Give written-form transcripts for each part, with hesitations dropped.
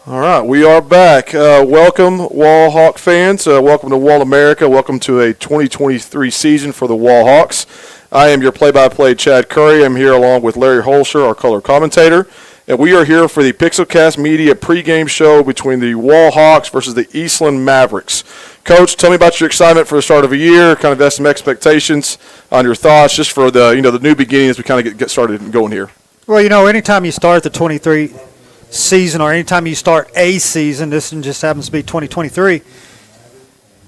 All right, we are back. Welcome, Wall Hawk fans. Welcome to Wall America. Welcome to a 2023 season for the Wall Hawks. I am your play-by-play Chad Curry. I'm here along with Larry Holscher, our color commentator, and we are here for the Pixelcast Media pregame show between the Wall Hawks versus the Eastland Mavericks. Coach, tell me about your excitement for the start of a year. Kind of have some expectations on your thoughts, just for the the new beginning as we kind of get started and going here. Well, anytime you start the 23 season, or anytime you start a season, this just happens to be 2023,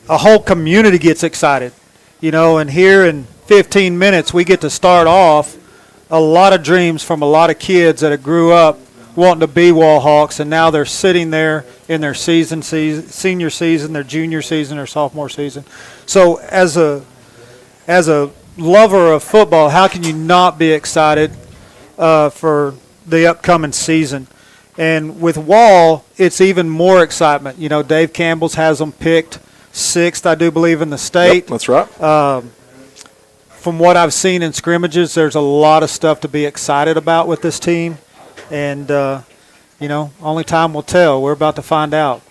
a whole community gets excited. And here in 15 minutes we get to start off a lot of dreams from a lot of kids that grew up wanting to be Wall Hawks, and now they're sitting there in their senior season, their junior season, their sophomore season. So as a lover of football, how can you not be excited for the upcoming season? And with Wall, it's even more excitement. Dave Campbell's has them picked 6th, I do believe, in the state. Yep, that's right. From what I've seen in scrimmages, there's a lot of stuff to be excited about with this team. And, only time will tell. We're about to find out.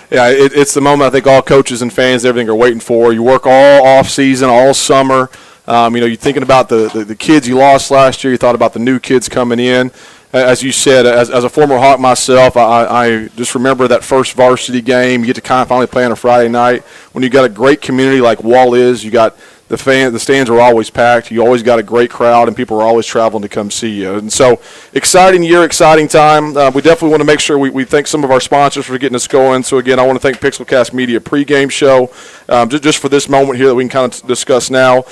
Yeah, it's the moment I think all coaches and fans, everything are waiting for. You work all off season, all summer. You're thinking about the kids you lost last year. You thought about the new kids coming in. As you said, as a former Hawk myself, I just remember that first varsity game. You get to kind of finally play on a Friday night. When you got a great community like Wall is, you got the stands are always packed. You always got a great crowd, and people are always traveling to come see you. And so, exciting year, exciting time. We definitely want to make sure we thank some of our sponsors for getting us going. So, again, I want to thank Pixelcast Media pregame show just for this moment here that we can kind of discuss now.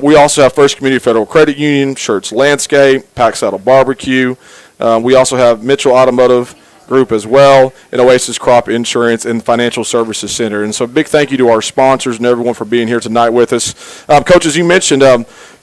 We also have First Community Federal Credit Union, Shirts Landscape, Pack Saddle Barbecue. We also have Mitchell Automotive Group as well, and Oasis Crop Insurance and Financial Services Center. And so big thank you to our sponsors and everyone for being here tonight with us. Coach, as you mentioned,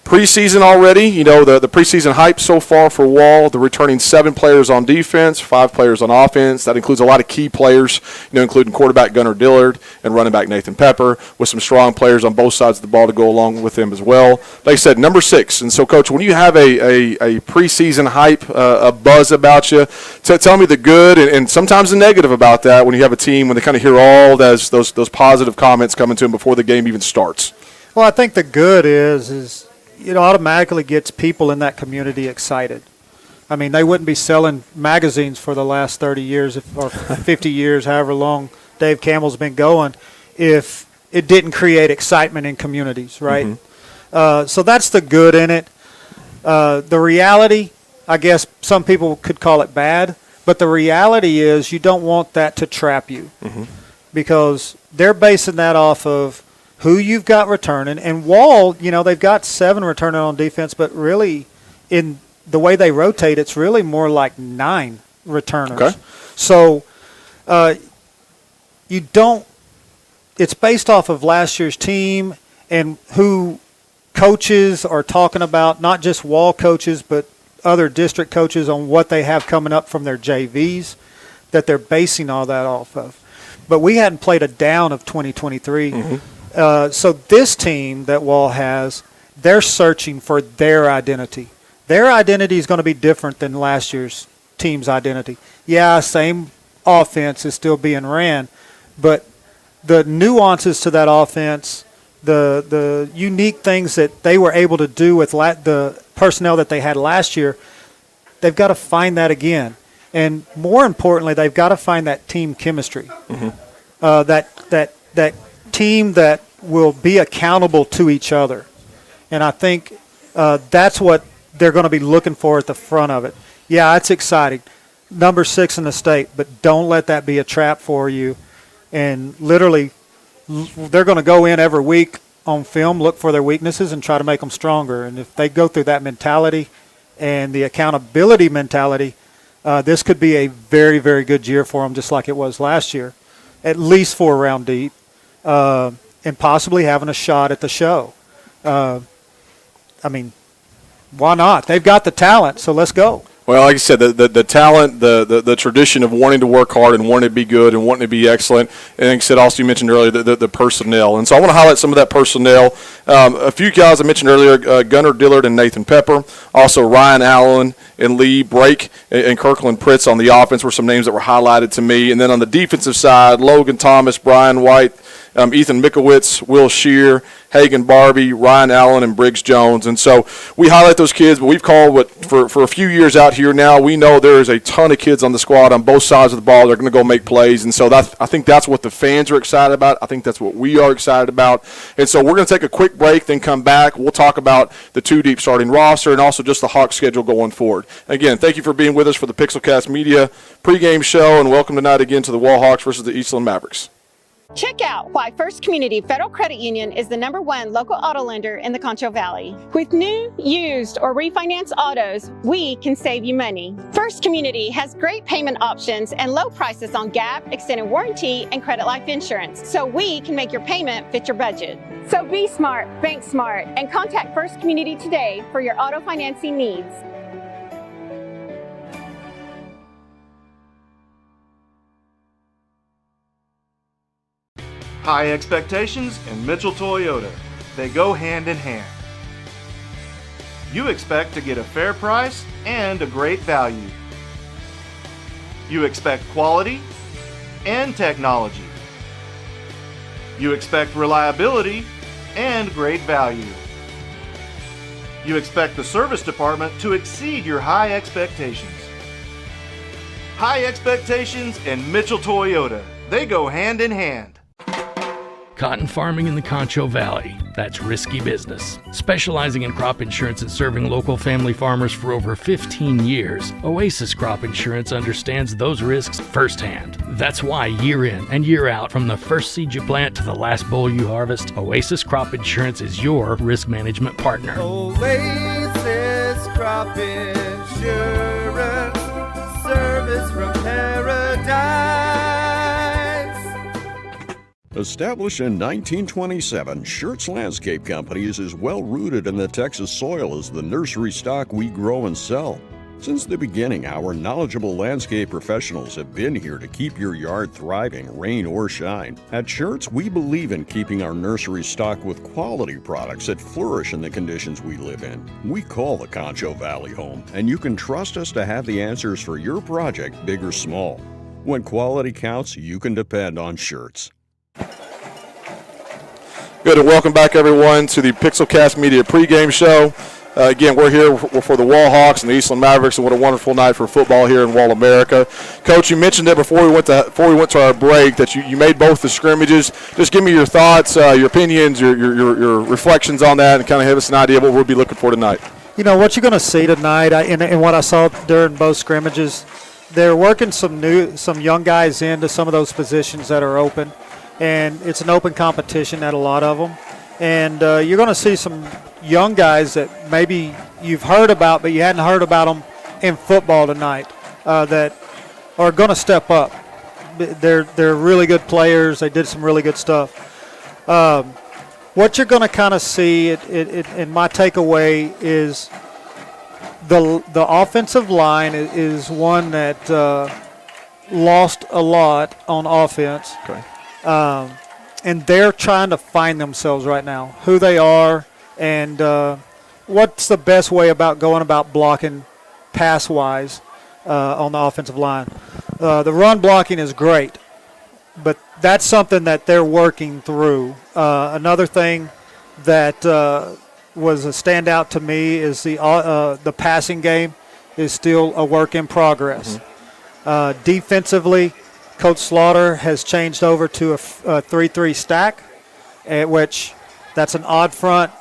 preseason already, the preseason hype so far for Wall, the returning 7 players on defense, 5 players on offense. That includes a lot of key players, including quarterback Gunnar Dillard and running back Nathan Pepper, with some strong players on both sides of the ball to go along with them as well. Like I said, number 6. And so, Coach, when you have a preseason hype, a buzz about you, tell me the good and sometimes the negative about that when you have a team, when they kind of hear all those positive comments coming to them before the game even starts. Well, I think the good is automatically gets people in that community excited. I mean, they wouldn't be selling magazines for the last 30 years or 50 years, however long Dave Campbell's been going, if it didn't create excitement in communities, right? Mm-hmm. So that's the good in it. The reality, I guess some people could call it bad, but the reality is you don't want that to trap you, mm-hmm. because they're basing that off of who you've got returning. And Wall, they've got 7 returning on defense, but really in the way they rotate, it's really more like 9 returners. Okay. So it's based off of last year's team and who coaches are talking about, not just Wall coaches, but other district coaches on what they have coming up from their JVs, that they're basing all that off of. But we hadn't played a down of 2023. Mm-hmm. So this team that Wall has, they're searching for their identity. Their identity is going to be different than last year's team's identity. Yeah, same offense is still being ran, but the nuances to that offense, the unique things that they were able to do with the personnel that they had last year, they've got to find that again. And more importantly, they've got to find that team chemistry, mm-hmm. that team that will be accountable to each other. And I think that's what they're going to be looking for at the front of it. Yeah, it's exciting. Number 6 in the state, but don't let that be a trap for you. And literally, they're going to go in every week on film, look for their weaknesses, and try to make them stronger. And if they go through that mentality and the accountability mentality, this could be a very, very good year for them, just like it was last year. At least 4 round deep. And possibly having a shot at the show. I mean, why not? They've got the talent, so let's go. Well, like I said, the talent, the tradition of wanting to work hard and wanting to be good and wanting to be excellent. And like I said, also you mentioned earlier the personnel. And so I want to highlight some of that personnel. A few guys I mentioned earlier, Gunnar Dillard and Nathan Pepper. Also Ryan Allen and Lee Brake and Kirkland Pritz on the offense were some names that were highlighted to me. And then on the defensive side, Logan Thomas, Brian White, Ethan Mikowitz, Will Shear, Hagan Barbie, Ryan Allen, and Briggs Jones. And so we highlight those kids, but we've called for a few years out here now. We know there is a ton of kids on the squad on both sides of the ball. They're going to go make plays. And so I think that's what the fans are excited about. I think that's what we are excited about. And so we're going to take a quick break, then come back. We'll talk about the two deep starting roster and also just the Hawks schedule going forward. Again, thank you for being with us for the Pixelcast Media pregame show, and welcome tonight again to the Wall Hawks versus the Eastland Mavericks. Check out why First Community Federal Credit Union is the #1 local auto lender in the Concho Valley. With new, used, or refinance autos, we can save you money. First Community has great payment options and low prices on GAP, extended warranty, and credit life insurance, so we can make your payment fit your budget. So be smart, bank smart, and contact First Community today for your auto financing needs. High expectations and Mitchell Toyota. They go hand in hand. You expect to get a fair price and a great value. You expect quality and technology. You expect reliability and great value. You expect the service department to exceed your high expectations. High expectations and Mitchell Toyota. They go hand in hand. Cotton farming in the Concho Valley, that's risky business. Specializing in crop insurance and serving local family farmers for over 15 years, Oasis Crop Insurance understands those risks firsthand. That's why year in and year out, from the first seed you plant to the last boll you harvest, Oasis Crop Insurance is your risk management partner. Oasis Crop Insurance, service from paradise. Established in 1927, Schertz Landscape Company is as well rooted in the Texas soil as the nursery stock we grow and sell. Since the beginning, our knowledgeable landscape professionals have been here to keep your yard thriving, rain or shine. At Schertz, we believe in keeping our nursery stocked with quality products that flourish in the conditions we live in. We call the Concho Valley home, and you can trust us to have the answers for your project, big or small. When quality counts, you can depend on Schertz. Good, and welcome back, everyone, to the Pixelcast Media pregame show. Again, we're here for the Wall Hawks and the Eastland Mavericks, and what a wonderful night for football here in Wall America. Coach, you mentioned it before we went to our break that you made both the scrimmages. Just give me your thoughts, your opinions, your reflections on that, and kind of give us an idea of what we'll be looking for tonight. You know, what you're going to see tonight, and what I saw during both scrimmages, they're working some young guys into some of those positions that are open. And it's an open competition at a lot of them. And you're going to see some young guys that maybe you've heard about, but you hadn't heard about them in football tonight that are going to step up. They're really good players. They did some really good stuff. What you're going to kind of see, in my takeaway, is the offensive line is one that lost a lot on offense. Okay. And they're trying to find themselves right now, who they are, and what's the best way about going about blocking pass-wise on the offensive line. The run blocking is great, but that's something that they're working through. Another thing that was a standout to me is the passing game is still a work in progress. Mm-hmm. Defensively, Coach Slaughter has changed over to a 3-3 stack, at which that's an odd front,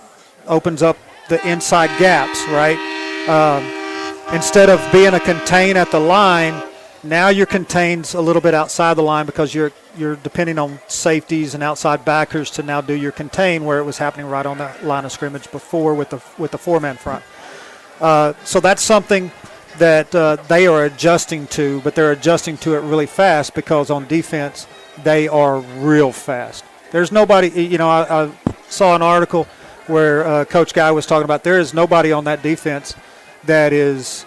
opens up the inside gaps, right? Instead of being a contain at the line, now you're contained a little bit outside the line because you're depending on safeties and outside backers to now do your contain, where it was happening right on the line of scrimmage before with the four-man front. So that's something that they are adjusting to, but they're adjusting to it really fast because on defense they are real fast. There's nobody, I saw an article where Coach Guy was talking about there is nobody on that defense that is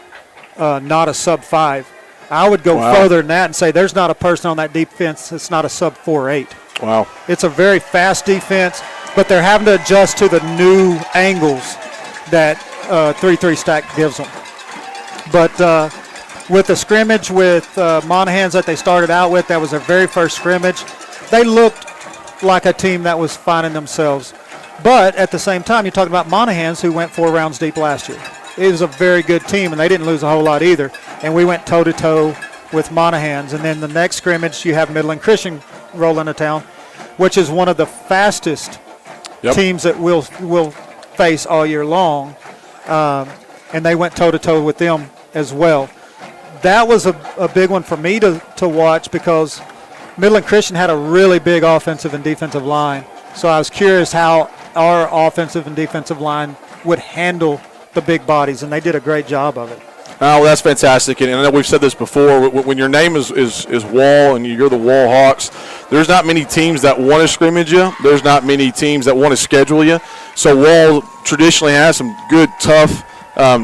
not a sub-5. I would go further than that and say there's not a person on that defense that's not a sub-4-8. Wow. It's a very fast defense, but they're having to adjust to the new angles that 3-3 stack gives them. But with the scrimmage with Monahans that they started out with, that was their very first scrimmage, they looked like a team that was finding themselves. But at the same time, you're talking about Monahans, who went 4 rounds deep last year. It was a very good team, and they didn't lose a whole lot either. And we went toe-to-toe with Monahans. And then the next scrimmage, you have Midland Christian rolling to town, which is one of the fastest teams that we'll face all year long. And they went toe-to-toe with them as well. That was a big one for me to watch because Midland Christian had a really big offensive and defensive line. So I was curious how our offensive and defensive line would handle the big bodies, and they did a great job of it. Oh, well, that's fantastic. And I know we've said this before. When your name is Wall and you're the Wall Hawks, there's not many teams that want to scrimmage you. There's not many teams that want to schedule you. So Wall traditionally has some good, tough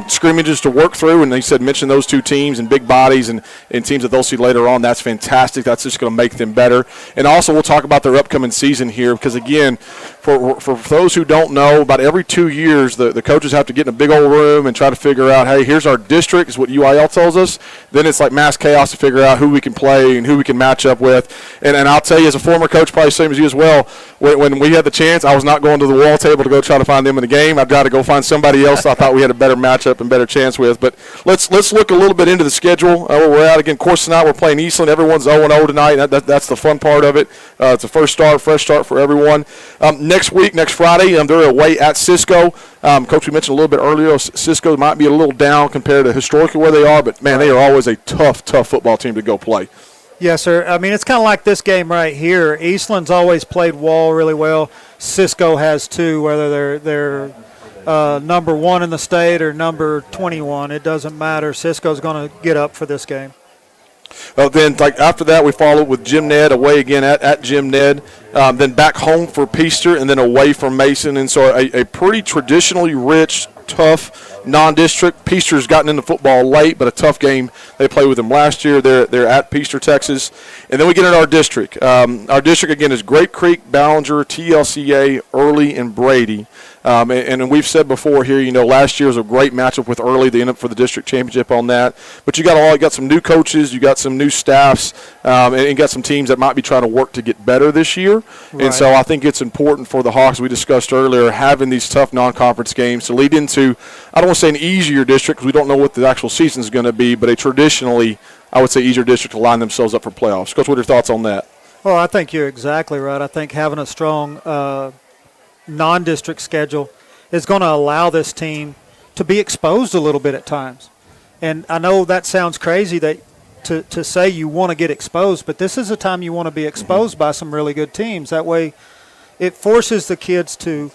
scrimmages to work through, and they said mention those two teams and big bodies and teams that they'll see later on. That's fantastic. That's just going to make them better. And also we'll talk about their upcoming season here because, again, for those who don't know, about every 2 years the coaches have to get in a big old room and try to figure out, hey, here's our district is what UIL tells us. Then it's like mass chaos to figure out who we can play and who we can match up with. And I'll tell you, as a former coach, probably same as you as well, when we had the chance, I was not going to the Wall table to go try to find them in the game. I'd try to go find somebody else I thought we had a better matchup and better chance with. But let's look a little bit into the schedule where we're at. Again, of course, tonight we're playing Eastland. Everyone's 0-0 tonight. That's the fun part of it. It's a fresh start for everyone. Next Friday, they're away at Cisco. Coach, we mentioned a little bit earlier, Cisco might be a little down compared to historically where they are, but, man, they are always a tough football team to go play. Yes, sir. I mean, it's kind of like this game right here. Eastland's always played Wall really well. Cisco has too, whether they're number 1 in the state or number 21. It doesn't matter. Cisco's going to get up for this game. Well, then, after that, we follow with Jim Ned away again at Jim Ned, then back home for Peaster, and then away from Mason. And so a pretty traditionally rich, tough non-district. Peaster's gotten into football late, but a tough game. They played with them last year. They're at Peaster, Texas. And then we get into our district. Our district, again, is Grape Creek, Ballinger, TLCA, Early, and Brady. And we've said before here, last year was a great matchup with Early. They ended up for the district championship on that. But you got some new coaches, you got some new staffs, and you got some teams that might be trying to work to get better this year. Right. And so I think it's important for the Hawks, we discussed earlier, having these tough non-conference games to lead into, I don't want to say an easier district because we don't know what the actual season is going to be, but a traditionally, I would say, easier district to line themselves up for playoffs. Coach, what are your thoughts on that? Well, I think you're exactly right. I think having a strong non-district schedule is going to allow this team to be exposed a little bit at times. And I know that sounds crazy that to say you want to get exposed, but this is a time you want to be exposed by some really good teams. That way it forces the kids to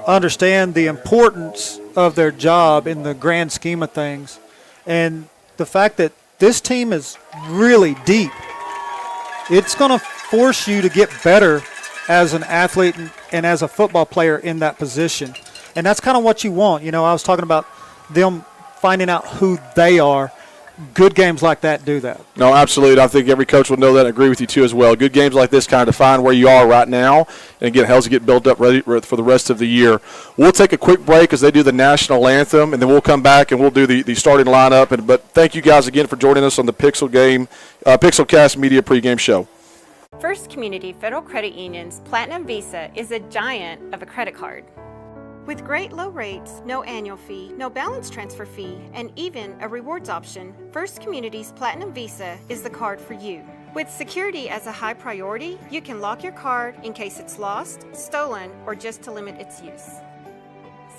understand the importance of their job in the grand scheme of things. And the fact that this team is really deep, it's going to force you to get better as an athlete and as a football player in that position. And that's kind of what you want. I was talking about them finding out who they are. Good games like that do that. No, absolutely. I think every coach will know that and agree with you, too, as well. Good games like this kind of define where you are right now and helps you get built up ready for the rest of the year. We'll take a quick break as they do the national anthem, and then we'll come back and we'll do the starting lineup. But thank you guys again for joining us on the Pixelcast Media pregame show. First Community Federal Credit Union's Platinum Visa is a giant of a credit card. With great low rates, no annual fee, no balance transfer fee, and even a rewards option, First Community's Platinum Visa is the card for you. With security as a high priority, you can lock your card in case it's lost, stolen, or just to limit its use.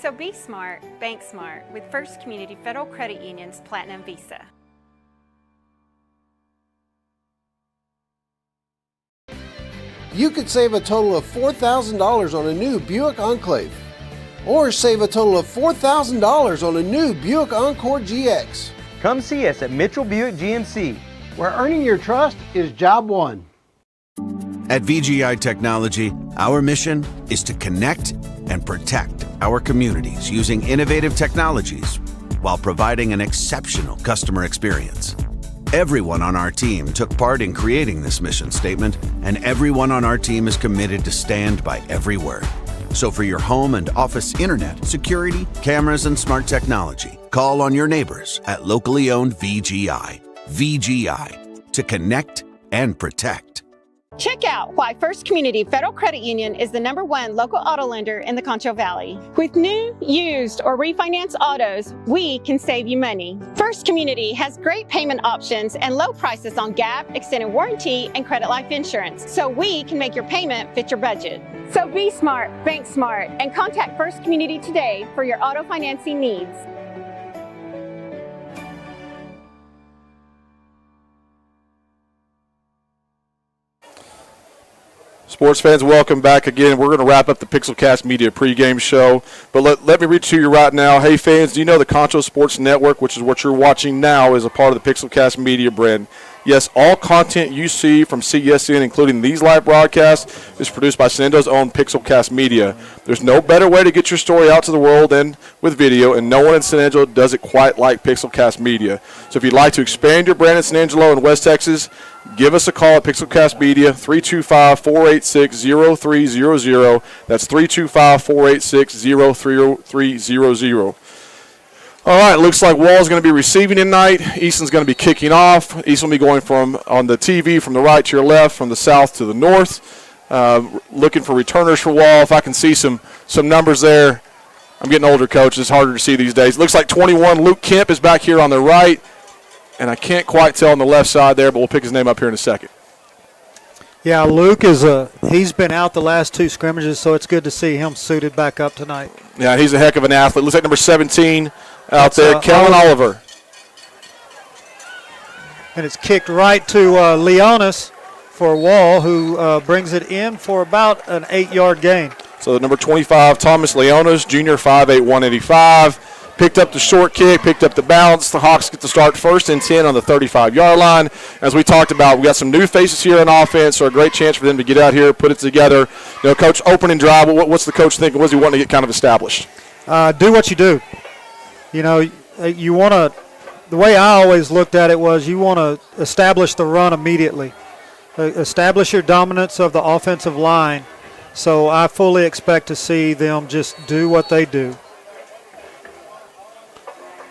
So be smart, bank smart with First Community Federal Credit Union's Platinum Visa. You could save a total of $4,000 on a new Buick Enclave, or save a total of $4,000 on a new Buick Encore GX. Come see us at Mitchell Buick GMC, where earning your trust is job one. At VGI Technology, our mission is to connect and protect our communities using innovative technologies while providing an exceptional customer experience. Everyone on our team took part in creating this mission statement, and everyone on our team is committed to stand by every word. So for your home and office internet, security, cameras, and smart technology, call on your neighbors at locally owned VGI. VGI, to connect and protect. Check out why First Community Federal Credit Union is the #1 local auto lender in the Concho Valley. With new, used, or refinance autos, we can save you money. First Community has great payment options and low prices on GAP, extended warranty, and credit life insurance, so we can make your payment fit your budget. So be smart, bank smart, and contact First Community today for your auto financing needs. Sports fans, welcome back again. We're going to wrap up the Pixelcast Media pregame show, but let me read to you right now. Hey, fans, do you know the Concho Sports Network, which is what you're watching now, is a part of the Pixelcast Media brand? Yes, all content you see from CSN, including these live broadcasts, is produced by San Diego's own Pixelcast Media. There's no better way to get your story out to the world than with video, and no one in San Angelo does it quite like Pixelcast Media. So if you'd like to expand your brand in San Angelo and West Texas, give us a call at Pixelcast Media, 325-486-0300. That's 325-486-0300. All right, looks like Wall's going to be receiving tonight. Easton's going to be kicking off. Easton will be going from on the TV from the right to your left, from the south to the north. Looking for returners for Wall. If I can see some numbers there. I'm getting older, Coach. It's harder to see these days. Looks like 21, Luke Kemp is back here on the right. And I can't quite tell on the left side there, but we'll pick his name up here in a second. Yeah, Luke he's been out the last 2 scrimmages, so it's good to see him suited back up tonight. Yeah, he's a heck of an athlete. Looks like number 17 out there, Kellen Oliver. And it's kicked right to Leonis for Wall, who brings it in for about an 8-yard gain. So number 25, Thomas Leonis, junior, 5'8", 185. Picked up the short kick, picked up the bounce. The Hawks get to start 1st and 10 on the 35-yard line. As we talked about, we got some new faces here on offense, so a great chance for them to get out here, put it together. You know, Coach, opening drive, what's the coach thinking? What's he wanting to get kind of established? Do what you do. You know, you want to – the way I always looked at it was you want to establish the run immediately. Establish your dominance of the offensive line. So I fully expect to see them just do what they do.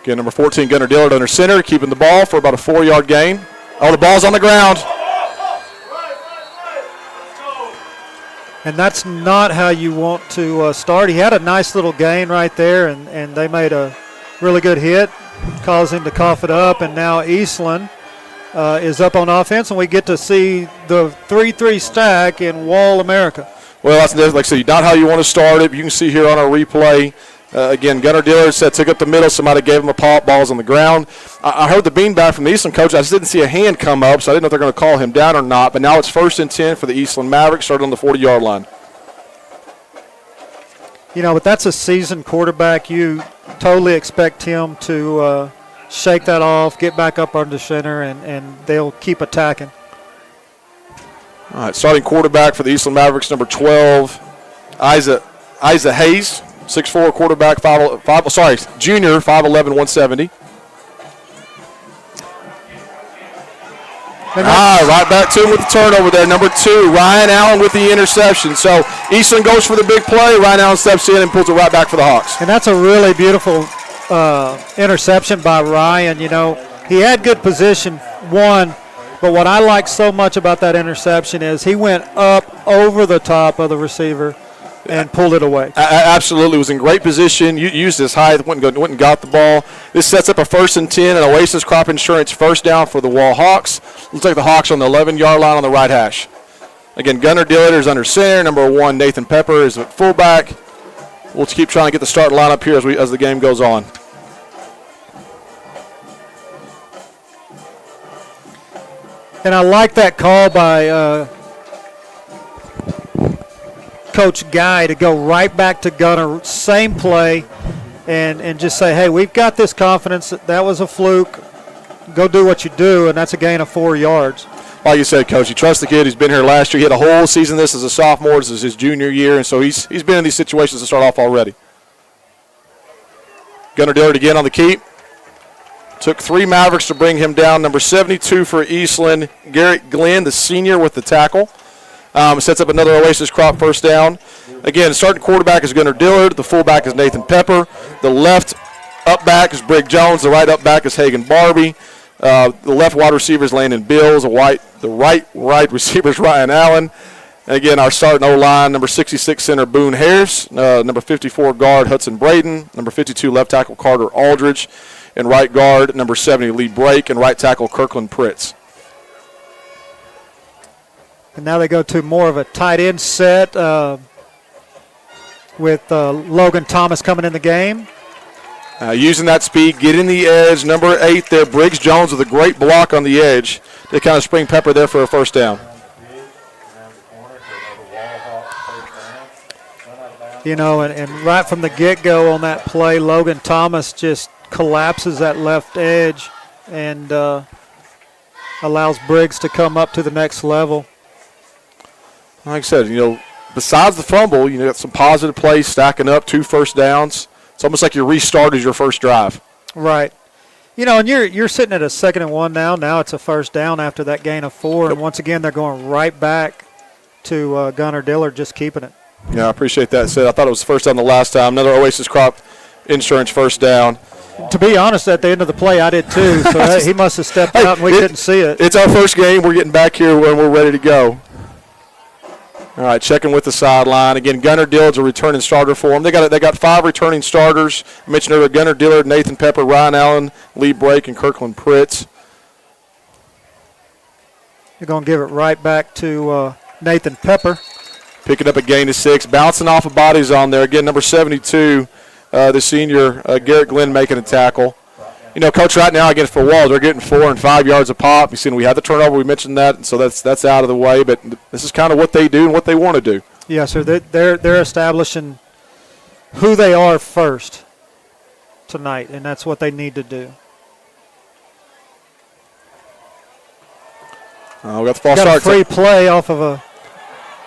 Again, number 14, Gunnar Dillard under center, keeping the ball for about a 4-yard gain. Oh, the ball's on the ground. And that's not how you want to start. He had a nice little gain right there, and they made a really good hit, caused him to cough it up, and now Eastland is up on offense, and we get to see the 3-3 stack in Wall America. Well, that's like I said, not how you want to start it. You can see here on our replay. Again, Gunnar Dillard said took up the middle. Somebody gave him a pop. Ball's on the ground. I heard the beanbag from the Eastland coach. I just didn't see a hand come up, so I didn't know if they're going to call him down or not. But now it's 1st and 10 for the Eastland Mavericks, started on the 40-yard line. You know, but that's a seasoned quarterback. You totally expect him to shake that off, get back up under center, and they'll keep attacking. All right, starting quarterback for the Eastland Mavericks, number 12, Isa Hayes. 6'4" quarterback, junior, 5'11", 170. Right back to him with the turnover there. Number 2, Ryan Allen with the interception. So Eastland goes for the big play. Ryan Allen steps in and pulls it right back for the Hawks. And that's a really beautiful interception by Ryan. You know, he had good position, one, but what I like so much about that interception is he went up over the top of the receiver and pulled it away. Absolutely. Was in great position. Used his height, went and got the ball. This sets up a 1st and 10, and Oasis Crop Insurance first down for the Wall Hawks. Looks like the Hawks on the 11-yard line on the right hash. Again, Gunnar Dillard is under center. Number 1, Nathan Pepper is at fullback. We'll keep trying to get the starting lineup here as the game goes on. And I like that call by Coach Guy to go right back to Gunnar, same play, and just say, hey, we've got this confidence. That was a fluke. Go do what you do, and that's a gain of 4 yards. Like you said, Coach, you trust the kid. He's been here last year. He had a whole season this as a sophomore. This is his junior year, and so he's been in these situations to start off already. Gunnar Dillard again on the keep. Took 3 Mavericks to bring him down. Number 72 for Eastland, Garrett Glenn, the senior, with the tackle. Sets up another Oasis Crop first down. Again, the starting quarterback is Gunnar Dillard. The fullback is Nathan Pepper. The left up back is Brig Jones. The right up back is Hagan Barbie. The left wide receiver is Landon Bills. The right receiver is Ryan Allen. And again, our starting O-line, number 66 center Boone Harris. Number 54 guard Hudson Braden. Number 52 left tackle Carter Aldridge. And right guard, number 70 Lee Brake. And right tackle Kirkland Pritz. And now they go to more of a tight end set with Logan Thomas coming in the game. Using that speed, getting the edge. Number 8 there, Briggs Jones with a great block on the edge. They kind of spring Pepper there for a first down. You know, and right from the get-go on that play, Logan Thomas just collapses that left edge and allows Briggs to come up to the next level. Like I said, you know, besides the fumble, you got some positive plays stacking up, 2 first downs. It's almost like your restart is your first drive. Right. You know, and you're sitting at a 2nd and 1 now. Now it's a first down after that gain of 4. And once again, they're going right back to Gunnar Dillard just keeping it. Yeah, I appreciate that, Sid. I thought it was the first down the last time. Another Oasis Crop Insurance first down. To be honest, at the end of the play, I did too. So he must have stepped out and we couldn't see it. It's our first game. We're getting back here when we're ready to go. All right, checking with the sideline. Again, Gunnar Dillard's a returning starter for them. They got 5 returning starters. I mentioned earlier Gunnar Dillard, Nathan Pepper, Ryan Allen, Lee Brake, and Kirkland Pritz. You're going to give it right back to Nathan Pepper. Picking up a gain of 6. Bouncing off of bodies on there. Again, number 72, the senior, Garrett Glenn, making a tackle. You know, Coach, right now against for Wall, they're getting 4 and 5 yards a pop. You seen we had the turnover. We mentioned that, and so that's out of the way. But this is kind of what they do and what they want to do. Yeah, sir. They're establishing who they are first tonight, and that's what they need to do. We got the false start. start. Free play off of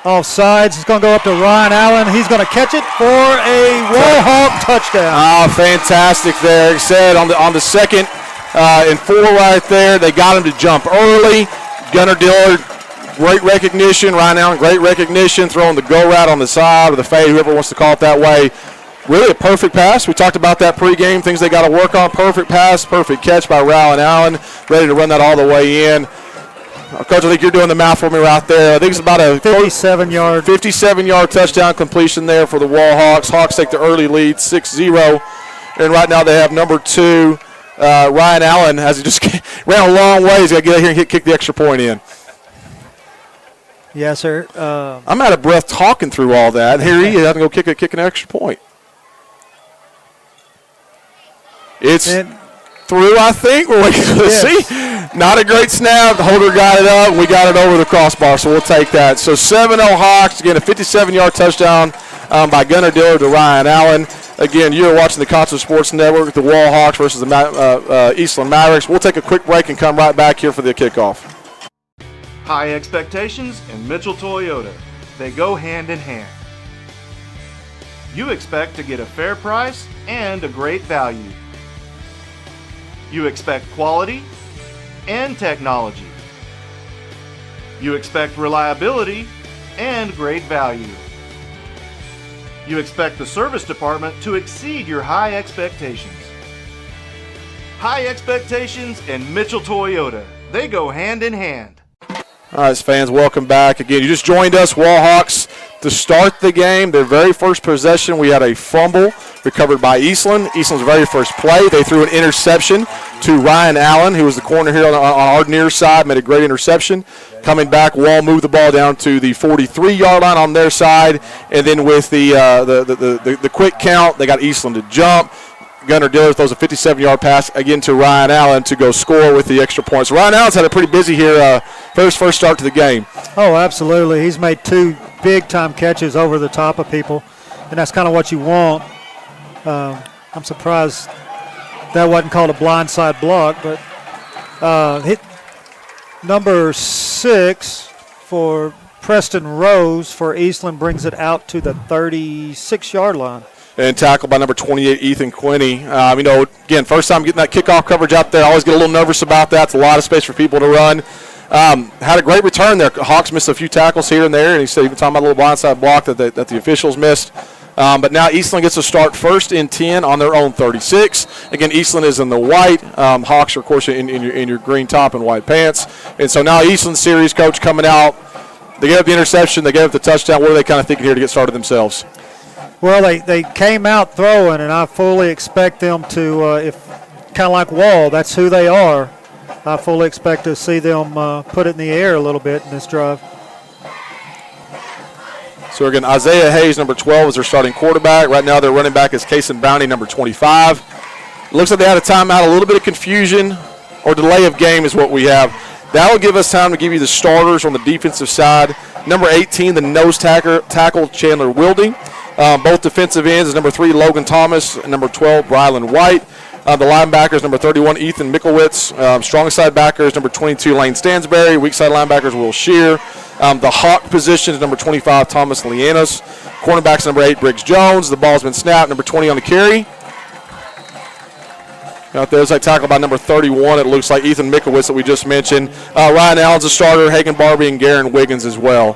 offsides. It's going to go up to Ryan Allen. He's going to catch it for a Wallhawk touchdown. Oh, fantastic there. He said on the 2nd and 4 right there, they got him to jump early. Gunnar Dillard, great recognition. Ryan Allen, great recognition. Throwing the go route on the side or the fade, whoever wants to call it that way. Really a perfect pass. We talked about that pregame, things they got to work on. Perfect pass, perfect catch by Ryan Allen. Ready to run that all the way in. Coach, I think you're doing the math for me right there. I think it's about a 57-yard touchdown completion there for the Wallhawks. Hawks take the early lead, 6-0. And right now they have number 2, Ryan Allen, as he just ran a long way. He's got to get out here and kick the extra point in. Yes, sir. I'm out of breath talking through all that. Here he is having to go kick an extra point. It's through, I think. We're waiting to see. Not a great snap. The holder got it up. We got it over the crossbar, so we'll take that. So 7-0 Hawks. Again, a 57-yard touchdown by Gunnar Dillard to Ryan Allen. Again, you're watching the Concho Sports Network, the Wallhawks versus the Eastland Mavericks. We'll take a quick break and come right back here for the kickoff. High expectations and Mitchell Toyota. They go hand in hand. You expect to get a fair price and a great value. You expect quality and technology. You expect reliability and great value. You expect the service department to exceed your high expectations. High expectations and Mitchell Toyota. They go hand in hand. All right, fans, welcome back. Again, you just joined us, Wallhawks, to start the game. Their very first possession, we had a fumble recovered by Eastland. Eastland's very first play, they threw an interception to Ryan Allen, who was the corner here on our near side, made a great interception. Coming back, Wall moved the ball down to the 43-yard line on their side, and then with the quick count, they got Eastland to jump. Gunnar Dillard throws a 57-yard pass again to Ryan Allen to go score with the extra points. Ryan Allen's had a pretty busy here for his first start to the game. Oh, absolutely. He's made 2 big-time catches over the top of people, and that's kind of what you want. I'm surprised that wasn't called a blindside block, but hit number 6 for Preston Rose for Eastland brings it out to the 36-yard line. and tackled by number 28, Ethan Quinney. Again, first time getting that kickoff coverage out there. I always get a little nervous about that. It's a lot of space for people to run. Had a great return there. Hawks missed a few tackles here and there, and he said even talking about a little blindside block that the officials missed. But now Eastland gets to start 1st and 10 on their own 36. Again, Eastland is in the white. Hawks are, of course, in your green top and white pants. And so now Eastland series coach coming out. They gave up the interception. They gave up the touchdown. What are they kind of thinking here to get started themselves? Well, they came out throwing, and I fully expect them to, if kind of like Wall, that's who they are. I fully expect to see them put it in the air a little bit in this drive. So again, Isaiah Hayes, number 12, is their starting quarterback. Right now their running back is Kason Bounty, number 25. Looks like they had a timeout, a little bit of confusion or delay of game is what we have. That'll give us time to give you the starters on the defensive side. Number 18, the nose tackle, Chandler Wilding. Both defensive ends is number 3, Logan Thomas, and number 12, Brylan White. The linebackers, number 31, Ethan Mikowitz. Strong side backers, number 22, Lane Stansberry. Weak side linebackers, Will Shear. The Hawk positions, number 25, Thomas Lianos. Cornerbacks, number 8, Briggs Jones. The ball's been snapped, number 20 on the carry. Out there, it's like tackled by number 31. It looks like Ethan Mikowitz that we just mentioned. Ryan Allen's a starter, Hagan Barbie, and Garen Wiggins as well.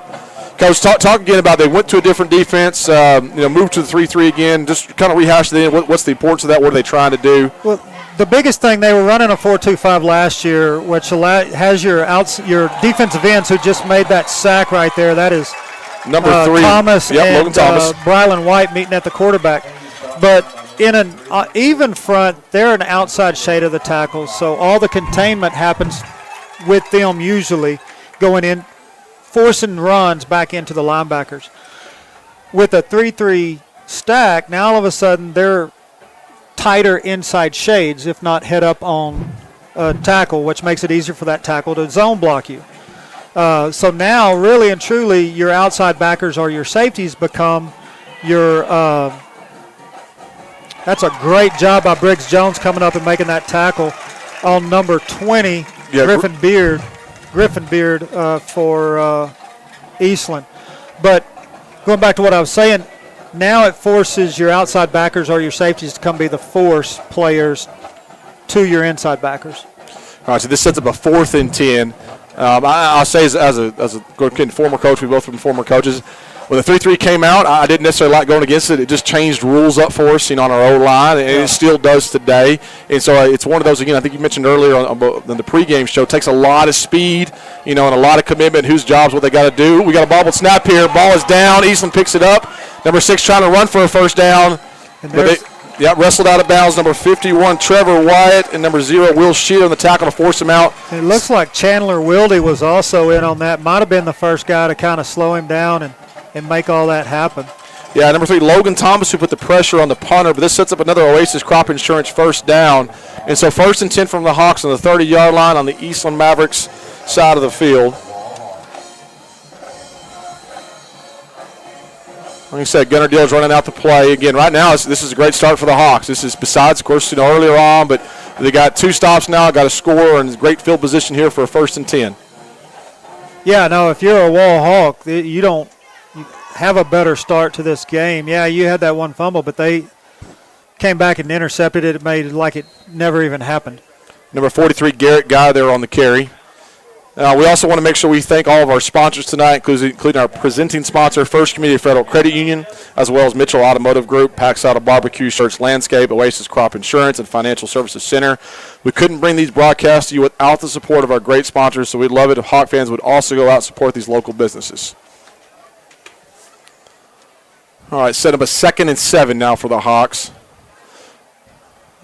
Coach, talk again about they went to a different defense, moved to the 3-3 again. Just kind of rehash it in. What's the importance of that? What are they trying to do? Well, the biggest thing, they were running a 4-2-5 last year, which has your defensive ends who just made that sack right there. That is number 3, Thomas and Logan Thomas. Brylan White meeting at the quarterback. But in an even front, they're an outside shade of the tackles, so all the containment happens with them usually going in, forcing runs back into the linebackers. With a 3-3 stack, now all of a sudden they're tighter inside shades, if not head up on a tackle, which makes it easier for that tackle to zone block you. So now, really and truly, your outside backers or your safeties become your that's a great job by Briggs Jones coming up and making that tackle on number 20, Griffin Beard for Eastland. But going back to what I was saying, now it forces your outside backers or your safeties to come be the force players to your inside backers. All right, so this sets up a 4th and 10. I'll say as a former coach, we both been former coaches. When the 3-3 came out, I didn't necessarily like going against it. It just changed rules up for us, on our O-line, and it still does today. And so it's one of those, again, I think you mentioned earlier on the pregame show, it takes a lot of speed, and a lot of commitment, whose job's what they got to do. We got a bobbled snap here. Ball is down. Eastland picks it up. Number 6 trying to run for a first down. Wrestled out of bounds. Number 51, Trevor Wyatt, and number 0, Will Shear on the tackle to force him out. It looks like Chandler Wildy was also in on that. Might have been the first guy to kind of slow him down and make all that happen. Yeah, number 3, Logan Thomas, who put the pressure on the punter, but this sets up another Oasis Crop Insurance first down. And so 1st and 10 from the Hawks on the 30-yard line on the Eastland Mavericks side of the field. Like I said, Gunnar Dill's running out the play. Again, right now, this is a great start for the Hawks. This is besides, of course, earlier on, but they got 2 stops now, got a score, and great field position here for a 1st and 10. Yeah, no, if you're a Wall Hawk, you have a better start to this game. Yeah, you had that one fumble, but they came back and intercepted it. It made it like it never even happened. Number 43, Garrett Guy there on the carry. We also want to make sure we thank all of our sponsors tonight, including our presenting sponsor, First Community Federal Credit Union, as well as Mitchell Automotive Group, Pax Auto Barbecue, Church Landscape, Oasis Crop Insurance, and Financial Services Center. We couldn't bring these broadcasts to you without the support of our great sponsors, so we'd love it if Hawk fans would also go out and support these local businesses. All right, set up a 2nd and 7 now for the Hawks.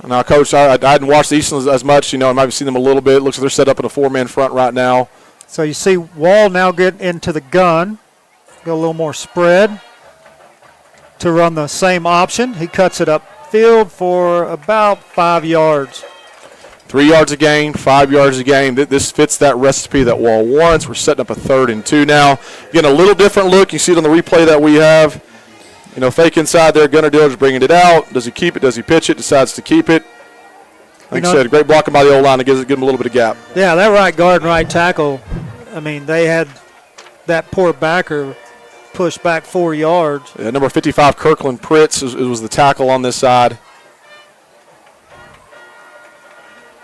Now, Coach, I hadn't watched the Eastlands as much. I might have seen them a little bit. Looks like they're set up in a 4-man front right now. So you see Wall now get into the gun. Go a little more spread to run the same option. He cuts it upfield for about 5 yards. 3 yards a game, 5 yards a game. This fits that recipe that Wall wants. We're setting up a 3rd and 2 now. Again, a little different look. You see it on the replay that we have. Fake inside there. Gunnar Diller's bringing it out. Does he keep it? Does he pitch it? Decides to keep it. Like I said, great blocking by the O-line to give him a little bit of gap. Yeah, that right guard and right tackle, they had that poor backer pushed back 4 yards. Yeah, number 55, Kirkland Pritz, was the tackle on this side.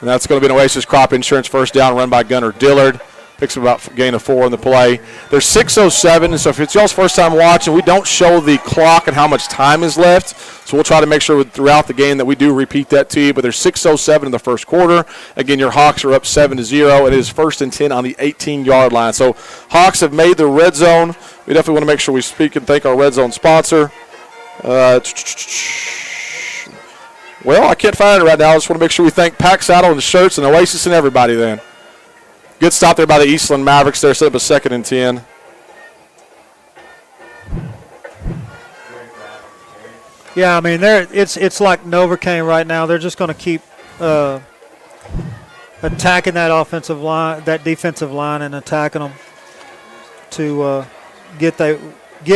And that's going to be an Oasis Crop Insurance first down run by Gunnar Dillard. Picks up about a gain of 4 in the play. There's 6:07, and so if it's y'all's first time watching, we don't show the clock and how much time is left. So we'll try to make sure throughout the game that we do repeat that to you. But there's 6:07 in the first quarter. Again, your Hawks are up 7-0. It is 1st and 10 on the 18-yard line. So Hawks have made the red zone. We definitely want to make sure we speak and thank our red zone sponsor. Well, I can't find it right now. I just want to make sure we thank Pack Saddle and the Shirts and Oasis and everybody then. Good stop there by the Eastland Mavericks there, set up a 2nd and 10. Yeah, I mean, it's like Novocaine right now. They're just going to keep attacking that offensive line, that defensive line, and attacking them to get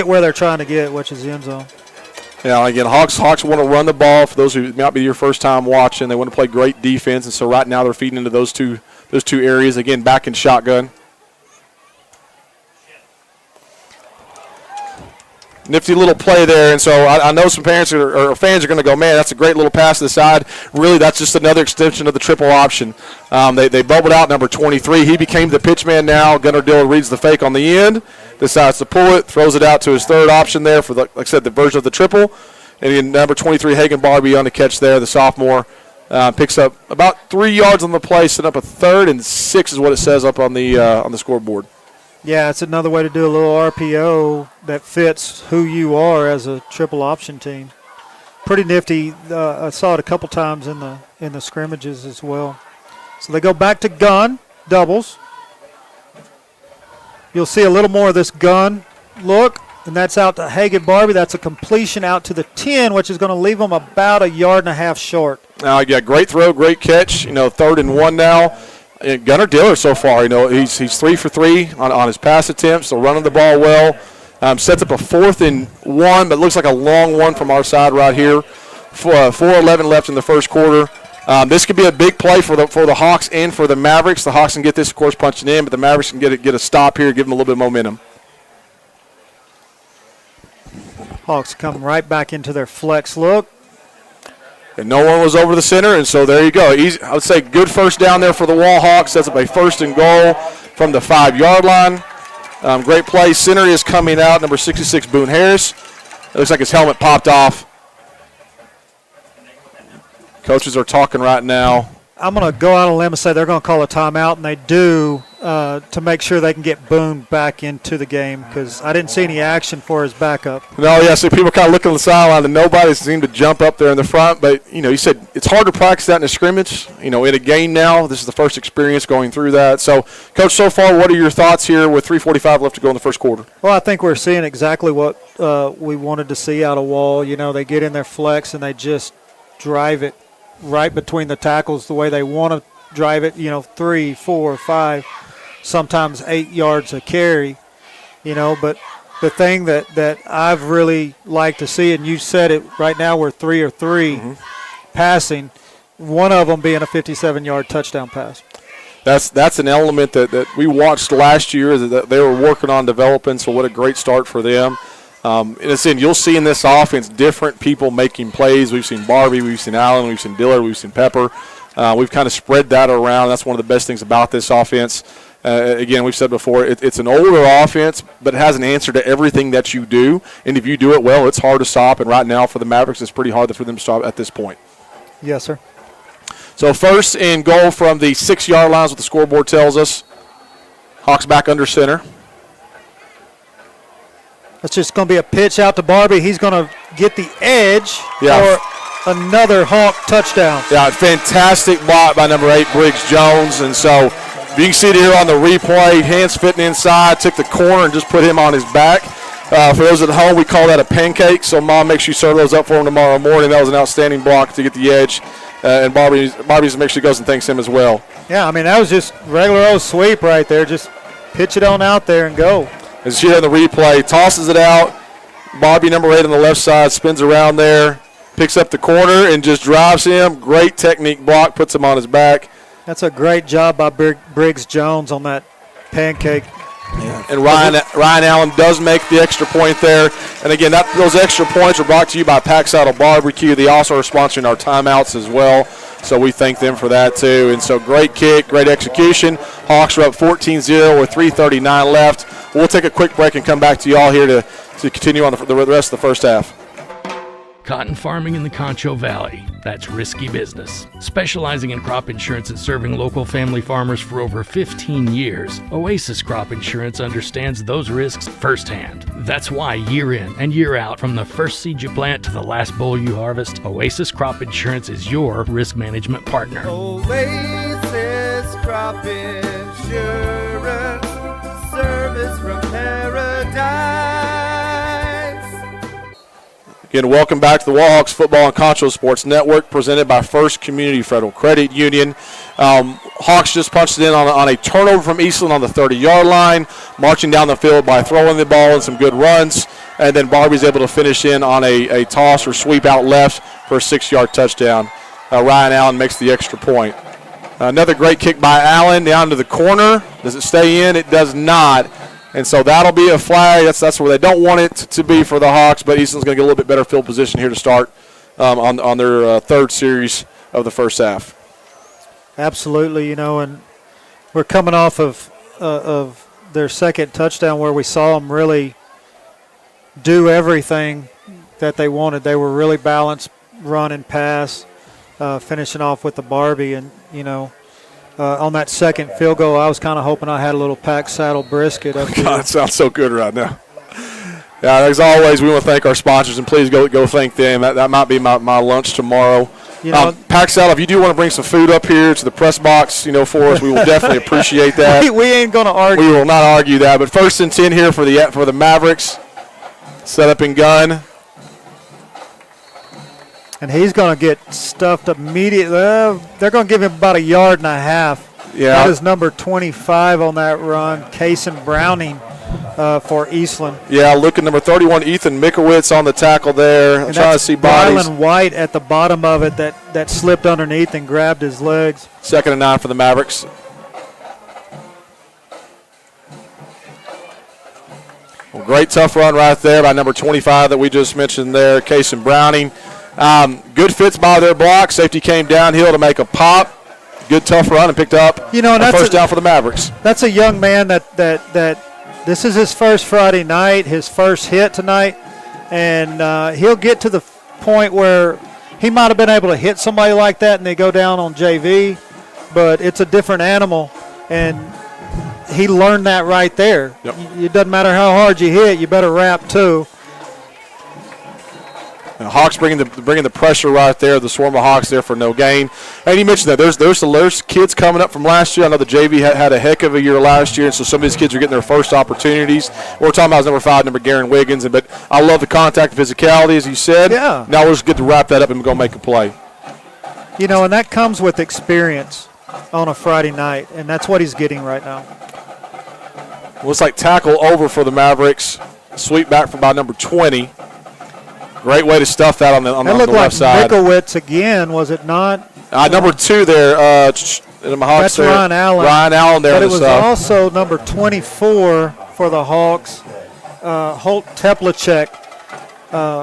where they're trying to get, which is the end zone. Yeah, again, Hawks want to run the ball. For those who might be your first time watching, they want to play great defense, and so right now they're feeding into those two areas. Again, back in shotgun. Nifty little play there, and so I know some parents or fans are going to go, man, that's a great little pass to the side. Really, that's just another extension of the triple option. They bubbled out number 23. He became the pitch man now. Gunnar Dillard reads the fake on the end, decides to pull it, throws it out to his third option there for, like I said, the version of the triple. And again, number 23, Hagan Barbie on the catch there, the sophomore. Picks up about 3 yards on the play, set up a 3rd and 6 is what it says up on the scoreboard. Yeah, it's another way to do a little RPO that fits who you are as a triple option team. Pretty nifty. I saw it a couple times in the scrimmages as well. So they go back to gun doubles. You'll see a little more of this gun look, and that's out to Hagan Barbie. That's a completion out to the 10, which is going to leave them about 1.5 yards short. Yeah, great throw, great catch. 3rd and 1 now. And Gunnar Dillard so far, he's 3 for 3 on his pass attempts, so running the ball well. Sets up a 4th and 1, but looks like a long one from our side right here. 4:11 left in the first quarter. This could be a big play for the Hawks and for the Mavericks. The Hawks can get this, of course, punching in, but the Mavericks can get a stop here, give them a little bit of momentum. Hawks come right back into their flex look. And no one was over the center, and so there you go. Easy, I would say good first down there for the Wall Hawks. Sets up a 1st and goal from the 5-yard line. Great play. Center is coming out, number 66, Boone Harris. It looks like his helmet popped off. Coaches are talking right now. I'm going to go out on a limb and say they're going to call a timeout, and they do to make sure they can get Boone back into the game because I didn't see any action for his backup. No, yeah, so people kind of looking on the sideline, and nobody seemed to jump up there in the front. But, you said it's hard to practice that in a scrimmage. In a game now, this is the first experience going through that. So, Coach, so far, what are your thoughts here with 3:45 left to go in the first quarter? Well, I think we're seeing exactly what we wanted to see out of Wall. They get in their flex, and they just drive it right between the tackles the way they want to drive it, 3, 4, 5, sometimes 8 yards a carry, but the thing that I've really liked to see, and you said it right now, we're 3 of 3 passing, one of them being a 57-yard touchdown pass. That's an element that we watched last year that they were working on developing, so what a great start for them. And you'll see in this offense different people making plays. We've seen Barbie, we've seen Allen, we've seen Dillard, we've seen Pepper. We've kind of spread that around. That's one of the best things about this offense. Again, we've said before, it's an older offense, but it has an answer to everything that you do. And if you do it well, it's hard to stop. And right now for the Mavericks, it's pretty hard for them to stop at this point. Yes, sir. So 1st and goal from the 6-yard line is what the scoreboard tells us. Hawks back under center. It's just going to be a pitch out to Barbie. He's going to get the edge for another Hawk touchdown. Yeah, fantastic block by number 8, Briggs Jones. And so you can see it here on the replay. Hands fitting inside, took the corner and just put him on his back. For those at home, we call that a pancake. So, Mom, make sure you serve those up for him tomorrow morning. That was an outstanding block to get the edge. And Barbie's make sure he goes and thanks him as well. Yeah, I mean, that was just regular old sweep right there. Just pitch it on out there and go. As you see on the replay, tosses it out. Barbie, number 8 on the left side, spins around there, picks up the corner, and just drives him. Great technique block, puts him on his back. That's a great job by Briggs Jones on that pancake And Ryan Allen does make the extra point there. And again, those extra points are brought to you by Pack Saddle Barbecue. They also are sponsoring our timeouts as well, so we thank them for that too. And so great kick, great execution. Hawks are up 14-0 with 3:39 left. We'll take a quick break and come back to you all here to continue on the rest of the first half. Cotton farming in the Concho Valley, that's risky business. Specializing in crop insurance and serving local family farmers for over 15 years, Oasis Crop Insurance understands those risks firsthand. That's why year in and year out, from the first seed you plant to the last boll you harvest, Oasis Crop Insurance is your risk management partner. Oasis Crop Insurance, service from paradise. Again, welcome back to the Warhawks Football and Concho Sports Network, presented by First Community Federal Credit Union. Hawks just punched it in on a turnover from Eastland on the 30-yard line, marching down the field by throwing the ball and some good runs, and then Barbie's able to finish in on a toss or sweep out left for a 6-yard touchdown. Ryan Allen makes the extra point. Another great kick by Allen down to the corner. Does it stay in? It does not. And so that'll be a flag. That's where they don't want it to be for the Hawks, but Eastland's going to get a little bit better field position here to start on their third series of the first half. Absolutely, and we're coming off of their second touchdown where we saw them really do everything that they wanted. They were really balanced, run and pass, finishing off with the Barbie. And, on that second field goal, I was kind of hoping I had a little Pack Saddle brisket up here. God, it sounds so good right now. Yeah, as always, we want to thank our sponsors, and please go thank them. That might be my lunch tomorrow. Pack Saddle, if you do want to bring some food up here to the press box, for us, we will definitely appreciate that. We ain't going to argue. We will not argue that. But 1st and 10 here for the Mavericks. Set up and gun. And he's going to get stuffed immediately. They're going to give him about 1.5 yards. Yeah. That is number 25 on that run, Kason Browning for Eastland. Yeah, look at number 31, Ethan Mikowitz on the tackle there. I'm trying to see bodies. Rylan White at the bottom of it that slipped underneath and grabbed his legs. 2nd and 9 for the Mavericks. Well, great tough run right there by number 25 that we just mentioned there, Kason Browning. Good fits by their block. Safety came downhill to make a pop. Good tough run and picked up a first down for the Mavericks. That's a young man that this is his first Friday night, his first hit tonight, and he'll get to the point where he might have been able to hit somebody like that and they go down on JV, but it's a different animal, and he learned that right there. Yep. It doesn't matter how hard you hit, you better wrap too. Now, Hawks bringing the pressure right there. The swarm of Hawks there for no gain. And you mentioned that there's kids coming up from last year. I know the JV had a heck of a year last year, and so some of these kids are getting their first opportunities. We're talking about number 5, number Garen Wiggins, but I love the contact and physicality, as you said. Yeah. Now we'll just get to wrap that up and go make a play. And that comes with experience on a Friday night, and that's what he's getting right now. Looks like tackle over for the Mavericks. Sweep back from about number 20. Great way to stuff that on the left side. That looked like Mikowitz again, was it not? Number 2 there. That's there. Ryan Allen. Ryan Allen there. But it was also number 24 for the Hawks, Holt Teplachek.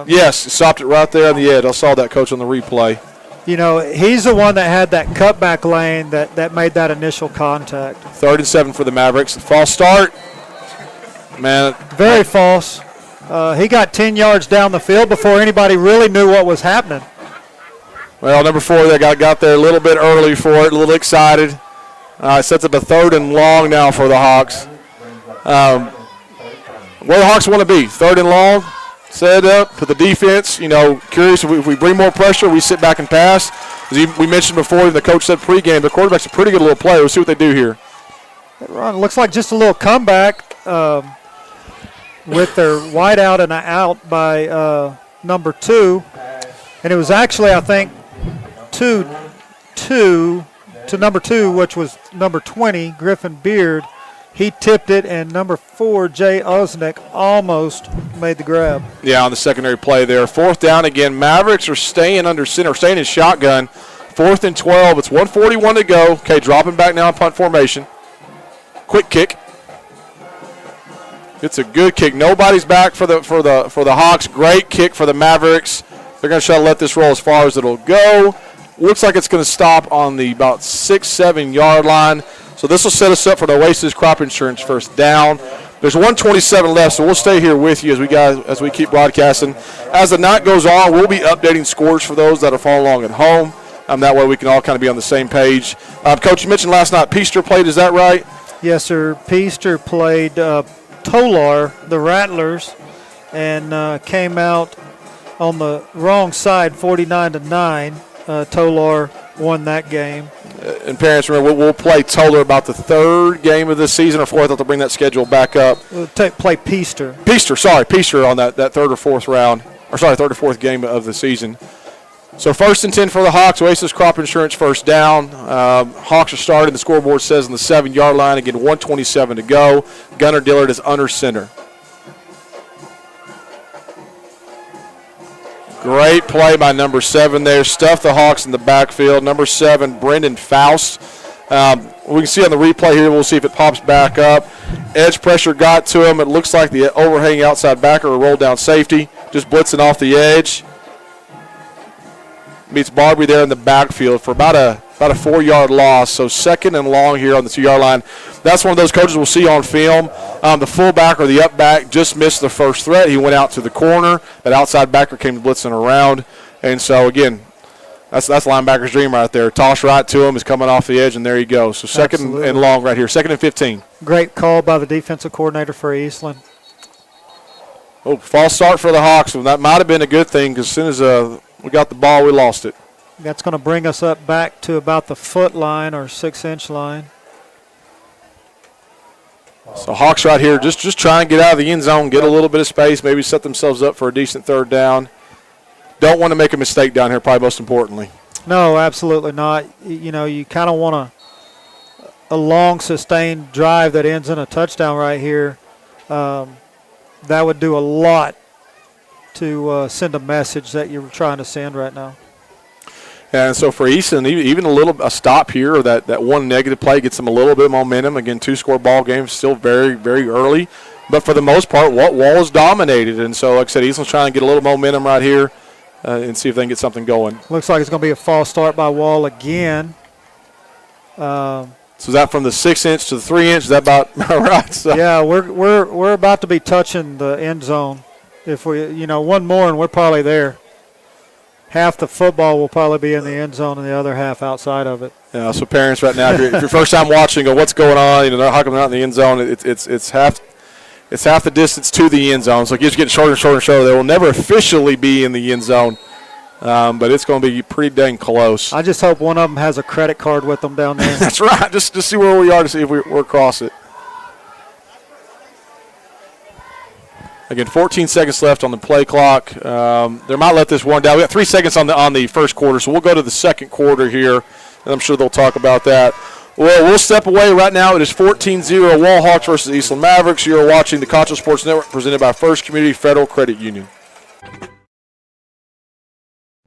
Yes, stopped it right there on the edge. I saw that, Coach, on the replay. He's the one that had that cutback lane that made that initial contact. 3rd and 7 for the Mavericks. False start. Man. Very false. He got 10 yards down the field before anybody really knew what was happening. Well, number 4 there got there a little bit early for it, a little excited. Sets up a 3rd and long now for the Hawks. Where the Hawks want to be, 3rd and long, set up for the defense. Curious if we bring more pressure, we sit back and pass. As we mentioned before, the coach said pregame, the quarterback's a pretty good little player. We'll see what they do here. That run looks like just a little comeback. With their wide out and out by number 2. And it was actually, I think, 2 to number 2, which was number 20, Griffin Beard. He tipped it, and number 4, Jay Osnick, almost made the grab. Yeah, on the secondary play there. 4th down again. Mavericks are staying under center, staying in shotgun. 4th and 12. It's 1:41 to go. Okay, dropping back now in punt formation. Quick kick. It's a good kick. Nobody's back for the Hawks. Great kick for the Mavericks. They're going to try to let this roll as far as it'll go. Looks like it's going to stop on the about 6-7 yard line. So this will set us up for the Oasis Crop Insurance first down. There's 1:27 left, so we'll stay here with you as we keep broadcasting. As the night goes on, we'll be updating scores for those that are following along at home. That way we can all kind of be on the same page. Coach, you mentioned last night Peaster played. Is that right? Yes, sir. Peaster played Tolar, the Rattlers, and came out on the wrong side, 49-9. Tolar won that game. And parents, remember, we'll play Tolar about the third game of the season or fourth. They'll bring that schedule back up. We'll play Peaster. Peaster on that third or fourth game of the season. So 1st and 10 for the Hawks. Oasis Crop Insurance first down. Hawks are starting. The scoreboard says on the 7-yard line. Again, 1:27 to go. Gunnar Dillard is under center. Great play by number 7 there. Stuffed the Hawks in the backfield. Number 7, Brendan Faust. We can see on the replay here. We'll see if it pops back up. Edge pressure got to him. It looks like the overhanging outside backer or roll down safety. Just blitzing off the edge. Meets Barbie there in the backfield for about a 4-yard loss. So 2nd and long here on the 2-yard line. That's one of those coaches we'll see on film. The fullback or the up back just missed the first threat. He went out to the corner. That outside backer came blitzing around. And so, again, that's linebacker's dream right there. Toss right to him. Is coming off the edge, and there you go. So 2nd and long right here. 2nd and 15. Great call by the defensive coordinator for Eastland. Oh, false start for the Hawks. That might have been a good thing because as soon as we got the ball, we lost it. That's going to bring us up back to about the foot line or 6-inch line. So Hawks right here just trying to get out of the end zone, get a little bit of space, maybe set themselves up for a decent third down. Don't want to make a mistake down here, probably most importantly. No, absolutely not. You kind of want a long, sustained drive that ends in a touchdown right here. That would do a lot to send a message that you're trying to send right now. And so for Easton, even a stop here or that one negative play gets them a little bit of momentum. Again, 2-score ball game, still very, very early. But for the most part, Wall is dominated. And so, like I said, Easton's trying to get a little momentum right here and see if they can get something going. Looks like it's going to be a false start by Wall again. So is that from the 6-inch to the 3-inch? Is that about right? So. Yeah, we're about to be touching the end zone. If we, one more and we're probably there. Half the football will probably be in the end zone and the other half outside of it. Yeah, so parents right now, if you're first time watching, go, what's going on? How come they're not in the end zone? It's half the distance to the end zone. So it keeps getting shorter and shorter and shorter. They will never officially be in the end zone, but it's going to be pretty dang close. I just hope one of them has a credit card with them down there. That's right. Just see where we are to see if we're across it. Again, 14 seconds left on the play clock. They might let this one down. We got 3 seconds on the first quarter, so we'll go to the second quarter here, and I'm sure they'll talk about that. Well, we'll step away right now. It is 14-0 Wall Hawks versus Eastland Mavericks. You're watching the Concho Sports Network presented by First Community Federal Credit Union.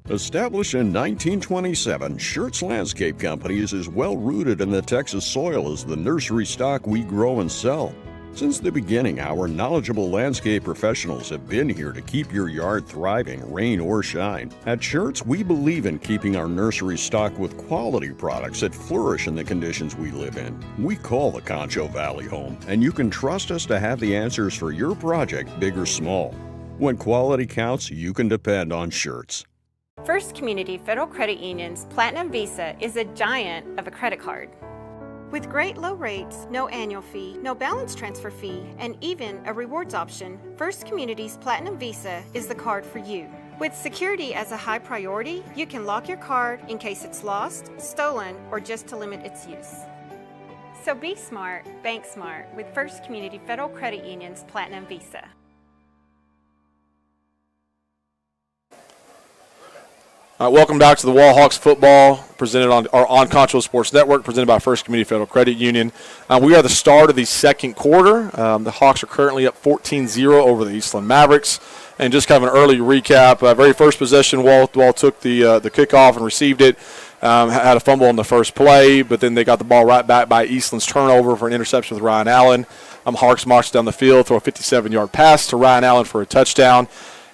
Established in 1927, Schertz Landscape Company is as well rooted in the Texas soil as the nursery stock we grow and sell. Since the beginning, our knowledgeable landscape professionals have been here to keep your yard thriving, rain or shine. At Schertz, we believe in keeping our nursery stocked with quality products that flourish in the conditions we live in. We call the Concho Valley home, and you can trust us to have the answers for your project, big or small. When quality counts, you can depend on Schertz. First Community Federal Credit Union's Platinum Visa is a giant of a credit card. With great low rates, no annual fee, no balance transfer fee, and even a rewards option, First Community's Platinum Visa is the card for you. With security as a high priority, you can lock your card in case it's lost, stolen, or just to limit its use. So be smart, bank smart with First Community Federal Credit Union's Platinum Visa. Welcome back to the Wall Hawks football presented on Concho Sports Network, presented by First Community Federal Credit Union. We are the start of the second quarter. The Hawks are currently up 14-0 over the Eastland Mavericks. And just kind of an early recap, very first possession, Wall took the kickoff and received it. had a fumble on the first play, but then they got the ball right back by Eastland's turnover for an interception with Ryan Allen. Hawks march down the field, throw a 57-yard pass to Ryan Allen for a touchdown.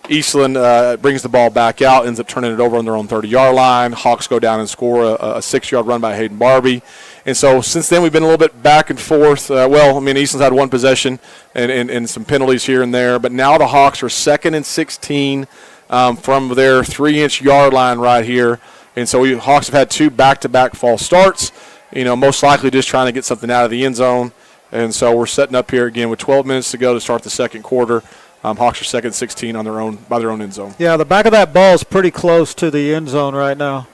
Eastland brings the ball back out, ends up turning it over on their own 30-yard line. Hawks go down and score a 6-yard run by Hayden Barbie. And so since then we've been a little bit back and forth. Eastland's had one possession and some penalties here and there. But now the Hawks are 2nd and 16 from their 3-inch yard line right here. And so Hawks have had 2 back-to-back false starts, most likely just trying to get something out of the end zone. And so we're setting up here again with 12 minutes to go to start the second quarter. Hawks are 2nd and 16 by their own end zone. Yeah, the back of that ball is pretty close to the end zone right now.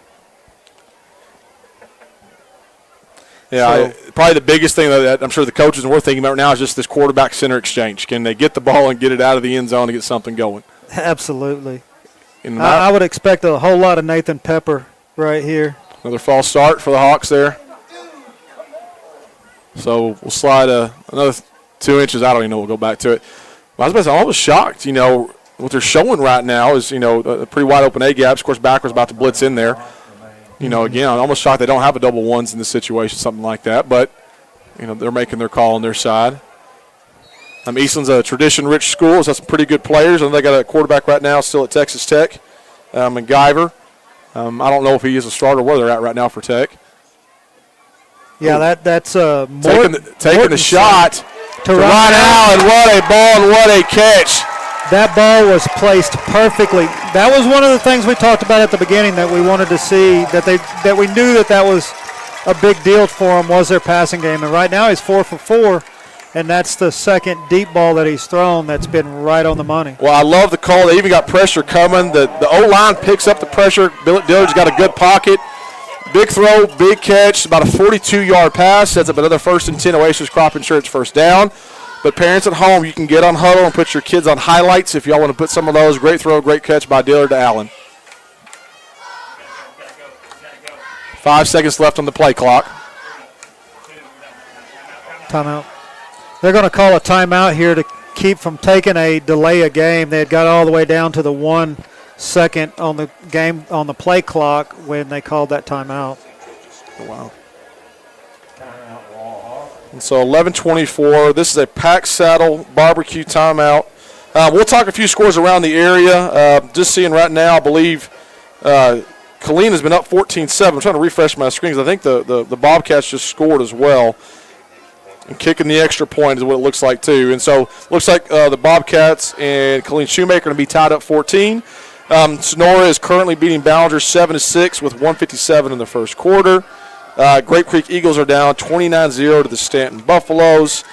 Yeah, probably the biggest thing that I'm sure the coaches are thinking about right now is just this quarterback-center exchange. Can they get the ball and get it out of the end zone and get something going? Absolutely. I would expect a whole lot of Nathan Pepper right here. Another false start for the Hawks there. So we'll slide another 2 inches. I don't even know. We'll go back to it. I was about to say, I'm almost shocked. What they're showing right now is, a pretty wide open A-gaps. Of course, Backer's about to blitz in there. Again, I'm almost shocked they don't have a double ones in this situation, something like that. But, they're making their call on their side. Eastland's a tradition-rich school. It's got some pretty good players. And they got a quarterback right now still at Texas Tech, McGyver. I don't know if he is a starter, where they're at right now for Tech. Yeah, that's taking the shot to Ryan Allen. What a ball and what a catch. That ball was placed perfectly. That was one of the things we talked about at the beginning that we wanted to see, that we knew that was a big deal for him, was their passing game. And right now he's 4 for 4, and that's the second deep ball that he's thrown that's been right on the money. Well, I love the call. They even got pressure coming. The O-line picks up the pressure. Dillard's got a good pocket. Big throw, big catch, about a 42-yard pass. Sets up another 1st and 10, Oasis Crop Insurance first down. But parents at home, you can get on Huddle and put your kids on highlights if y'all want to put some of those. Great throw, great catch by Dillard to Allen. 5 seconds left on the play clock. Timeout. They're going to call a timeout here to keep from taking a delay of game. They had got all the way down to the 1 second on the game on the play clock when they called that timeout. Oh, wow. And so 11:24. This is a Pack Saddle barbecue timeout. We'll talk a few scores around the area. Just seeing right now, I believe Killeen has been up 14-7. I'm trying to refresh my screen because I think the Bobcats just scored as well. And kicking the extra point is what it looks like too. And so looks like the Bobcats and Killeen Shoemaker are going to be tied up 14. Sonora is currently beating Ballinger 7-6 with 1:57 in the first quarter. Grape Creek Eagles are down 29-0 to the Stanton Buffaloes.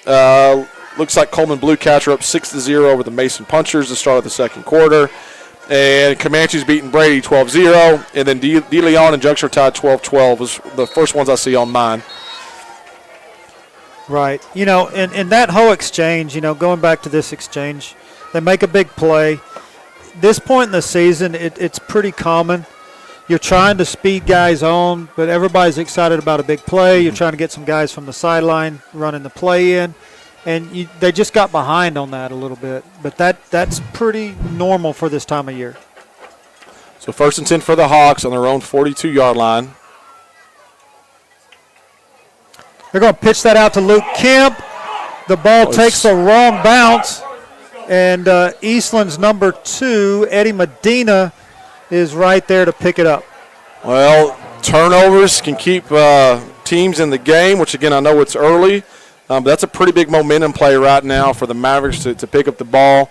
Looks like Coleman Blue Cats are up 6-0 over the Mason Punchers to start of the second quarter. And Comanche's beating Brady 12-0. And then De Leon and Junction are tied 12-12 was the first ones I see on mine. Right. In that whole exchange, going back to this exchange, they make a big play. This point in the season, it's pretty common. You're trying to speed guys on, but everybody's excited about a big play. You're trying to get some guys from the sideline running the play in, and they just got behind on that a little bit. But that's pretty normal for this time of year. So 1st and 10 for the Hawks on their own 42-yard line. They're going to pitch that out to Luke Kemp. The ball takes a wrong bounce, and Eastland's number 2, Eddie Medina, is right there to pick it up. Well, turnovers can keep teams in the game, which, again, I know it's early. But that's a pretty big momentum play right now for the Mavericks to pick up the ball.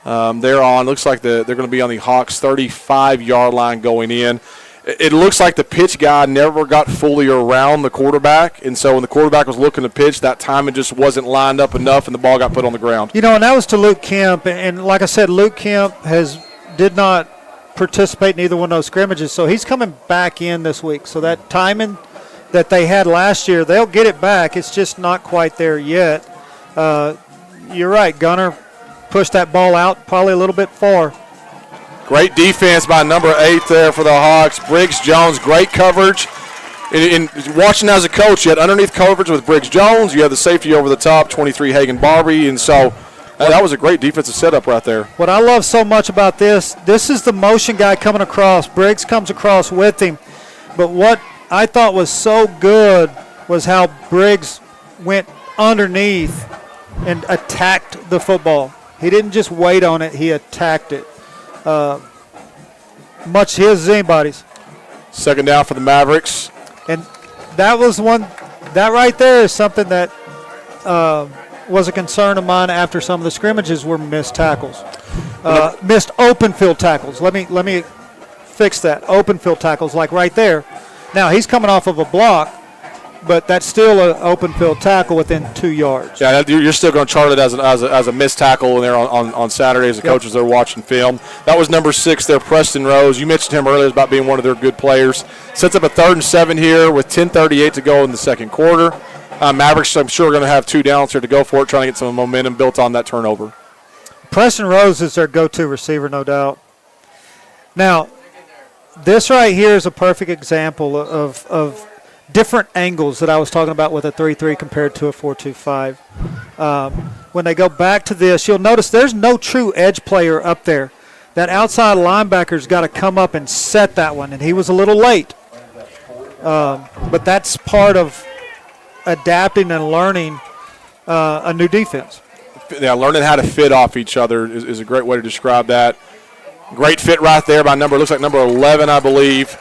Looks like they're going to be on the Hawks' 35-yard line going in. It looks like the pitch guy never got fully around the quarterback, and so when the quarterback was looking to pitch, that time it just wasn't lined up enough, and the ball got put on the ground. And that was to Luke Kemp, and like I said, Luke Kemp did not participate in either one of those scrimmages, so he's coming back in this week. So that timing that they had last year, they'll get it back. It's just not quite there yet. You're right, Gunner pushed that ball out probably a little bit far. Great defense by number 8 there for the Hawks. Briggs Jones, great coverage. In watching as a coach, you had underneath coverage with Briggs Jones. You had the safety over the top, 23 Hagan Barbie, and so that was a great defensive setup right there. What I love so much about this is the motion guy coming across. Briggs comes across with him. But what I thought was so good was how Briggs went underneath and attacked the football. He didn't just wait on it, he attacked it. Much his as anybody's. Second down for the Mavericks. And that was that right there is something that was a concern of mine after some of the scrimmages were missed tackles. Missed open field tackles. Let me fix that. Open field tackles, like right there. Now, he's coming off of a block, but that's still an open field tackle within 2 yards. Yeah, you're still going to chart it as a missed tackle there on Saturdays. The coaches are watching film. That was number 6 there, Preston Rose. You mentioned him earlier about being one of their good players. Sets up a 3rd and 7 here with 10:38 to go in the second quarter. Mavericks, I'm sure, are going to have 2 downs here to go for it, trying to get some momentum built on that turnover. Preston Rose is their go-to receiver, no doubt. Now, this right here is a perfect example of different angles that I was talking about with a 3-3 compared to a 4-2-5. When they go back to this, you'll notice there's no true edge player up there. That outside linebacker's got to come up and set that one, and he was a little late. But that's part of adapting and learning a new defense. Yeah, learning how to fit off each other is a great way to describe that. Great fit right there by looks like number 11, I believe.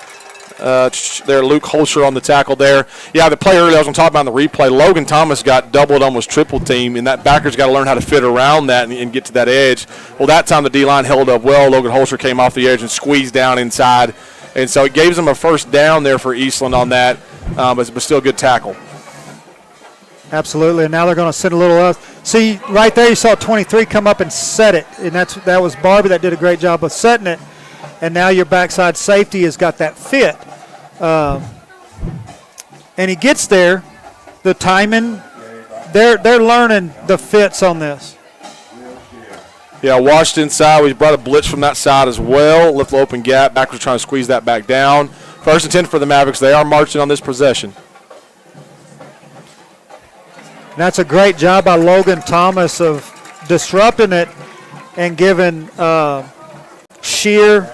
There, Luke Holscher on the tackle there. Yeah, the play earlier I was going to talk about in the replay, Logan Thomas got doubled, almost triple team, and that backer's got to learn how to fit around that and get to that edge. Well, that time the D-line held up well. Logan Holscher came off the edge and squeezed down inside. And so it gives them a first down there for Eastland on that, but still a good tackle. Absolutely, and now they're going to send a little see, right there you saw 23 come up and set it, and that was Barbie that did a great job of setting it, and now your backside safety has got that fit. And he gets there, the timing, they're learning the fits on this. Yeah, washed inside. We brought a blitz from that side as well. Lift the open gap. Backwards trying to squeeze that back down. 1st and 10 for the Mavericks. They are marching on this possession. And that's a great job by Logan Thomas of disrupting it and giving Shear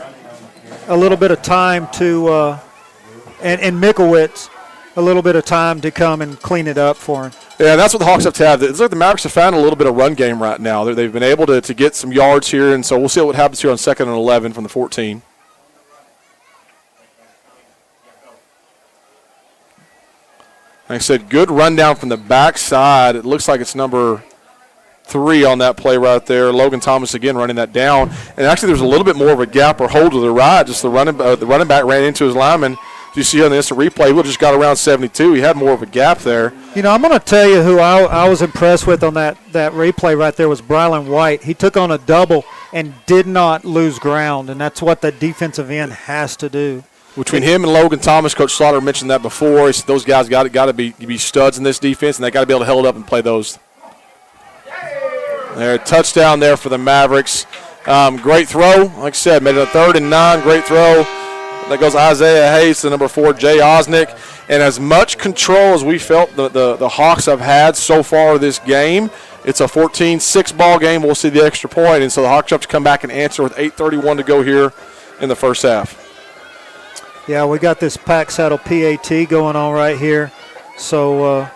a little bit of time to and Mikowitz a little bit of time to come and clean it up for him. Yeah, that's what the Hawks have to have. It's like the Mavericks have found a little bit of run game right now. They've been able to get some yards here, and so we'll see what happens here on 2nd and 11 from the 14. Like I said, good rundown from the backside. It looks like it's number 3 on that play right there. Logan Thomas again running that down. And actually there's a little bit more of a gap or hold to the right. Just the running back ran into his lineman. As you see on the instant replay, he would have just got around 72. He had more of a gap there. You know, I'm going to tell you who I was impressed with on that replay right there was Brylan White. He took on a double and did not lose ground, and that's what the defensive end has to do. Between him and Logan Thomas, Coach Slaughter mentioned that before. He said those guys got to be studs in this defense, and they got to be able to hold up and play those. There, touchdown there for the Mavericks. Great throw. Like I said, made it a 3rd and 9. Great throw. That goes Isaiah Hayes to number 4, Jay Osnick. And as much control as we felt the Hawks have had so far this game, it's a 14-6 ball game. We'll see the extra point, and so the Hawks have to come back and answer with 8:31 to go here in the first half. Yeah, we got this pack saddle PAT going on right here. So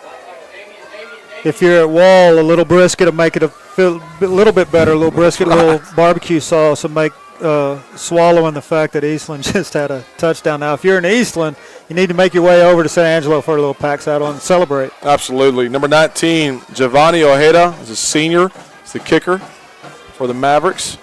if you're at Wall, a little brisket will make it feel a little bit better. A little brisket, a little barbecue sauce will make swallowing the fact that Eastland just had a touchdown. Now, if you're in Eastland, you need to make your way over to San Angelo for a little pack saddle and celebrate. Absolutely. Number 19, Giovanni Ojeda is a senior. He's the kicker for the Mavericks.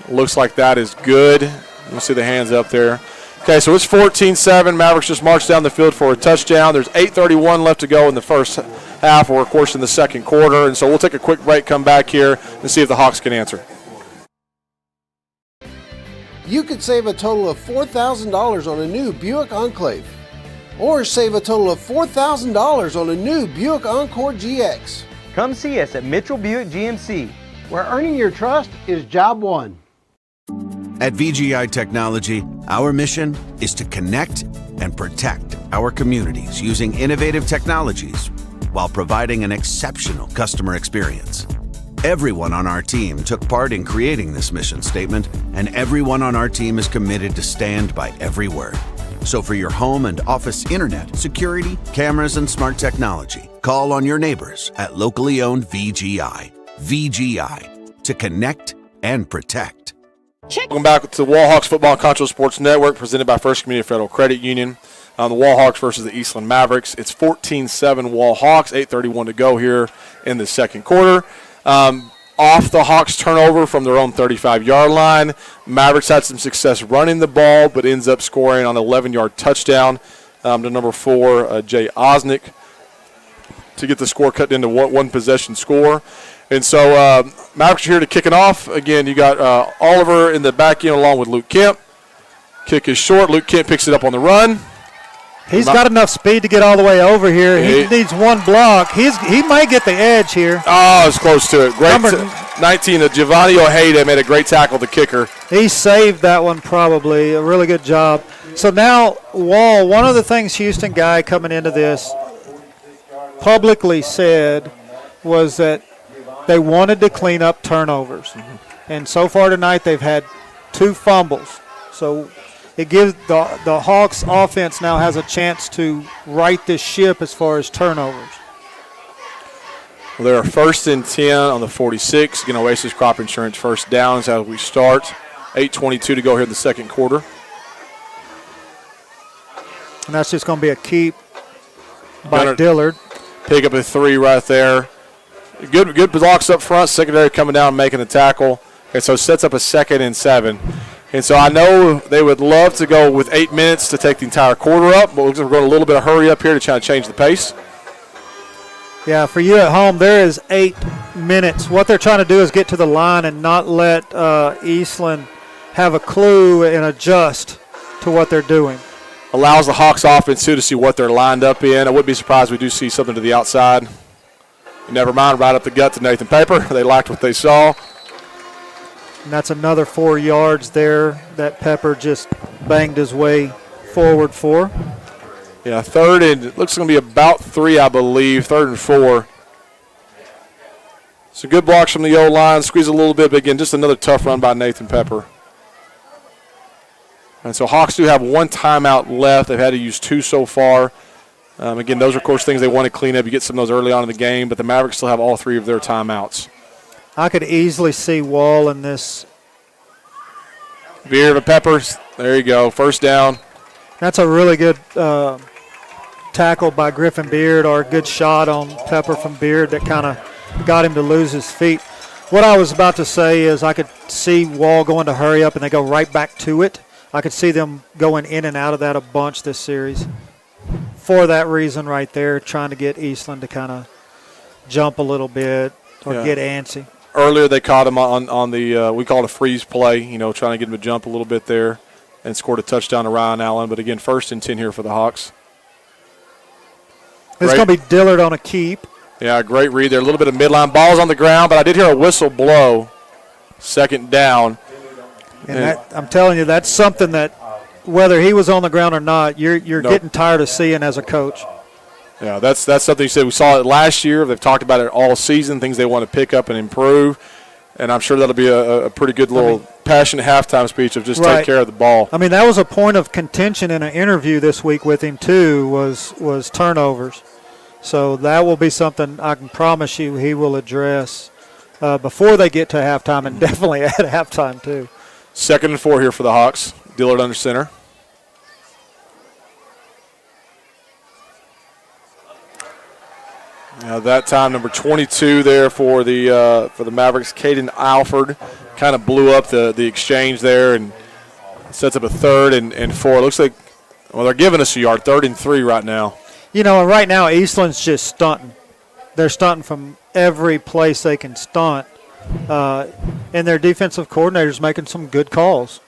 Looks like that is good. You see the hands up there. Okay, so it's 14-7. Mavericks just marched down the field for a touchdown. There's 8:31 left to go in the first half, or of course in the second quarter. And so we'll take a quick break, come back here, and see if the Hawks can answer. You could save a total of $4,000 on a new Buick Enclave. Or save a total of $4,000 on a new Buick Encore GX. Come see us at Mitchell Buick GMC, where earning your trust is job one. At VGI Technology, our mission is to connect and protect our communities using innovative technologies while providing an exceptional customer experience. Everyone on our team took part in creating this mission statement, and everyone on our team is committed to stand by every word. So for your home and office internet, security, cameras, and smart technology, call on your neighbors at locally owned VGI. VGI, to connect and protect. Welcome back to the Wallhawks Football and Concho Sports Network, presented by First Community Federal Credit Union. The Wallhawks versus the Eastland Mavericks. It's 14-7 Wallhawks, 8:31 to go here in the second quarter. Off the Hawks turnover from their own 35-yard line. Mavericks had some success running the ball, but ends up scoring on an 11-yard touchdown to number 4, Jay Osnick, to get the score cut into one possession score. And so Mavericks are here to kick it off. Again, you got Oliver in the back end along with Luke Kemp. Kick is short. Luke Kemp picks it up on the run. He's got enough speed to get all the way over here. He needs one block. He might get the edge here. Oh, it's close to it. Great. 19, Giovanni Ojeda made a great tackle, the kicker. He saved that one probably. A really good job. So now, Wall, one of the things Houston guy coming into this publicly said was that they wanted to clean up turnovers. Mm-hmm. And so far tonight they've had 2 fumbles. So it gives the Hawks offense now has a chance to right this ship as far as turnovers. Well, they're 1st and 10 on the 46. Again, Oasis Crop Insurance first downs as we start. 8:22 to go here in the second quarter. And that's just going to be a keep by Dillard. Pick up a 3 right there. Good blocks up front. Secondary coming down and making the tackle. And so it sets up a 2nd and 7. And so I know they would love to go with 8 minutes to take the entire quarter up, but we're going a little bit of hurry up here to try to change the pace. Yeah, for you at home, there is 8 minutes. What they're trying to do is get to the line and not let Eastland have a clue and adjust to what they're doing. Allows the Hawks offense, too, to see what they're lined up in. I wouldn't be surprised if we do see something to the outside. Never mind, right up the gut to Nathan Paper. They liked what they saw. And that's another 4 yards there that Pepper just banged his way forward for. Yeah, 3rd and it looks going to be about 3, I believe. 3rd and 4. So good blocks from the O-line. Squeeze a little bit, but again, just another tough run by Nathan Pepper. And so Hawks do have 1 timeout left. They've had to use 2 so far. Again, those are, of course, things they want to clean up. You get some of those early on in the game, but the Mavericks still have all 3 of their timeouts. I could easily see Wall in this. Beard of Peppers. There you go. First down. That's a really good tackle by Griffin Beard, or a good shot on Pepper from Beard that kind of got him to lose his feet. What I was about to say is I could see Wall going to hurry up and they go right back to it. I could see them going in and out of that a bunch this series. For that reason right there, trying to get Eastland to kind of jump a little bit or get antsy. Earlier they caught him on the, we call it a freeze play, trying to get him to jump a little bit there and scored a touchdown to Ryan Allen. But again, 1st and 10 here for the Hawks. It's going to be Dillard on a keep. Yeah, great read there. A little bit of midline. Ball's on the ground, but I did hear a whistle blow. 2nd down. And I'm telling you, that's something that whether he was on the ground or not, you're getting tired of seeing as a coach. Yeah, that's something you said. We saw it last year. They've talked about it all season, things they want to pick up and improve. And I'm sure that'll be a pretty good little passionate halftime speech of just take care of the ball. I mean, that was a point of contention in an interview this week with him, too, was turnovers. So that will be something I can promise you he will address before they get to halftime, and definitely at halftime, too. 2nd and 4 here for the Hawks. Dillard under center. That time, number 22 there for the Mavericks, Caden Alford, kind of blew up the exchange there and sets up a 3rd and 4. Looks like, they're giving us a yard, 3rd and 3 right now. And right now Eastland's just stunting. They're stunting from every place they can stunt. And their defensive coordinator's making some good calls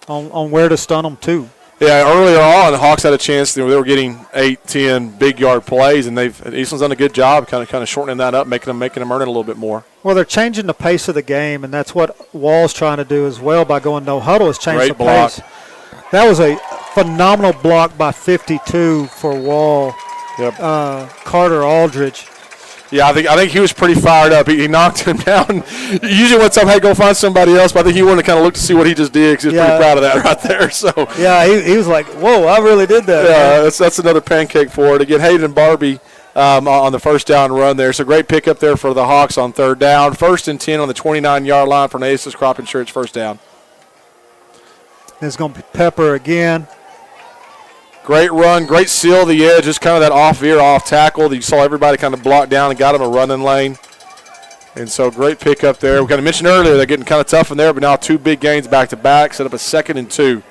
on where to stunt them too. Yeah, earlier on, the Hawks had a chance. They were getting 8, 10 big yard plays, and Eastland's done a good job kind of shortening that up, making them earn it a little bit more. Well, they're changing the pace of the game, and that's what Wall's trying to do as well by going no huddle, is change the pace. That was a phenomenal block by 52 for Wall. Yep. Carter Aldridge. Yeah, I think he was pretty fired up. He knocked him down. Usually when hey, go find somebody else, but I think he wanted to kind of look to see what he just did because he was pretty proud of that right there. So yeah, he was like, whoa, I really did that. Yeah, that's another pancake for it. Again, Hayden and Barbie on the first down run there. So great pickup there for the Hawks on third down. 1st and 10 on the 29-yard line for Oasis Crop Insurance first down. It's going to be Pepper again. Great run, great seal of the edge, just kind of that off veer, off tackle. You saw everybody kind of block down and got him a running lane. And so great pickup there. We kind of mentioned earlier they're getting kind of tough in there, but now 2 big gains back-to-back, set up a 2nd and 2.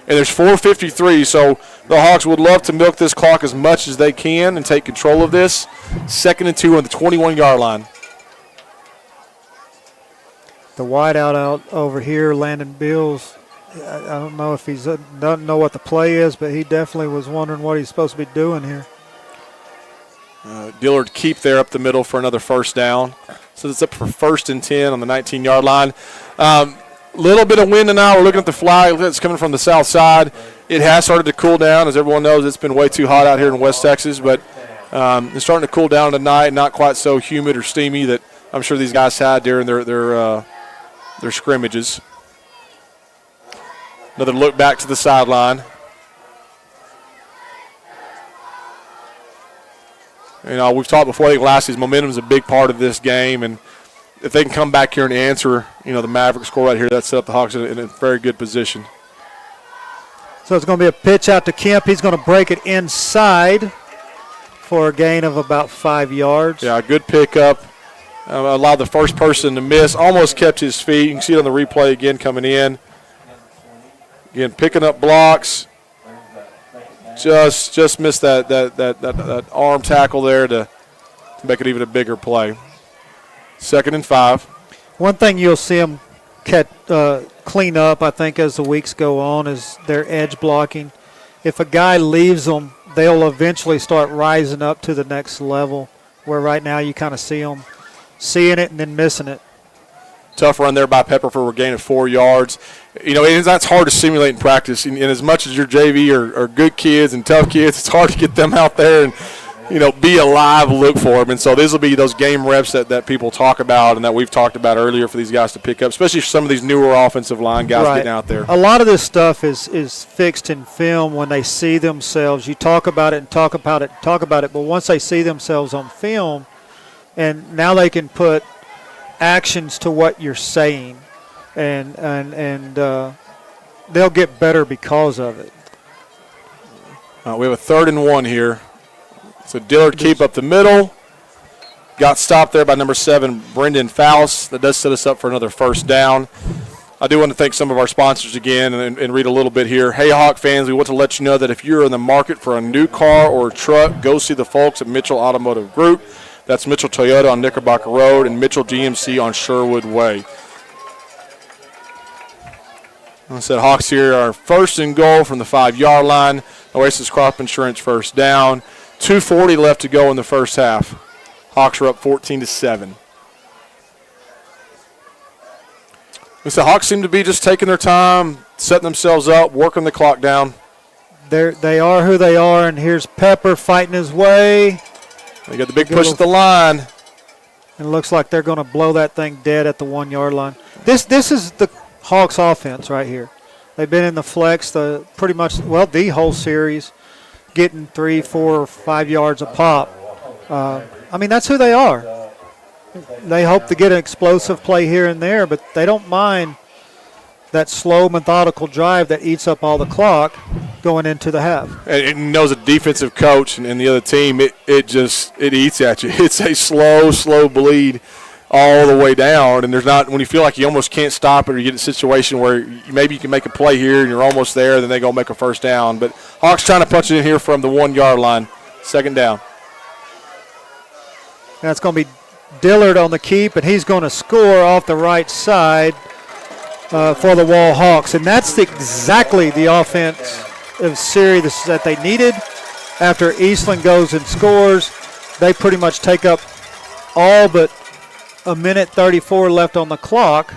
And there's 4:53, so the Hawks would love to milk this clock as much as they can and take control of this. 2nd and 2 on the 21-yard line. The wide out over here, Landon Bills. I don't know if he doesn't know what the play is, but he definitely was wondering what he's supposed to be doing here. Dillard keep there up the middle for another first down. So it's up for 1st and 10 on the 19-yard line. Little bit of wind now. We're looking at the flag. It's coming from the south side. It has started to cool down. As everyone knows, it's been way too hot out here in West Texas, but it's starting to cool down tonight. Not quite so humid or steamy that I'm sure these guys had during their scrimmages. Another look back to the sideline. You know, we've talked before, I think last season, momentum is a big part of this game, and if they can come back here and answer, the Mavericks score right here, that set up the Hawks in a very good position. So it's going to be a pitch out to Kemp. He's going to break it inside for a gain of about 5 yards. Yeah, good pickup. Allowed the first person to miss, almost kept his feet. You can see it on the replay again coming in. Again, picking up blocks. Just missed that arm tackle there to make it even a bigger play. 2nd and 5. One thing you'll see them clean up, I think, as the weeks go on is their edge blocking. If a guy leaves them, they'll eventually start rising up to the next level, where right now you kind of see them seeing it and then missing it. Tough run there by Pepper for a gain of 4 yards. That's hard to simulate in practice. And as much as your JV are good kids and tough kids, it's hard to get them out there and, be alive, look for them. And so these will be those game reps that people talk about and that we've talked about earlier for these guys to pick up, especially for some of these newer offensive line guys getting out there. A lot of this stuff is fixed in film when they see themselves. You talk about it and talk about it and talk about it, but once they see themselves on film, and now they can put actions to what you're saying, and they'll get better because of it. We have a 3rd and 1 here. So Dillard keep up the middle. Got stopped there by number 7, Brendan Faust. That does set us up for another first down. I do want to thank some of our sponsors again and read a little bit here. Hey, Hawk fans, we want to let you know that if you're in the market for a new car or a truck, go see the folks at Mitchell Automotive Group. That's Mitchell Toyota on Knickerbocker Road and Mitchell GMC on Sherwood Way. I said Hawks here are 1st and goal from the 5-yard line. Oasis Crop Insurance first down. 2:40 left to go in the first half. Hawks are up 14-7. The Hawks seem to be just taking their time, setting themselves up, working the clock down. They are who they are, and here's Pepper fighting his way. They got the big push at the line. And it looks like they're going to blow that thing dead at the 1-yard line. This is the Hawks offense right here. They've been in the flex the whole series, getting 3, 4, 5 yards a pop. That's who they are. They hope to get an explosive play here and there, but they don't mind that slow, methodical drive that eats up all the clock going into the half. And it knows a defensive coach and the other team, it eats at you. It's a slow bleed all the way down, and there's not, when you feel like you almost can't stop it or you get a situation where maybe you can make a play here and you're almost there, then they go make a first down. But Hawks trying to punch it in here from the 1-yard line. 2nd down. That's going to be Dillard on the keep, and he's going to score off the right side for the Wall Hawks. And that's exactly the offensive series that they needed. After Eastland goes and scores, they pretty much take up all but a minute 34 left on the clock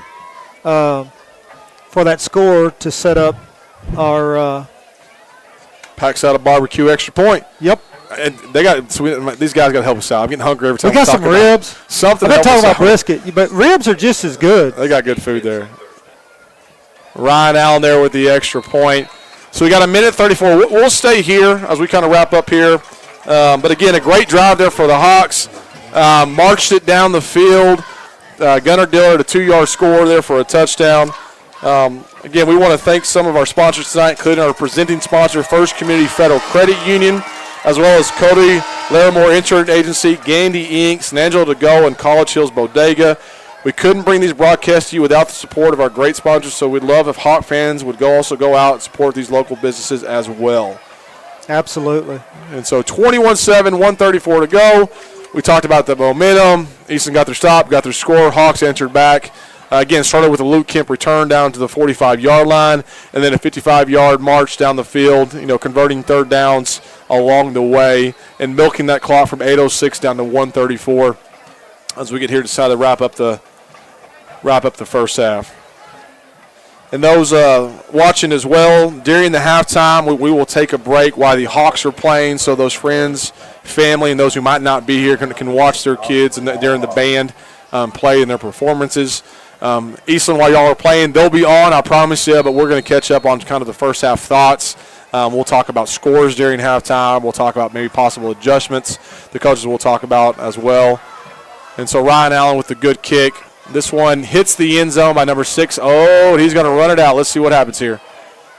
for that score to set up our Packs out a barbecue extra point. Yep. And these guys got to help us out. I'm getting hungry every time we got some ribs. Something. I'm not talking about brisket, but ribs are just as good. They got good food there. Ryan Allen there with the extra point. So we got 1:34. We'll stay here as we kind of wrap up here. But again, a great drive there for the Hawks. Marched it down the field. Gunnar Dillard, a 2-yard score there for a touchdown. Again, we want to thank some of our sponsors tonight, including our presenting sponsor, First Community Federal Credit Union, as well as Cody Larimore Insurance Agency, Gandy Inc., Angelo to Go, and College Hills Bodega. We couldn't bring these broadcasts to you without the support of our great sponsors, so we'd love if Hawk fans would also go out and support these local businesses as well. Absolutely. And so 21-7, 1:34 to go. We talked about the momentum. Easton got their stop, got their score. Hawks entered back. Again, started with a Luke Kemp return down to the 45-yard line, and then a 55-yard march down the field, converting third downs along the way and milking that clock from 8:06 down to 1:34 as we get here to decide to wrap up the first half. And those watching as well, during the halftime, we will take a break while the Hawks are playing, so those friends, family, and those who might not be here can watch their kids and during the band play in their performances. Eastland, while y'all are playing, they'll be on, I promise you, but we're going to catch up on kind of the first half thoughts. We'll talk about scores during halftime. We'll talk about maybe possible adjustments the coaches will talk about as well. And so Ryan Allen with the good kick. This one hits the end zone by number 6. Oh, he's going to run it out. Let's see what happens here.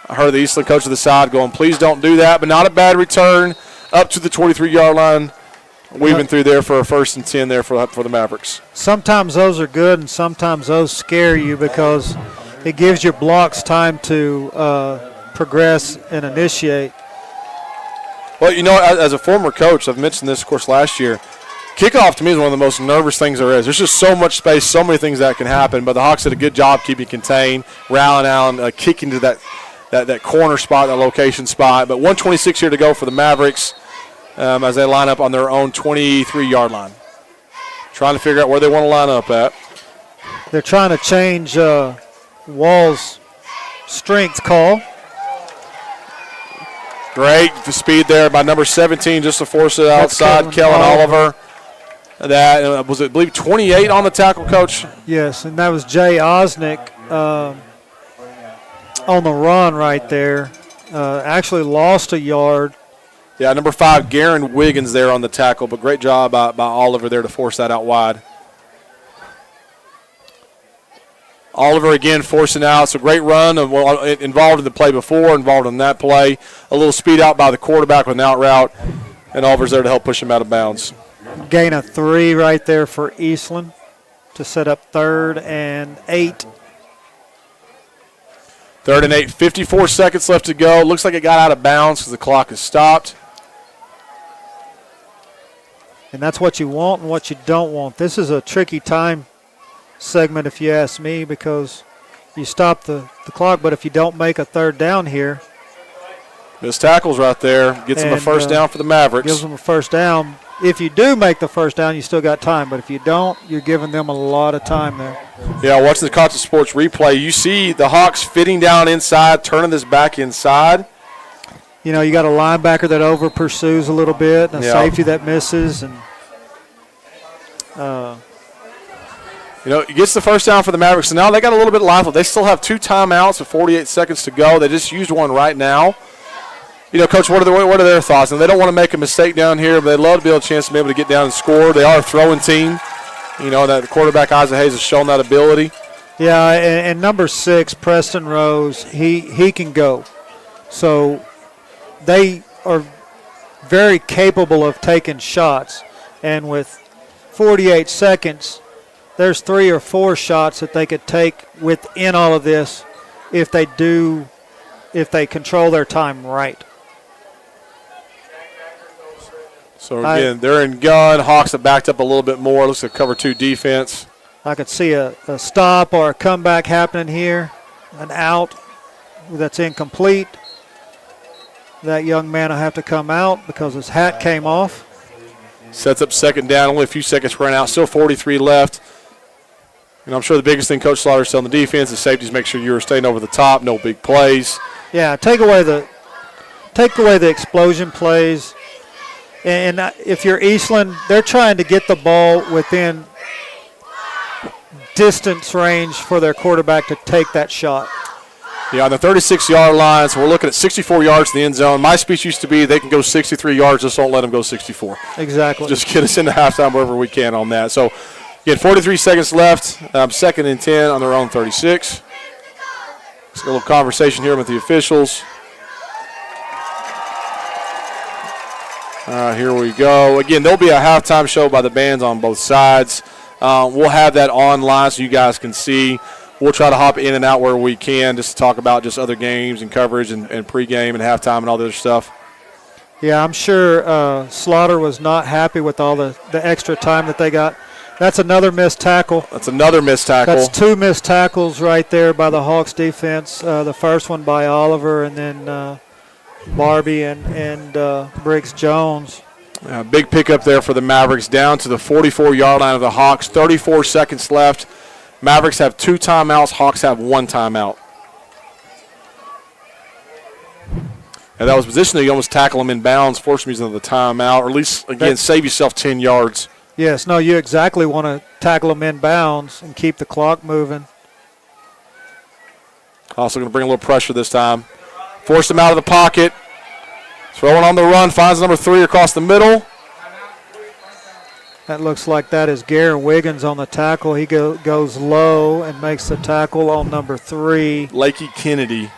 I heard the Eastland coach to the side going, please don't do that, but not a bad return up to the 23-yard line. Weaving through there for a 1st and 10 there for the Mavericks. Sometimes those are good and sometimes those scare you because it gives your blocks time to progress and initiate. Well, as a former coach, I've mentioned this, of course, last year, kickoff to me is one of the most nervous things there is. There's just so much space, so many things that can happen, but the Hawks did a good job keeping contained. Ryan Allen kicking to that corner spot, that location spot. But 1:26 here to go for the Mavericks. As they line up on their own 23-yard line. Trying to figure out where they want to line up at. They're trying to change Wall's strength call. Great speed there by number 17 just to force it outside. Kellen Oliver. That was, I believe, 28 on the tackle, Coach? Yes, and that was Jay Osnick on the run right there. Actually lost a yard. Yeah, number 5, Garen Wiggins there on the tackle, but great job by Oliver there to force that out wide. Oliver again forcing out. So great run, involved in the play before, involved in that play. A little speed out by the quarterback with an out route, and Oliver's there to help push him out of bounds. Gain of 3 right there for Eastland to set up 3rd and 8. 3rd and 8, 54 seconds left to go. Looks like it got out of bounds because the clock is stopped. And that's what you want and what you don't want. This is a tricky time segment, if you ask me, because you stop the clock, but if you don't make a 3rd down here. Missed tackles right there. Gets them a 1st down for the Mavericks. Gives them a 1st down. If you do make the 1st down, you still got time. But if you don't, you're giving them a lot of time there. Yeah, watching the Concho Sports replay, you see the Hawks fitting down inside, turning this back inside. You got a linebacker that over pursues a little bit, and a safety that misses, and it gets the 1st down for the Mavericks. So now they got a little bit of life. They still have 2 timeouts with 48 seconds to go. They just used one right now. Coach, what are their thoughts? And they don't want to make a mistake down here, but they'd love to be able to be able to get down and score. They are a throwing team. That the quarterback Isaac Hayes has shown that ability. Yeah, and number 6, Preston Rose, he can go. So they are very capable of taking shots. And with 48 seconds, there's 3 or 4 shots that they could take within all of this if they control their time right. So, again, they're in gun. Hawks have backed up a little bit more. Looks like cover 2 defense. I could see a stop or a comeback happening here, an out that's incomplete. That young man will have to come out because his hat came off. Sets up 2nd down. Only a few seconds run out. Still 43 left. And I'm sure the biggest thing Coach Slaughter's telling the defense is safeties make sure you're staying over the top. No big plays. Yeah, take away the explosion plays. And if you're Eastland, they're trying to get the ball within distance range for their quarterback to take that shot. Yeah, on the 36-yard line, so we're looking at 64 yards in the end zone. My speech used to be they can go 63 yards, just don't let them go 64. Exactly. Just get us into halftime wherever we can on that. So, again, 43 seconds left, 2nd and 10 on their own 36. Let's get a little conversation here with the officials. Here we go. Again, there'll be a halftime show by the bands on both sides. We'll have that online so you guys can see. We'll try to hop in and out where we can just to talk about just other games and coverage and pregame and halftime and all the other stuff. Yeah, I'm sure Slaughter was not happy with all the extra time that they got. That's another missed tackle. That's another missed tackle. That's 2 missed tackles right there by the Hawks defense. The first one by Oliver and then Barbie and Briggs Jones. Big pickup there for the Mavericks down to the 44-yard line of the Hawks. 34 seconds left. Mavericks have 2 timeouts. Hawks have 1 timeout. And that was positioned. You almost tackle them in bounds, force them using the timeout, or at least, again, save yourself 10 yards. Yes, no, you exactly want to tackle them in bounds and keep the clock moving. Also going to bring a little pressure this time. Force them out of the pocket. Throwing on the run, finds number 3 across the middle. That looks like that is Garen Wiggins on the tackle. He goes low and makes the tackle on number 3. Lakey Kennedy,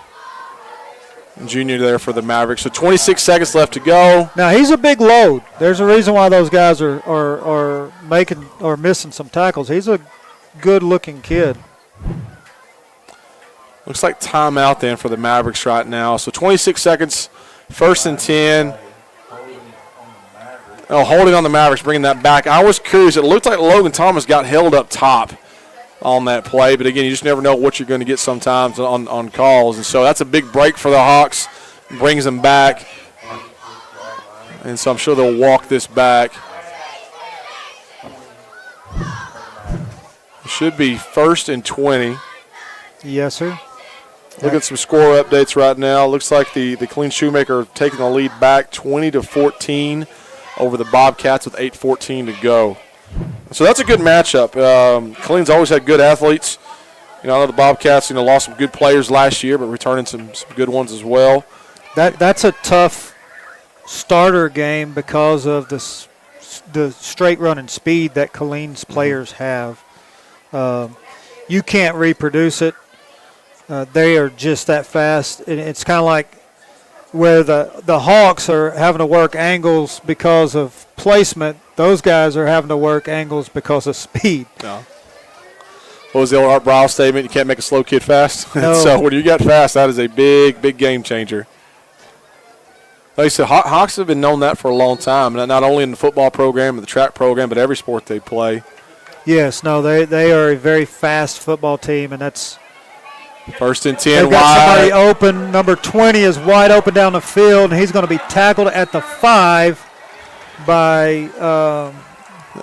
junior there for the Mavericks. So 26 seconds left to go. Now, he's a big load. There's a reason why those guys are making or missing some tackles. He's a good-looking kid. Looks like timeout then for the Mavericks right now. So 26 seconds, 1st and 10. Oh, holding on the Mavericks, bringing that back. I was curious. It looked like Logan Thomas got held up top on that play. But, again, you just never know what you're going to get sometimes on calls. And so that's a big break for the Hawks. Brings them back. And so I'm sure they'll walk this back. It should be 1st and 20. Yes, sir. Look at some score updates right now. Looks like the Killeen Shoemaker taking the lead back 20-14 over the Bobcats with 8:14 to go. So that's a good matchup. Killeen's always had good athletes. I know the Bobcats, lost some good players last year, but returning some good ones as well. That's a tough starter game because of the straight running speed that Killeen's players have. You can't reproduce it. They are just that fast. It's kind of like where the Hawks are having to work angles because of placement. Those guys are having to work angles because of speed. No. What was the old Art Briles statement? You can't make a slow kid fast. No. So when you got fast, that is a big, big game changer. Like I said, Hawks have been known that for a long time, not only in the football program and the track program, but every sport they play. Yes, no, they are a very fast football team, and that's 1st and 10 they've got somebody wide. open. Number 20 is wide open down the field, and he's going to be tackled at the 5 by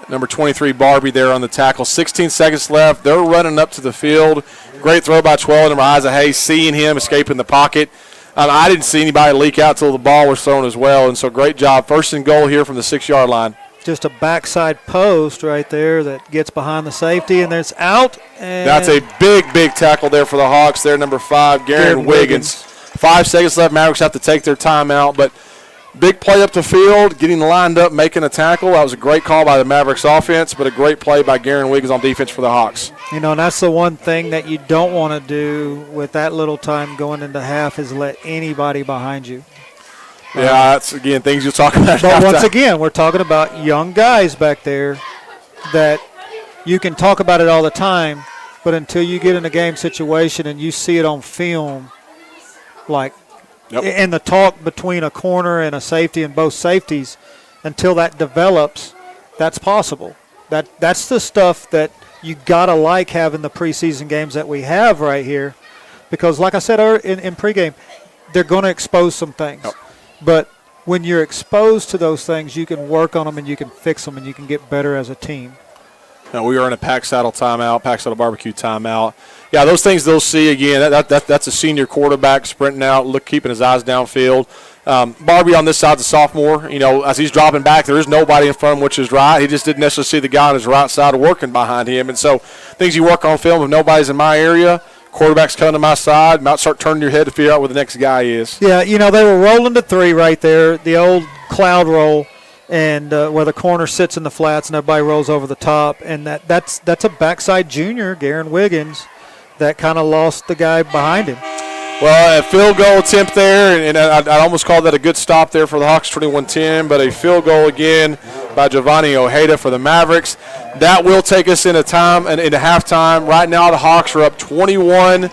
Number 23, Barbie, there on the tackle. 16 seconds left. They're running up to the field. Great throw by 12. Number Isaac Hayes, seeing him escaping the pocket. I didn't see anybody leak out until the ball was thrown as well, and so great job. 1st and goal here from the 6-yard line. just a backside post right there that gets behind the safety, and it's out. And that's a big, big tackle there for the Hawks. There, number 5, Garen Wiggins. 5 seconds left. Mavericks have to take their timeout, but big play up the field, getting lined up, making a tackle. That was a great call by the Mavericks offense, but a great play by Garen Wiggins on defense for the Hawks. You know, and that's the one thing that you don't want to do with that little time going into half is let anybody behind you. Yeah, that's, again, things you'll talk about. But once again, we're talking about young guys back there that you can talk about it all the time, but until you get in a game situation and you see it on film, like in the talk between a corner and a safety and both safeties, until that develops, that's possible. That's the stuff that you got to like having the preseason games that we have right here, because like I said in pregame, they're going to expose some things. But when you're exposed to those things, you can work on them and you can fix them and you can get better as a team. Now, we are in a Pack Saddle timeout, Pack Saddle Barbecue timeout. Yeah, those things they'll see again. That's a senior quarterback sprinting out, keeping his eyes downfield. Barbie on this side's a sophomore. You know, as he's dropping back, there is nobody in front of him, which is right. He just didn't necessarily see the guy on his right side working behind him. And so things you work on film, if nobody's in my area, quarterback's coming to my side, might start turning your head to figure out where the next guy is. Yeah, you know, they were rolling to 3 right there, the old cloud roll, and where the corner sits in the flats and everybody rolls over the top. And that's a backside junior, Garen Wiggins, that kind of lost the guy behind him. Well, a field goal attempt there, and I'd almost call that a good stop there for the Hawks, 21-10, but a field goal again by Giovanni Ojeda for the Mavericks. That will take us into halftime. Right now the Hawks are up 21.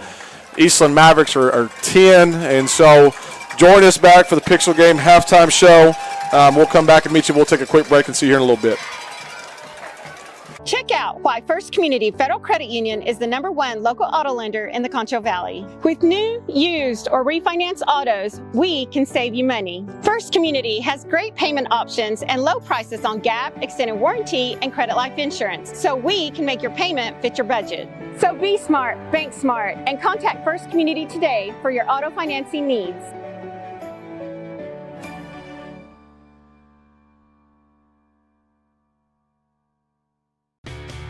Eastland Mavericks are 10, and so join us back for the Pixel Game halftime show. We'll come back and meet you. We'll take a quick break and see you here in a little bit. Check out why First Community Federal Credit Union is the #1 local auto lender in the Concho Valley. With new, used, or refinance autos, we can save you money. First Community has great payment options and low prices on GAP, extended warranty, and credit life insurance, so we can make your payment fit your budget. So be smart, bank smart, and contact First Community today for your auto financing needs.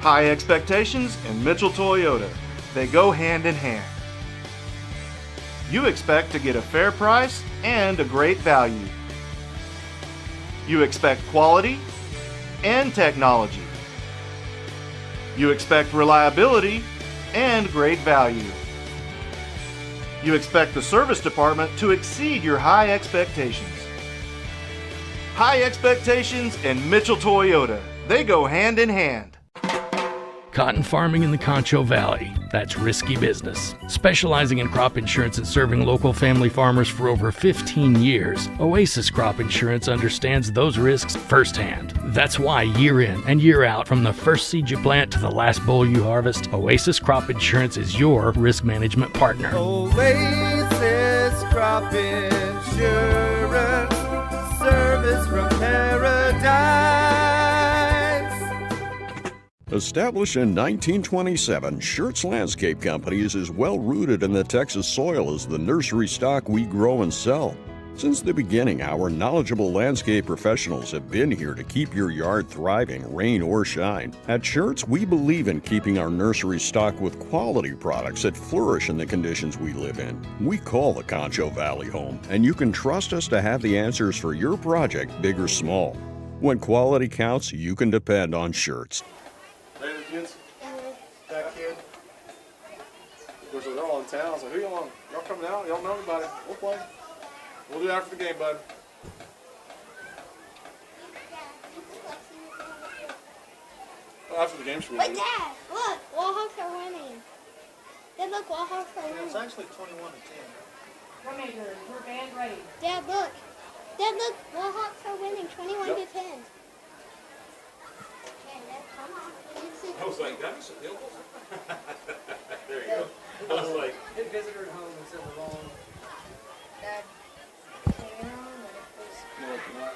High expectations and Mitchell Toyota. They go hand in hand. You expect to get a fair price and a great value. You expect quality and technology. You expect reliability and great value. You expect the service department to exceed your high expectations. High expectations and Mitchell Toyota. They go hand in hand. Cotton farming in the Concho Valley, that's risky business. Specializing in crop insurance and serving local family farmers for over 15 years, Oasis Crop Insurance understands those risks firsthand. That's why year in and year out, from the first seed you plant to the last boll you harvest, Oasis Crop Insurance is your risk management partner. Oasis Crop Insurance, service from paradise. Established in 1927, Schertz Landscape Company is as well rooted in the Texas soil as the nursery stock we grow and sell. Since the beginning, our knowledgeable landscape professionals have been here to keep your yard thriving, rain or shine. At Schertz, we believe in keeping our nursery stocked with quality products that flourish in the conditions we live in. We call the Concho Valley home, and you can trust us to have the answers for your project, big or small. When quality counts, you can depend on Schertz. Ready, kids? That kid. Of course, they're all in town, so who y'all coming out? Y'all know anybody? We'll play. We'll do it after the game, bud. Well, after the game, should we? But Dad, look, Wallhawks are winning. Dad, look, Wallhawks are winning. It's actually 21-10. We're band ready. Dad, look. Dad, look, Wallhawks are winning 21-10. I was like, that was a field goal. There you go. I was like, Hit visitor at home instead of wrong. Dad. no, it's not.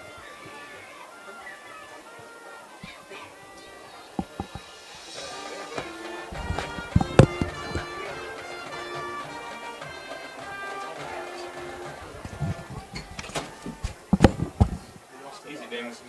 Easy, Daniels.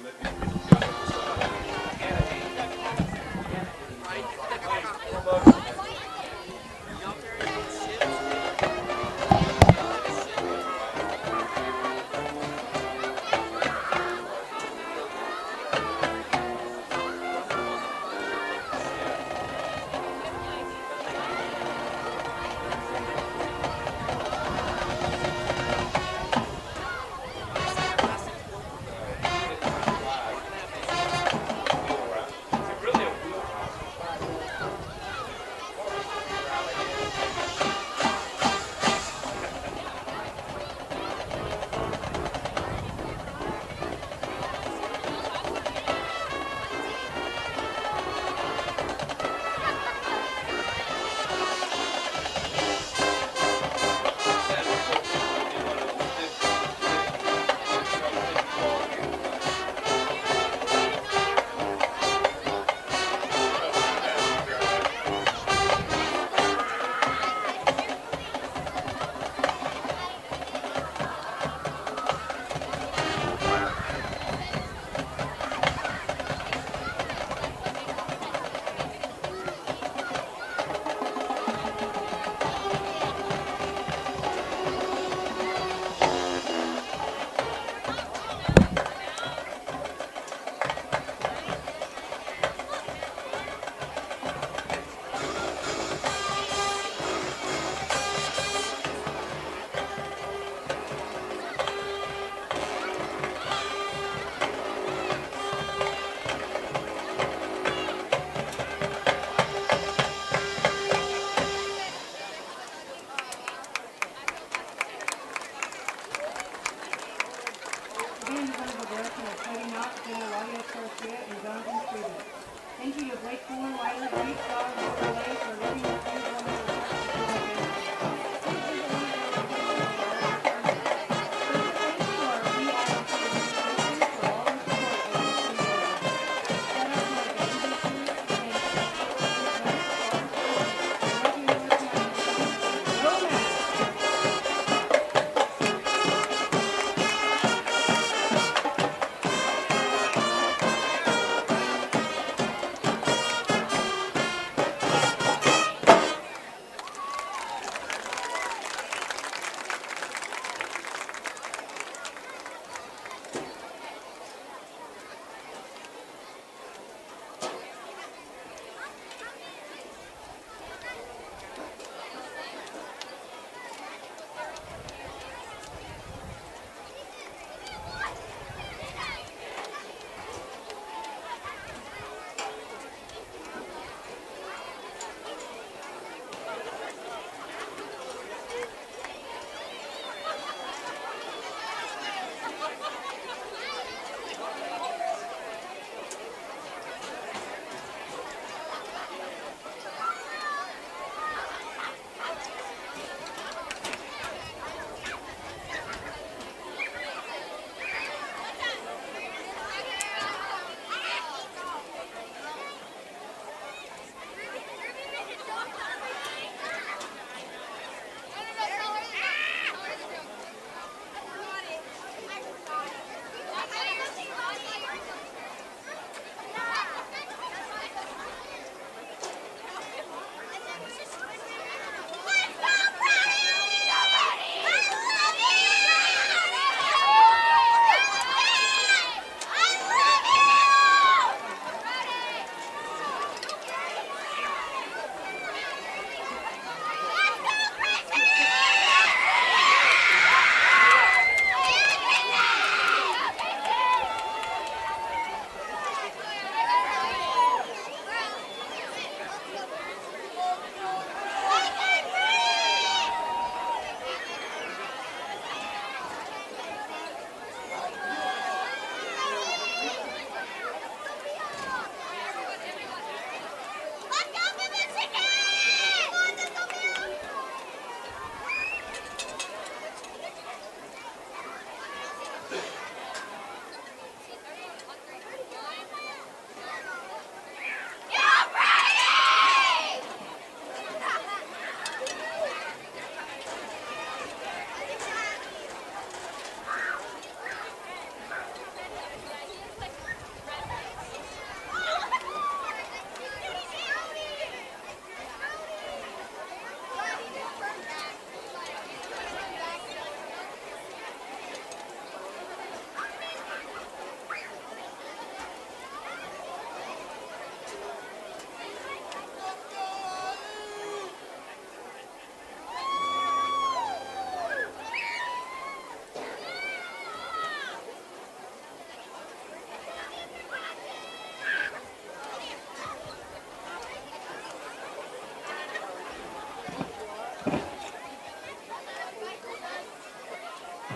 direction of Cody Knox, Jenna Lawyer Garcia, and Jonathan Freeman. Thank you to Blake Fuller, Ryder, Reed, Shaw, and Walter Lane for living the things on the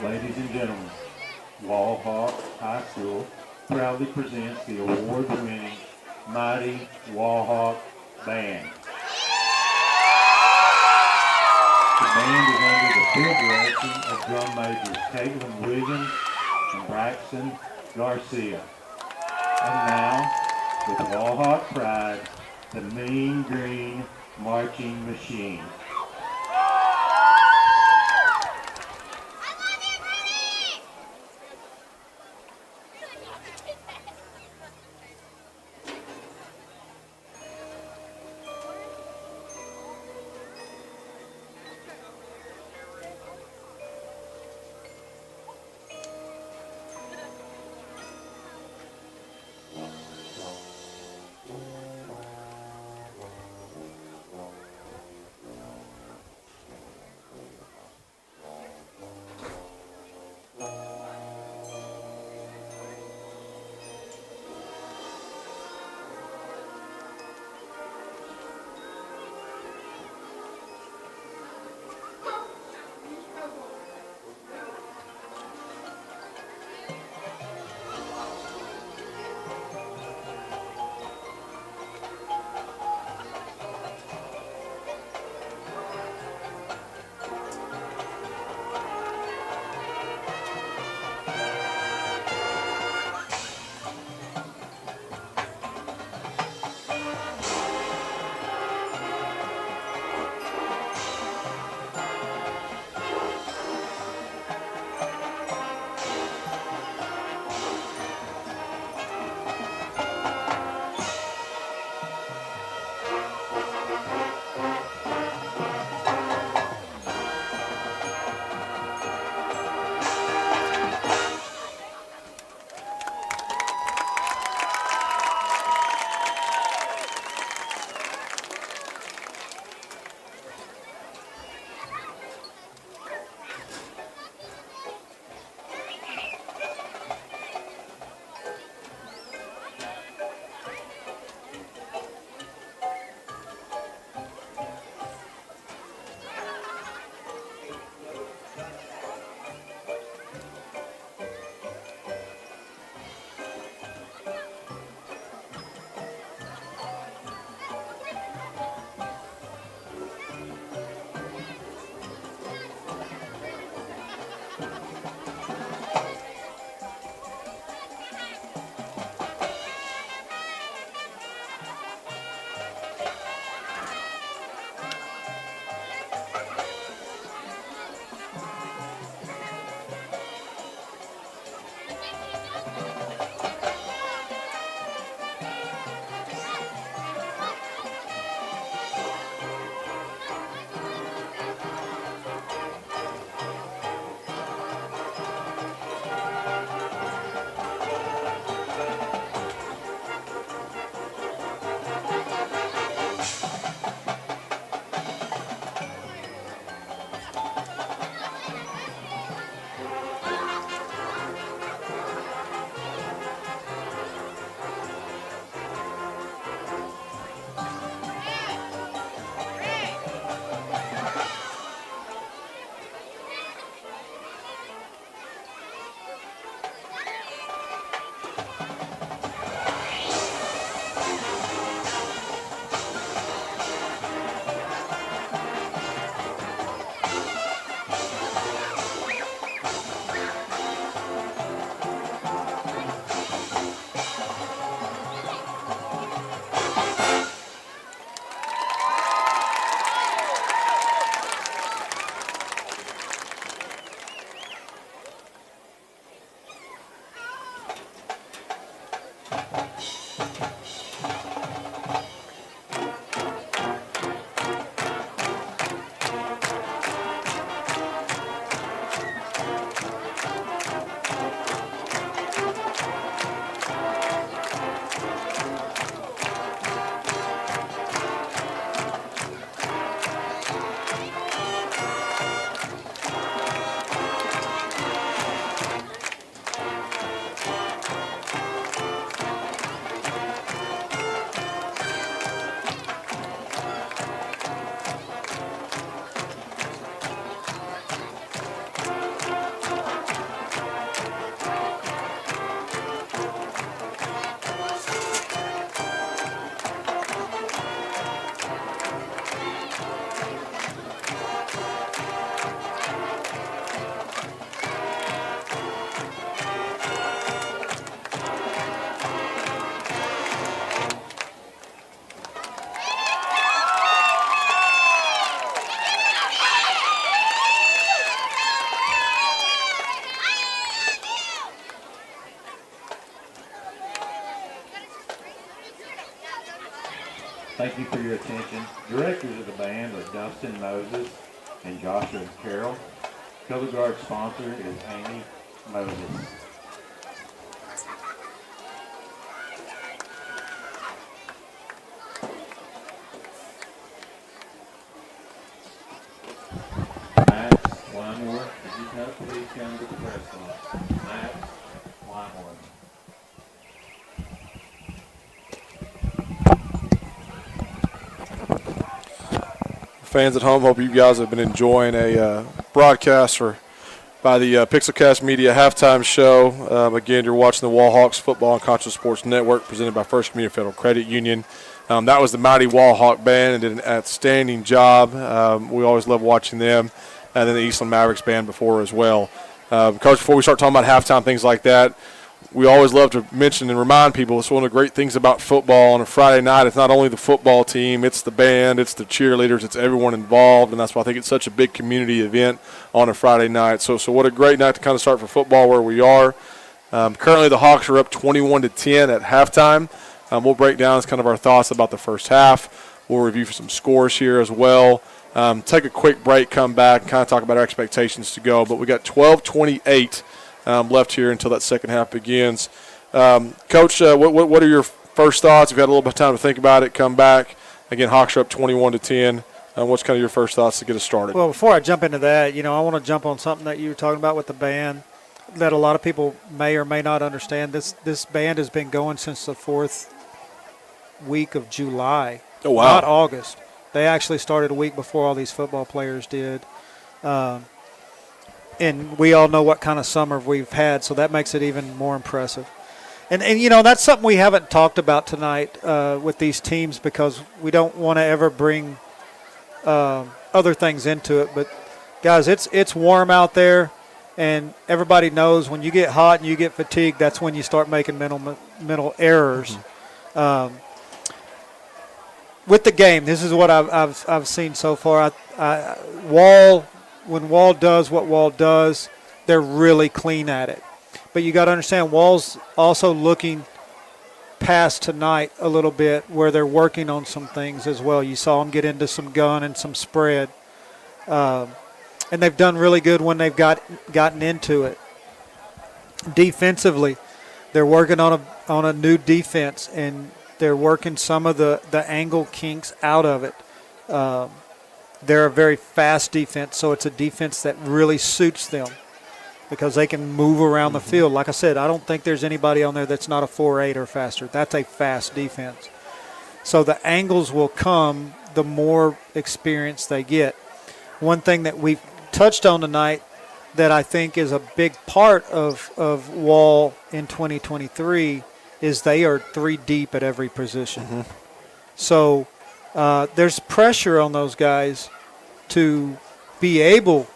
Ladies and gentlemen, Wall Hawk High School proudly presents the award-winning Mighty Wall Hawk Band. The band is under the field direction of drum majors Caitlin Williams and Braxton Garcia. And now, with Wall Hawk pride, the Mean Green Marching Machine. Thank you for your attention. Directors of the band are Dustin Moses and Joshua Carroll. Color guard sponsor is Amy Moses. Max Wymore, if you could please come to the press box. Max Wymore. Fans at home, hope you guys have been enjoying a broadcast by the Pixelcast Media halftime show. Again, you're watching the Wall Hawks football on Concho Sports Network, presented by First Community Federal Credit Union. That was the mighty Wall Hawk band and did an outstanding job. We always love watching them. And then the Eastland Mavericks band before as well. Coach, before we start talking about halftime, things like that, we always love to mention and remind people it's one of the great things about football on a Friday night. It's not only the football team, it's the band, it's the cheerleaders, it's everyone involved, and that's why I think it's such a big community event on a Friday night. So what a great night to kind of start for football where we are. Currently the Hawks are up 21-10 at halftime. We'll break down kind of our thoughts about the first half. We'll review some scores here as well. Take a quick break, come back, and kind of talk about our expectations to go. But we got 12:28 left here until that second half begins. Coach, what are your first thoughts? You've had a little bit of time to think about it, come back. Again, Hawks are up 21-10. What's kind of your first thoughts to get us started? Well, before I jump into that, I want to jump on something that you were talking about with the band that a lot of people may or may not understand. This band has been going since the 4th week of July. Oh, wow. Not August. They actually started a week before all these football players did. And we all know what kind of summer we've had, so that makes it even more impressive. And that's something we haven't talked about tonight with these teams because we don't want to ever bring other things into it. But, guys, it's warm out there, and everybody knows when you get hot and you get fatigued, that's when you start making mental errors. Mm-hmm. With the game, this is what I've seen so far. When Wall does what Wall does, they're really clean at it. But you got to understand, Wall's also looking past tonight a little bit where they're working on some things as well. You saw them get into some gun and some spread. And they've done really good when they've gotten into it. Defensively, they're working on a new defense, and they're working some of the angle kinks out of it. They're a very fast defense, so it's a defense that really suits them because they can move around the field. Like I said, I don't think there's anybody on there that's not a 4.8 or faster. That's a fast defense. So the angles will come the more experience they get. One thing that we've touched on tonight that I think is a big part of Wall in 2023 is they are 3 deep at every position. Mm-hmm. So there's pressure on those guys to be able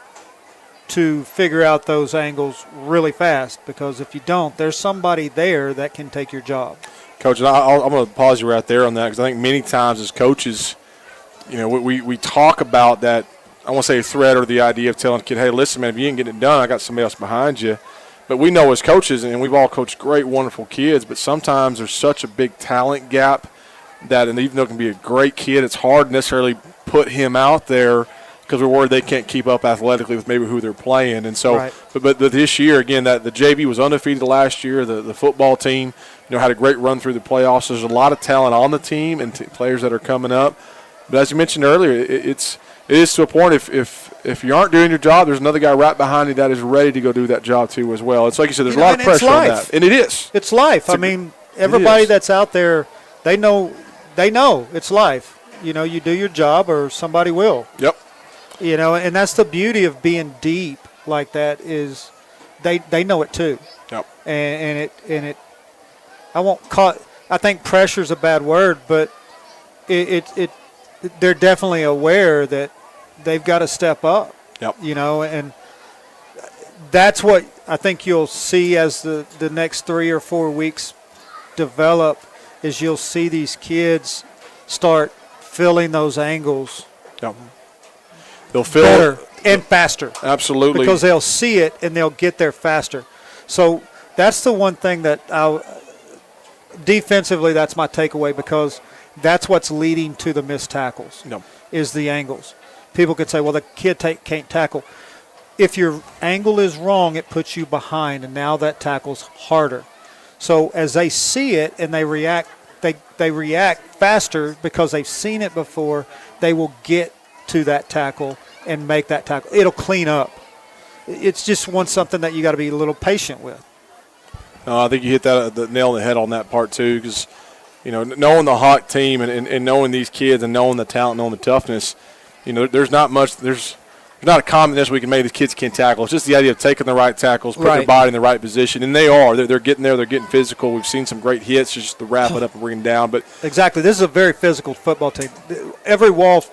to figure out those angles really fast because if you don't, there's somebody there that can take your job. Coach, I'm going to pause you right there on that because I think many times as coaches, we talk about that, I want to say threat or the idea of telling a kid, hey, listen, man, if you ain't getting it done, I got somebody else behind you. But we know as coaches, and we've all coached great, wonderful kids, but sometimes there's such a big talent gap that, and even though it can be a great kid, it's hard to necessarily put him out there because we're worried they can't keep up athletically with maybe who they're playing. And so, Right. but this year, again, that the JV was undefeated last year. The football team, had a great run through the playoffs. There's a lot of talent on the team and players that are coming up. But as you mentioned earlier, it is to a point if you aren't doing your job, there's another guy right behind you that is ready to go do that job too as well. It's like you said, there's a lot of pressure on that, and it is. It's life. Everybody that's out there, they know it's life. You do your job or somebody will. Yep. And that's the beauty of being deep like that is they know it too. Yep. And it I think pressure's a bad word, but they're definitely aware that they've got to step up. Yep. And that's what I think you'll see as the next 3 or 4 weeks develop is you'll see these kids start filling those angles. Yep. They'll fill better and faster. Absolutely. Because they'll see it and they'll get there faster. So that's the one thing that defensively, that's my takeaway because that's what's leading to the missed tackles is the angles. People could say, well, the kid can't tackle. If your angle is wrong, it puts you behind, and now that tackle's harder. So as they see it and they react, they react faster because they've seen it before. They will get to that tackle and make that tackle. It'll clean up. It's just something that you got to be a little patient with. I think you hit the nail on the head on that part too, because knowing the Hawk team and knowing these kids and knowing the talent, knowing the toughness, there's not much. There's not a comment we can make. These kids can't tackle. It's just the idea of taking the right tackles, putting their body in the right position, and they are. They're getting there. They're getting physical. We've seen some great hits just to wrap it up and bring them down. But exactly, this is a very physical football team. Every Wall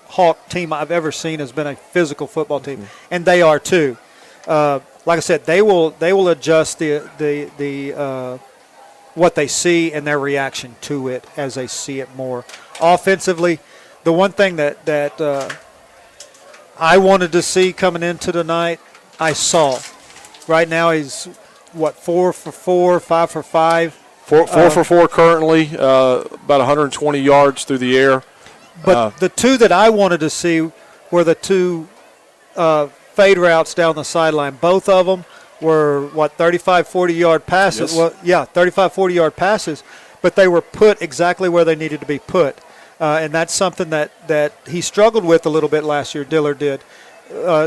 Hawk team I've ever seen has been a physical football team, and they are too. Like I said, they will adjust the what they see and their reaction to it as they see it more. Offensively, the one thing that I wanted to see coming into tonight, I saw. Right now he's 4 for 4, 5 for 5. 4 for 4 currently, about 120 yards through the air. But the two that I wanted to see were the two fade routes down the sideline. Both of them were, 35, 40-yard passes. Yes. Well, yeah, 35, 40-yard passes, but they were put exactly where they needed to be put. And that's something that he struggled with a little bit last year, Dillard did.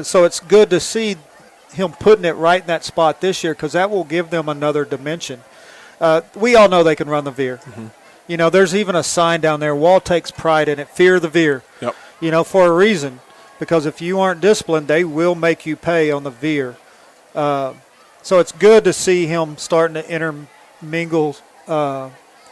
So it's good to see him putting it right in that spot this year because that will give them another dimension. We all know they can run the veer. Mm-hmm. There's even a sign down there, Wall takes pride in it, fear the veer. Yep. For a reason. Because if you aren't disciplined, they will make you pay on the veer. So it's good to see him starting to intermingle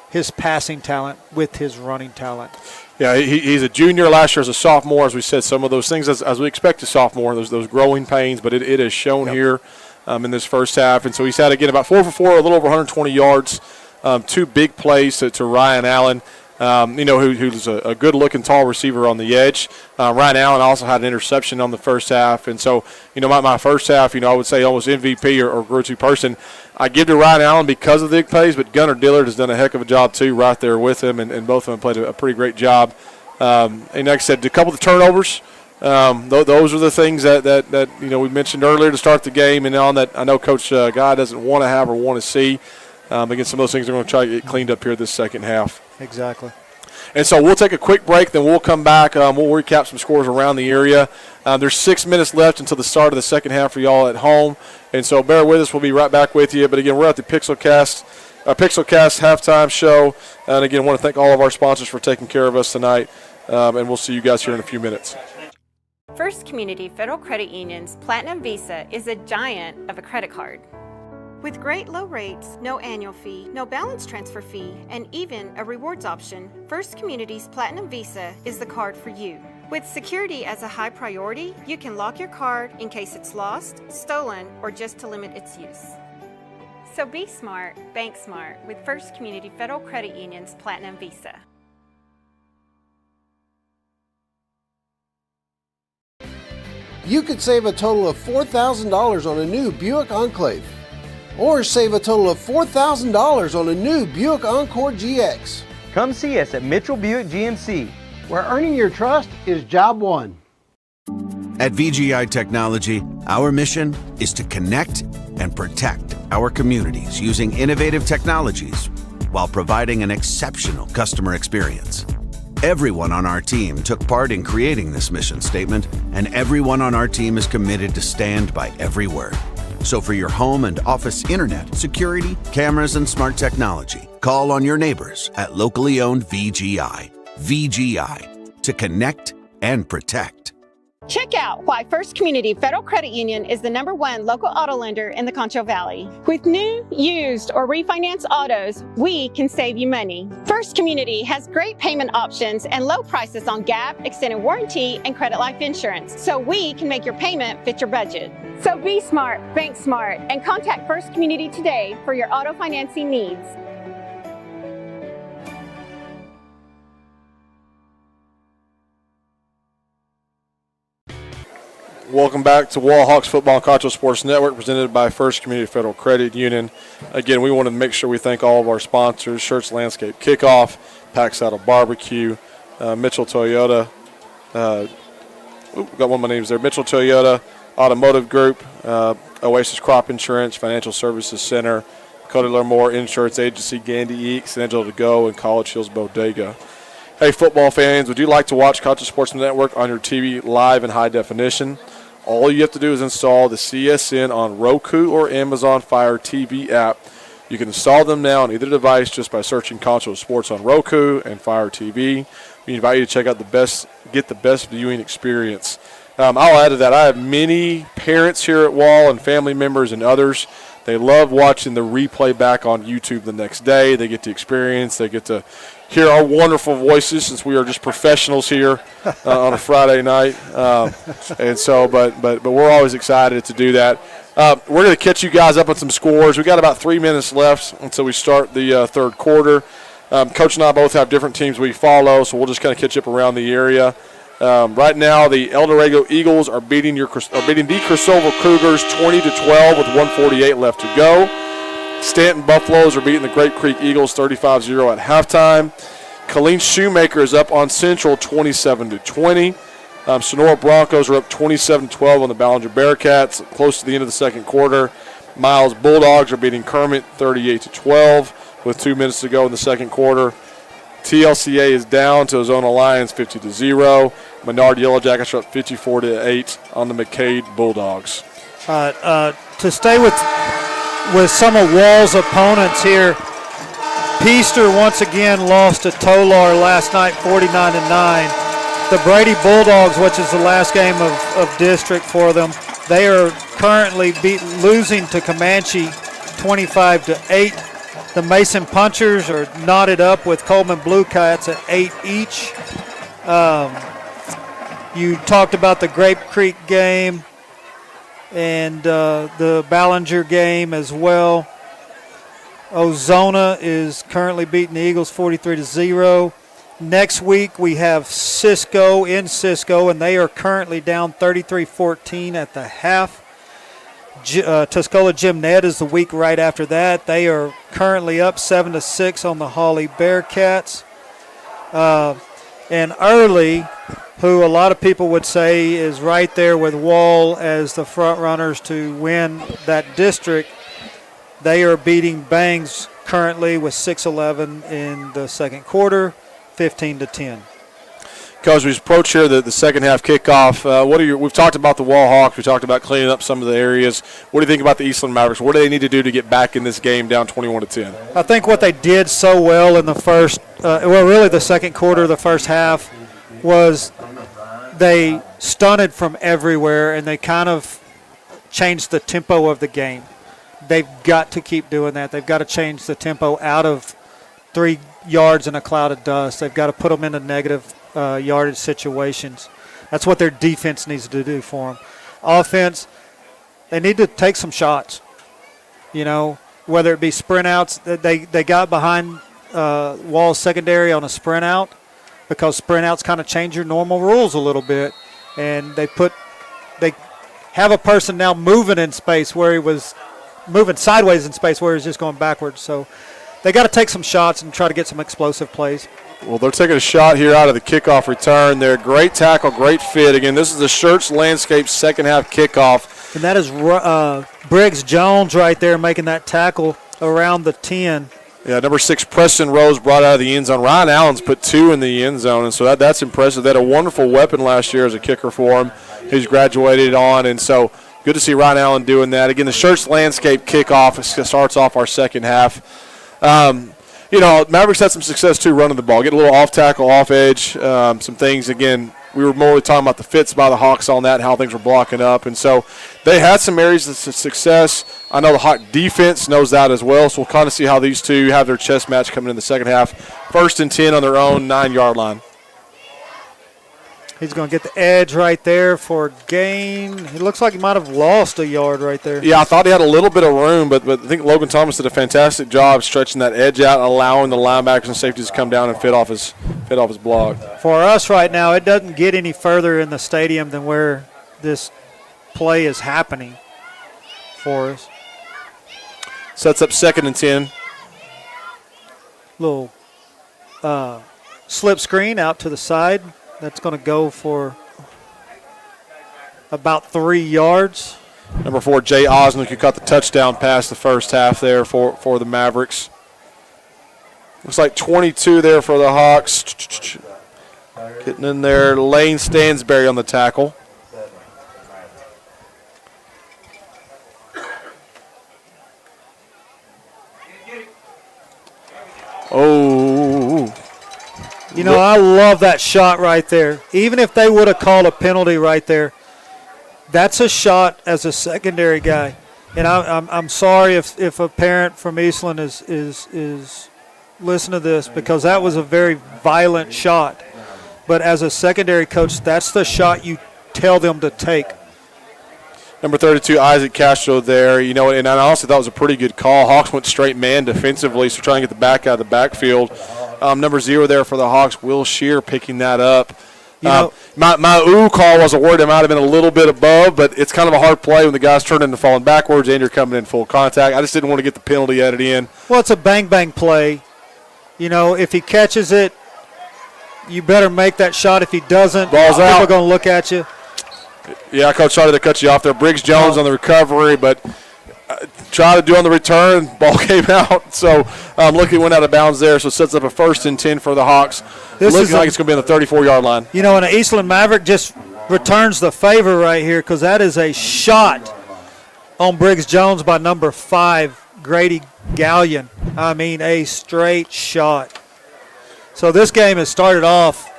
his passing talent with his running talent. Yeah, he's a junior. Last year as a sophomore, as we said, some of those things as we expect a sophomore, those growing pains, but it is shown here in this first half. And so he's had, again, about 4 for 4, a little over 120 yards, 2 big plays to Ryan Allen. Who's a good-looking tall receiver on the edge. Ryan Allen also had an interception on the first half. And so, my first half, I would say almost MVP or go-to person. I give to Ryan Allen because of the big plays, but Gunnar Dillard has done a heck of a job, too, right there with him, and both of them played a pretty great job. And like I said, a couple of the turnovers, those are the things that we mentioned earlier to start the game and on that I know Coach Guy doesn't want to have or want to see. Again, some of those things are going to try to get cleaned up here this second half. Exactly. And so we'll take a quick break, then we'll come back. We'll recap some scores around the area. There's 6 minutes left until the start of the second half for y'all at home. And so bear with us. We'll be right back with you. But, again, we're at the Pixelcast halftime show. And, again, I want to thank all of our sponsors for taking care of us tonight. And we'll see you guys here in a few minutes. First Community Federal Credit Union's Platinum Visa is a giant of a credit card. With great low rates, no annual fee, no balance transfer fee, and even a rewards option, First Community's Platinum Visa is the card for you. With security as a high priority, you can lock your card in case it's lost, stolen, or just to limit its use. So be smart, bank smart with First Community Federal Credit Union's Platinum Visa. You could save a total of $4,000 on a new Buick Enclave. or save a total of $4,000 on a new Buick Encore GX. Come see us at Mitchell Buick GMC. Where earning your trust is job one. At VGI Technology, our mission is to connect and protect our communities using innovative technologies while providing an exceptional customer experience. Everyone on our team took part in creating this mission statement, and everyone on our team is committed to stand by every word. So for your home and office internet, security, cameras, and smart technology, call on your neighbors at locally owned VGI. VGI, to connect and protect. Check out why First Community Federal Credit Union is the #1 local auto lender in the Concho Valley. With new, used, or refinance autos, we can save you money. First Community has great payment options and low prices on GAP, extended warranty, and credit life insurance, so we can make your payment fit your budget. So be smart, bank smart, and contact First Community today for your auto financing needs. Welcome back to Wall Hawks Football and Concho Sports Network, presented by First Community Federal Credit Union. Again, we want to make sure we thank all of our sponsors: Shirts Landscape Kickoff, Pack Saddle Barbecue, Mitchell Toyota. Got one of my names there: Mitchell Toyota Automotive Group, Oasis Crop Insurance, Financial Services Center, Cody Lermore Insurance Agency, Gandy Eeks, Angelo to Go, and College Hills Bodega. Hey, football fans, would you like to watch Concho Sports Network on your TV live in high definition? All you have to do is install the CSN on Roku or Amazon Fire TV app. You can install them now on either device just by searching Concho Sports on Roku and Fire TV. We invite you to check out get the best viewing experience. I'll add to that, I have many parents here at Wall and family members and others. They love watching the replay back on YouTube the next day. They get to experience, they get to hear our wonderful voices, since we are just professionals here on a Friday night. And so, but we're always excited to do that. We're going to catch you guys up on some scores. We got about 3 minutes left until we start the third quarter. Coach and I both have different teams we follow, so we'll just kind of catch up around the area. Right now, the El Dorado Eagles are beating the Cristoval Cougars 20-12 with 1:48 left to go. Stanton Buffaloes are beating the Great Creek Eagles 35-0 at halftime. Killeen Shoemaker is up on Central 27-20. Sonora Broncos are up 27-12 on the Ballinger Bearcats close to the end of the second quarter. Miles Bulldogs are beating Kermit 38-12 with 2 minutes to go in the second quarter. TLCA is down to Ozona Lions 50-0. Menard Yellow Jackets are up 54-8 on the McCade Bulldogs. To stay with some of Wall's opponents here, Peaster once again lost to Tolar last night 49-9. The Brady Bulldogs, which is the last game of district for them, they are currently losing to Comanche 25-8. The Mason Punchers are knotted up with Coleman Blue Cats at 8 each. You talked about the Grape Creek game and the Ballinger game as well. Ozona is currently beating the Eagles 43-0. Next week we have Cisco in Cisco, and they are currently down 33-14 at the half. Tuscola Jim Ned is the week right after that. They are currently up 7-6 on the Hawley Bearcats. And Early, who a lot of people would say is right there with Wall as the front runners to win that district, they are beating Bangs currently with 6-11 in the second quarter, 15-10. Coach, we approach here the second half kickoff. We've talked about the Wall Hawks. We talked about cleaning up some of the areas. What do you think about the Eastland Mavericks? What do they need to do to get back in this game down 21-10? I think what they did so well in the first, really the second quarter, the first half, was they stunted from everywhere and they kind of changed the tempo of the game. They've got to keep doing that. They've got to change the tempo out of 3 yards in a cloud of dust. They've got to put them into negative yardage situations. That's what their defense needs to do for them. Offense, they need to take some shots. You know, whether it be sprint outs, they got behind Wall's secondary on a sprint out because sprint outs kind of change your normal rules a little bit, and they have a person now moving in space where he was moving sideways in space where he's just going backwards. So they got to take some shots and try to get some explosive plays. Well, they're taking a shot here out of the kickoff return there. Great tackle, great fit. Again, this is the Schertz Landscape second-half kickoff. And that is Briggs Jones right there making that tackle around the 10. Yeah, number 6, Preston Rose brought out of the end zone. Ryan Allen's put 2 in the end zone, and so that's impressive. They had a wonderful weapon last year as a kicker for him. He's graduated on, and so good to see Ryan Allen doing that. Again, the Schertz Landscape kickoff starts off our second half. Mavericks had some success, too, running the ball. Get a little off tackle, off edge, some things. Again, we were more talking about the fits by the Hawks on that, how things were blocking up. And so they had some areas of success. I know the Hawk defense knows that as well, so we'll kind of see how these two have their chess match coming in the second half. 1st and 10 on their own 9-yard line. He's going to get the edge right there for a gain. He looks like he might have lost a yard right there. Yeah, I thought he had a little bit of room, but I think Logan Thomas did a fantastic job stretching that edge out and allowing the linebackers and safeties to come down and fit off his block. For us right now, it doesn't get any further in the stadium than where this play is happening for us. Sets up 2nd and 10. Little slip screen out to the side. That's going to go for about 3 yards. Number 4, Jay Osnick, who caught the touchdown pass the first half there for the Mavericks. Looks like 22 there for the Hawks. Getting in there, Lane Stansberry on the tackle. Oh. I love that shot right there. Even if they would have called a penalty right there, that's a shot as a secondary guy. And I'm sorry if a parent from Eastland is listening to this, because that was a very violent shot. But as a secondary coach, that's the shot you tell them to take. Number 32, Isaac Castro there. And I honestly thought it was a pretty good call. Hawks went straight man defensively, so trying to get the back out of the backfield. Number 0 there for the Hawks, Will Shear picking that up. My ooh call was a word that might have been a little bit above, but it's kind of a hard play when the guy's turning and falling backwards and you're coming in full contact. I just didn't want to get the penalty added in. Well, it's a bang-bang play. If he catches it, you better make that shot. If he doesn't, Ball's out. People are going to look at you. Yeah, Coach, sorry to cut you off there. Briggs Jones on the recovery, but try to do on the return. Ball came out, so looking went out of bounds there, so it sets up a 1st and 10 for the Hawks. Looking like it's going to be on the 34-yard line. And an Eastland Maverick just returns the favor right here, because that is a shot on Briggs Jones by number 5, Grady Gallion. I mean, a straight shot. So this game has started off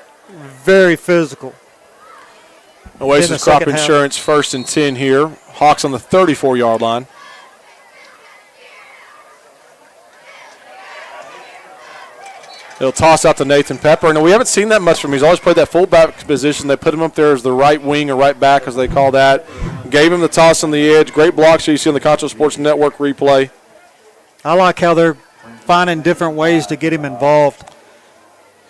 very physical. Oasis Crop Insurance 1st and 10 here. Hawks on the 34-yard line. They'll toss out to Nathan Pepper. And we haven't seen that much from him. He's always played that fullback position. They put him up there as the right wing or right back, as they call that. Gave him the toss on the edge. Great block, so you see on the Concho Sports Network replay. I like how they're finding different ways to get him involved.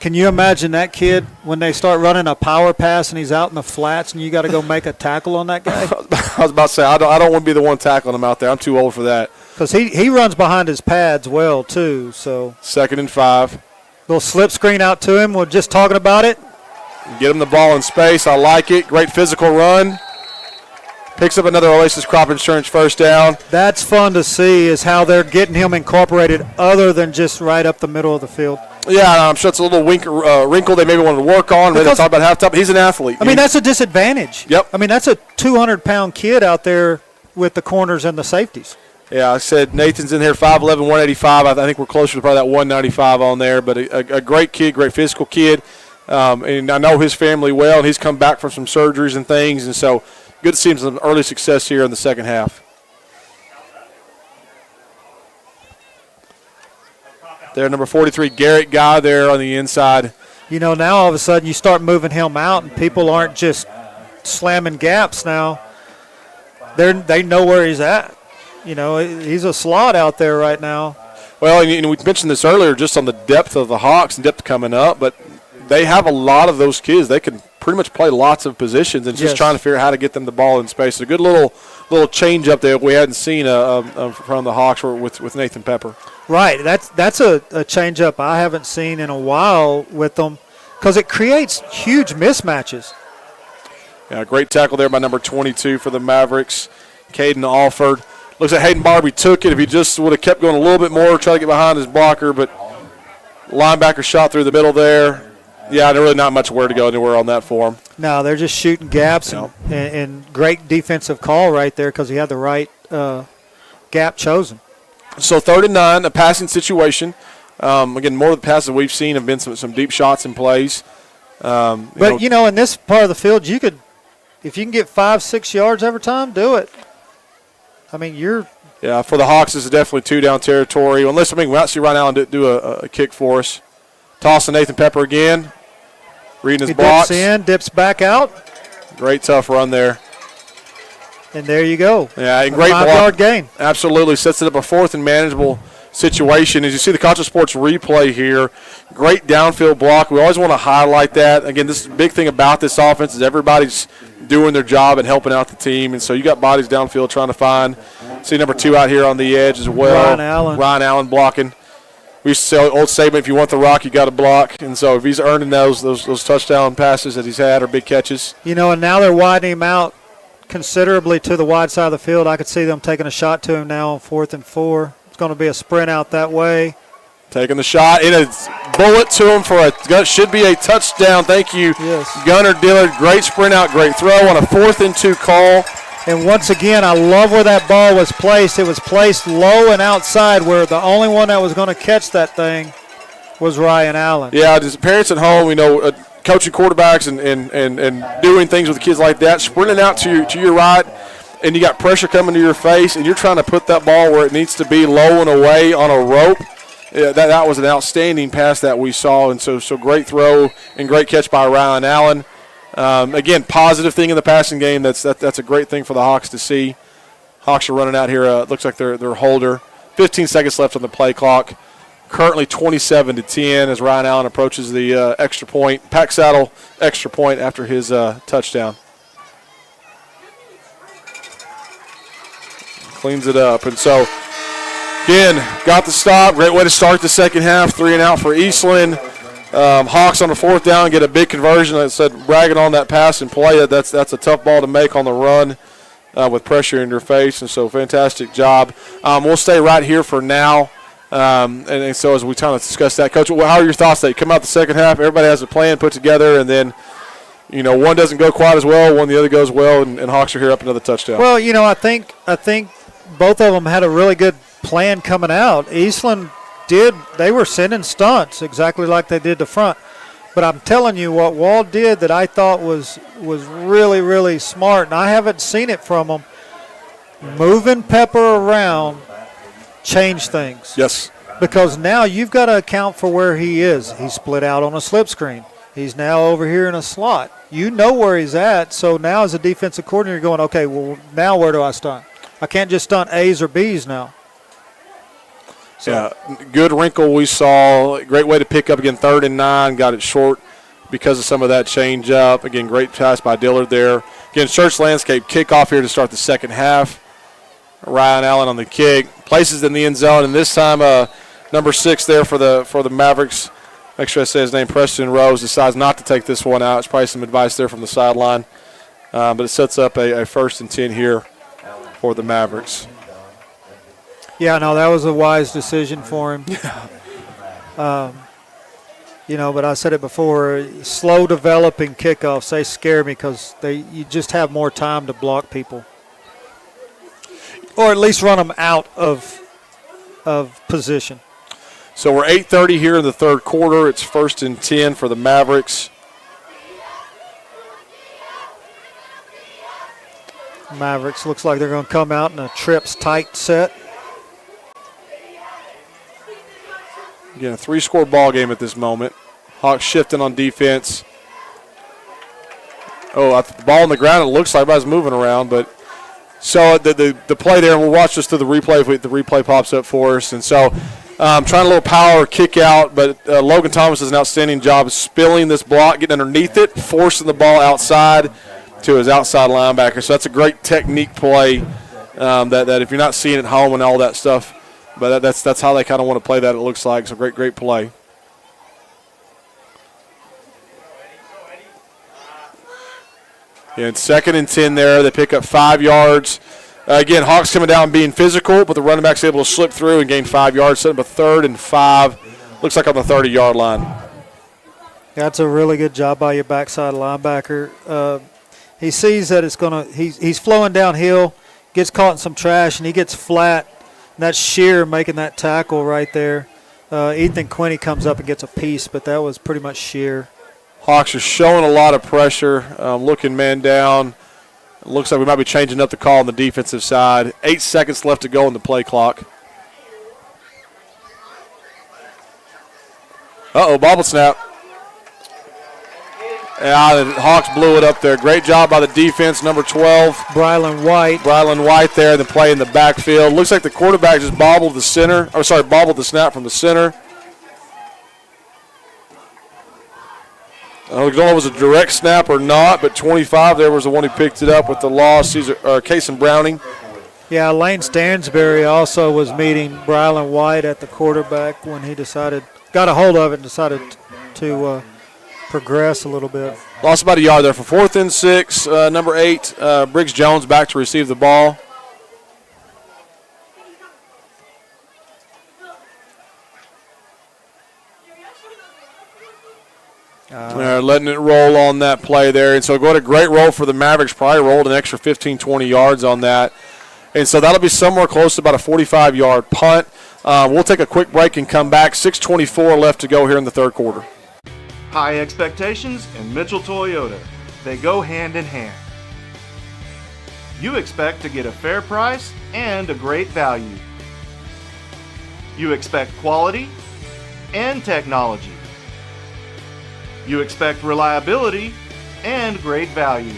Can you imagine that kid when they start running a power pass and he's out in the flats and you got to go make a tackle on that guy? I was about to say, I don't want to be the one tackling him out there. I'm too old for that. Because he runs behind his pads well, too. So 2nd and 5. Little slip screen out to him. We're just talking about it. Get him the ball in space. I like it. Great physical run. Picks up another Oasis Crop Insurance 1st down. That's fun to see, is how they're getting him incorporated other than just right up the middle of the field. Yeah, I'm sure it's a little wrinkle they maybe wanted to work on. Maybe talk about halftime. He's an athlete. I mean, that's a disadvantage. Yep. I mean, that's a 200-pound kid out there with the corners and the safeties. Yeah, I said Nathan's in here, 5'11", 185. I think we're closer to probably that 195 on there. But a great kid, great physical kid. And I know his family well, and he's come back from some surgeries and things. And so good to see him some early success here in the second half. There, number 43, Garrett Guy there on the inside. Now all of a sudden you start moving him out, and people aren't just slamming gaps now. They know where he's at. He's a slot out there right now. Well, and we mentioned this earlier just on the depth of the Hawks and depth coming up, but they have a lot of those kids. They can pretty much play lots of positions and just trying to figure out how to get them the ball in space. A good little little change up there we hadn't seen from the Hawks with Nathan Pepper. Right. That's a change up I haven't seen in a while with them because it creates huge mismatches. Yeah, great tackle there by number 22 for the Mavericks, Caden Alford. Looks like Hayden Barbie took it. If he just would have kept going a little bit more, try to get behind his blocker, but linebacker shot through the middle there. Yeah, there's really not much where to go anywhere on that for him. No, they're just shooting gaps and great defensive call right there because he had the right gap chosen. So 3rd and 9, a passing situation. Again, more of the passes we've seen have been some deep shots and plays. But in this part of the field, if you can get 5-6 yards every time, do it. I mean, Yeah, for the Hawks, this is definitely 2-down territory. Unless, we might see Ryan Allen do a kick for us. Toss to Nathan Pepper again. Reading his blocks. Dips in, dips back out. Great tough run there. And there you go. Yeah, and great 5-yard gain. Absolutely. Sets it up a 4th and manageable situation. As you see the Concho Sports replay here, great downfield block. We always want to highlight that. Again, this is the big thing about this offense is everybody's doing their job and helping out the team. And so you got bodies downfield trying to find. See number 2 out here on the edge as well. Ryan Allen blocking. We used to say old statement, if you want the rock, you got to block. And so if he's earning those touchdown passes that he's had or big catches. And now they're widening him out considerably to the wide side of the field. I could see them taking a shot to him now on 4th and 4. It's going to be a sprint out that way. Taking the shot, in a bullet to him for should be a touchdown. Thank you, yes. Gunnar Dillard. Great sprint out, great throw on a 4th and 2 call. And once again, I love where that ball was placed. It was placed low and outside where the only one that was going to catch that thing was Ryan Allen. Yeah, just parents at home, coaching quarterbacks and doing things with kids like that, sprinting out to your right, and you got pressure coming to your face, and you're trying to put that ball where it needs to be, low and away on a rope. Yeah, that was an outstanding pass that we saw, and so great throw and great catch by Ryan Allen. Again, positive thing in the passing game. That's a great thing for the Hawks to see. Hawks are running out here. Looks like they're holder. 15 seconds left on the play clock. Currently 27-10 as Ryan Allen approaches the extra point. Pack saddle extra point after his touchdown. Cleans it up. And so, again, got the stop. Great way to start the second half. 3 and out for Eastland. Hawks on the 4th down get a big conversion. Like I said, bragging on that pass and play. That's a tough ball to make on the run with pressure in your face. And so, fantastic job. We'll stay right here for now. And so as we kind of discuss that, Coach, how are your thoughts that you come out the second half, everybody has a plan put together, and then, one doesn't go quite as well, one the other goes well, and Hawks are here up another touchdown? Well, I think both of them had a really good plan coming out. Eastland they were sending stunts exactly like they did the front. But I'm telling you what Wall did that I thought was really, really smart, and I haven't seen it from them. Moving Pepper around change things. Yes. Because now you've got to account for where he is. He's split out on a slip screen. He's now over here in a slot. You know where he's at, so now as a defensive coordinator, you're going, okay, well, now where do I stunt? I can't just stunt A's or B's now. So. Yeah, good wrinkle we saw. Great way to pick up, again, 3rd and 9. Got it short because of some of that change up. Again, great pass by Dillard there. Again, Church Landscape kickoff here to start the second half. Ryan Allen on the kick. Places in the end zone, and this time number 6 there for the Mavericks. Make sure I say his name, Preston Rose, decides not to take this one out. It's probably some advice there from the sideline. But it sets up a 1st and 10 here for the Mavericks. Yeah, no, that was a wise decision for him. But I said it before, slow developing kickoffs, they scare me because you just have more time to block people. Or at least run them out of position. So we're 8:30 here in the third quarter. It's 1st and 10 for the Mavericks. Mavericks looks like they're going to come out in a trips tight set. Again, a 3-score ball game at this moment. Hawks shifting on defense. The ball on the ground, it looks like everybody's moving around, but so the play there, and we'll watch this through the replay if the replay pops up for us. And so trying a little power kick out, but Logan Thomas does an outstanding job of spilling this block, getting underneath it, forcing the ball outside, to his outside linebacker. So that's a great technique play that if you're not seeing at home and all that stuff, but that's how they kind of want to play that, it looks like. So great play. And 2nd and 10 there. They pick up 5 yards. Again, Hawks coming down being physical, but the running back's able to slip through and gain 5 yards, setting up a 3rd and 5. Looks like on the 30-yard line. That's a really good job by your backside linebacker. He sees that it's going to he's flowing downhill, gets caught in some trash, and he gets flat. And that's Shear making that tackle right there. Ethan Quinney comes up and gets a piece, but that was pretty much Shear. Hawks are showing a lot of pressure, looking man down. It looks like we might be changing up the call on the defensive side. 8 seconds left to go on the play clock. Bobble snap. Yeah, the Hawks blew it up there. Great job by the defense, number 12. Brylan White there, then play in the backfield. Looks like the quarterback just bobbled the snap from the center. I don't know if it was a direct snap or not, but 25 there was the one who picked it up with the loss. Cason Browning. Yeah, Lane Stansberry also was meeting Brylan White at the quarterback when he got a hold of it and decided to progress a little bit. Lost about a yard there for 4th and 6. Number 8, Briggs Jones back to receive the ball. Letting it roll on that play there. And so a great roll for the Mavericks. Probably rolled an extra 15, 20 yards on that. And so that'll be somewhere close to about a 45-yard punt. We'll take a quick break and come back. 6:24 left to go here in the 3rd quarter. High expectations and Mitchell Toyota. They go hand in hand. You expect to get a fair price and a great value. You expect quality and technology. You expect reliability and great value.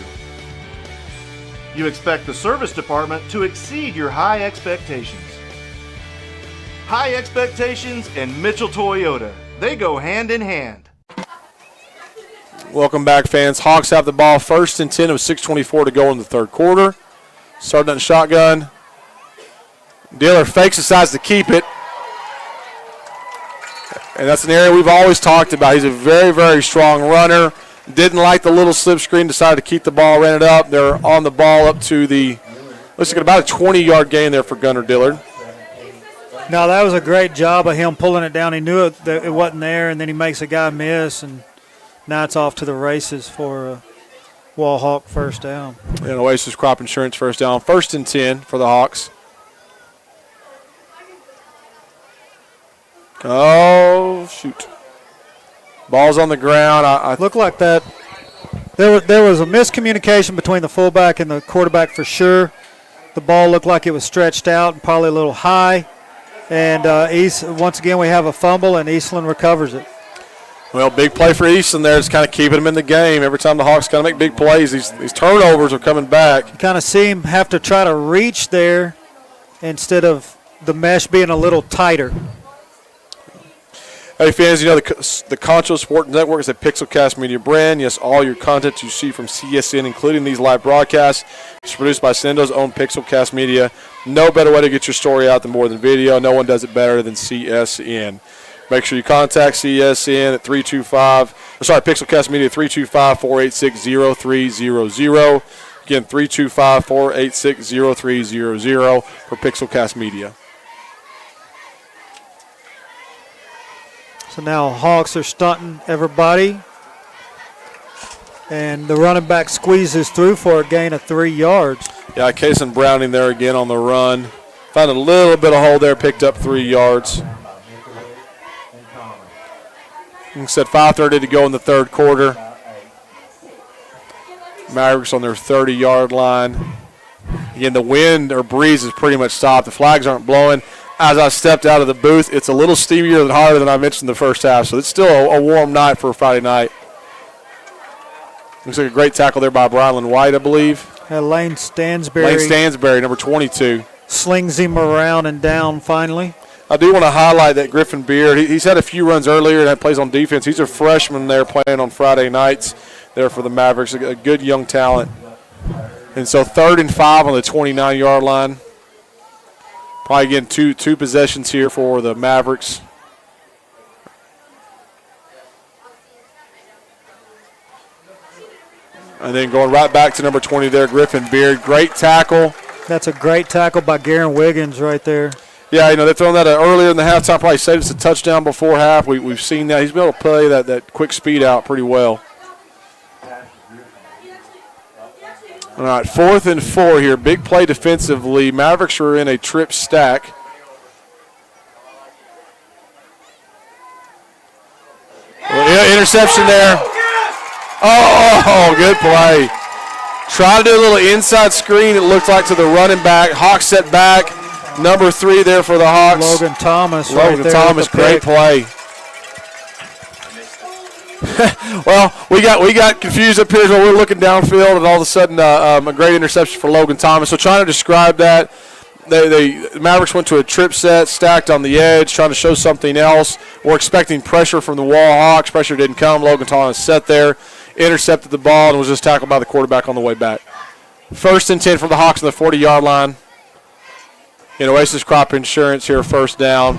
You expect the service department to exceed your high expectations. High expectations and Mitchell Toyota. They go hand in hand. Welcome back, fans. Hawks have the ball, 1st and 10 with 6:24 to go in the 3rd quarter. Starting at shotgun. Diller fakes, decides to keep it. And that's an area we've always talked about. He's a very, very strong runner. Didn't like the little slip screen, decided to keep the ball, ran it up. They're on the ball up to looks like about a 20-yard gain there for Gunnar Dillard. No, that was a great job of him pulling it down. He knew it wasn't there, and then he makes a guy miss, and now it's off to the races for a Wall Hawk 1st down. And Oasis Crop Insurance 1st down. 1st and 10 for the Hawks. Oh, shoot. Ball's on the ground. I looked like that. There was a miscommunication between the fullback and the quarterback for sure. The ball looked like it was stretched out and probably a little high. And once again, we have a fumble, and Eastland recovers it. Well, big play for Eastland there. It's kind of keeping them in the game. Every time the Hawks kind of make big plays, these turnovers are coming back. You kind of see him have to try to reach there instead of the mesh being a little tighter. Hey, fans, you know the Concho Sports Network is a Pixelcast media brand. Yes, all your content you see from CSN, including these live broadcasts, is produced by Sendo's own Pixelcast media. No better way to get your story out than more than video. No one does it better than CSN. Make sure you contact CSN at Pixelcast Media, 325-486-0300. Again, 325-486-0300 for Pixelcast Media. So now Hawks are stunting everybody. And the running back squeezes through for a gain of 3 yards. Yeah, Cason Browning there again on the run. Found a little bit of hole there, picked up 3 yards. Like I said, 5:30 to go in the 3rd quarter. Mavericks on their 30-yard line. Again, the wind or breeze is pretty much stopped. The flags aren't blowing. As I stepped out of the booth, it's a little steamier and hotter than I mentioned in the first half, so it's still a warm night for a Friday night. Looks like a great tackle there by Brylan White, I believe. Lane Stansberry. Number 22. Slings him around and down finally. I do want to highlight that Griffin Beard. He's had a few runs earlier and had plays on defense. He's a freshman there playing on Friday nights there for the Mavericks. A good young talent. And so 3rd and 5 on the 29-yard line. Probably getting two possessions here for the Mavericks. And then going right back to number 20 there, Griffin Beard. Great tackle. That's a great tackle by Garen Wiggins right there. Yeah, they're throwing that earlier in the halftime. Probably saved us a touchdown before half. We've seen that. He's been able to play that quick speed out pretty well. All right, 4th and 4 here. Big play defensively. Mavericks are in a trip stack. Interception there. Oh, good play. Try to do a little inside screen, it looked like, to the running back. Hawks set back. Number 3 there for the Hawks. Logan Thomas. Logan Thomas, great play. Well, we got confused up here as well. We're looking downfield, and all of a sudden a great interception for Logan Thomas. So trying to describe that, the Mavericks went to a trip set, stacked on the edge, trying to show something else. We're expecting pressure from the Wall Hawks. Pressure didn't come. Logan Thomas sat there, intercepted the ball, and was just tackled by the quarterback on the way back. 1st and 10 for the Hawks on the 40-yard line. Oasis Crop Insurance here, 1st down.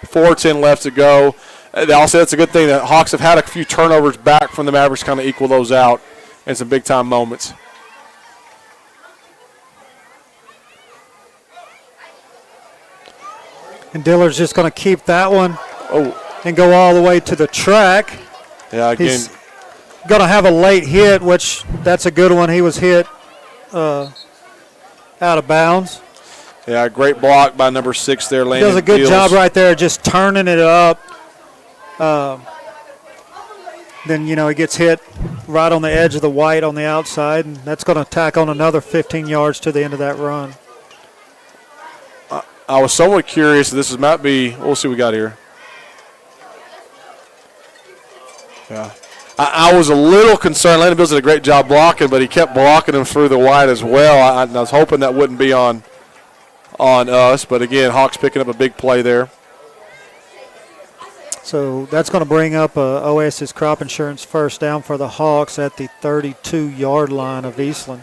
4:10 left to go. I'll say that's a good thing that Hawks have had a few turnovers back from the Mavericks, kind of equal those out in some big-time moments. And Dillard's just going to keep that one and go all the way to the track. Yeah, again. He's going to have a late hit, which that's a good one. He was hit out of bounds. Yeah, great block by number 6 there, Landon. He does a good job right there just turning it up. Then, he gets hit right on the edge of the white on the outside, and that's going to tack on another 15 yards to the end of that run. I was somewhat curious. This might be, we'll see what we got here. Yeah. I was a little concerned. Landon Bills did a great job blocking, but he kept blocking him through the white as well. I was hoping that wouldn't be on us, but again, Hawks picking up a big play there. So that's going to bring up Oasis Crop Insurance 1st down for the Hawks at the 32-yard line of Eastland.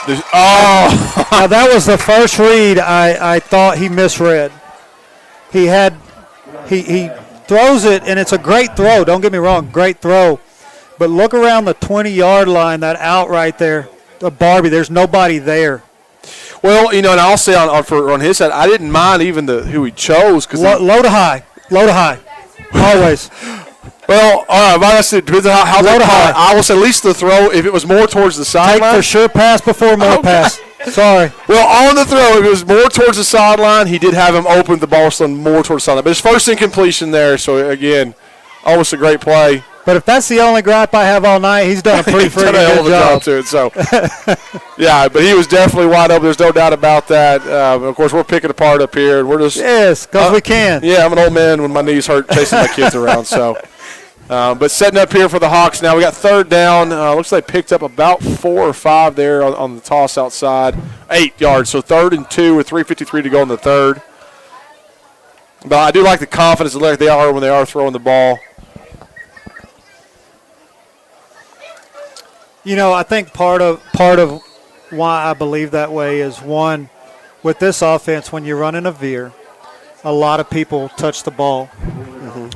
Now that was the first read I thought he misread. He throws it, and it's a great throw. Don't get me wrong, great throw. But look around the 20-yard line, that out right there, the Barbie. There's nobody there. Well, and I'll say on his side, I didn't mind even who he chose. Low to high, always. Well, all right, it depends on how low to high. I will say at least the throw, if it was more towards the sideline. Take for sure pass before more pass. Sorry. Well, on the throw, if it was more towards the sideline, he did have him open. The ball was more towards the sideline. But his first incompletion there, so again, almost a great play. But if that's the only gripe I have all night, he's done a pretty freaking good job to it. So, yeah, but he was definitely wide open. There's no doubt about that. Of course, we're picking apart up here. And we're just because we can. Yeah, I'm an old man when my knees hurt chasing my kids around. So, but setting up here for the Hawks now. We got 3rd down. Looks like picked up about 4 or 5 there on the toss outside. 8 yards. So 3rd and 2 with 3:53 to go in the 3rd. But I do like the confidence that they are when they are throwing the ball. I think part of why I believe that way is, one, with this offense, when you're running a veer, a lot of people touch the ball,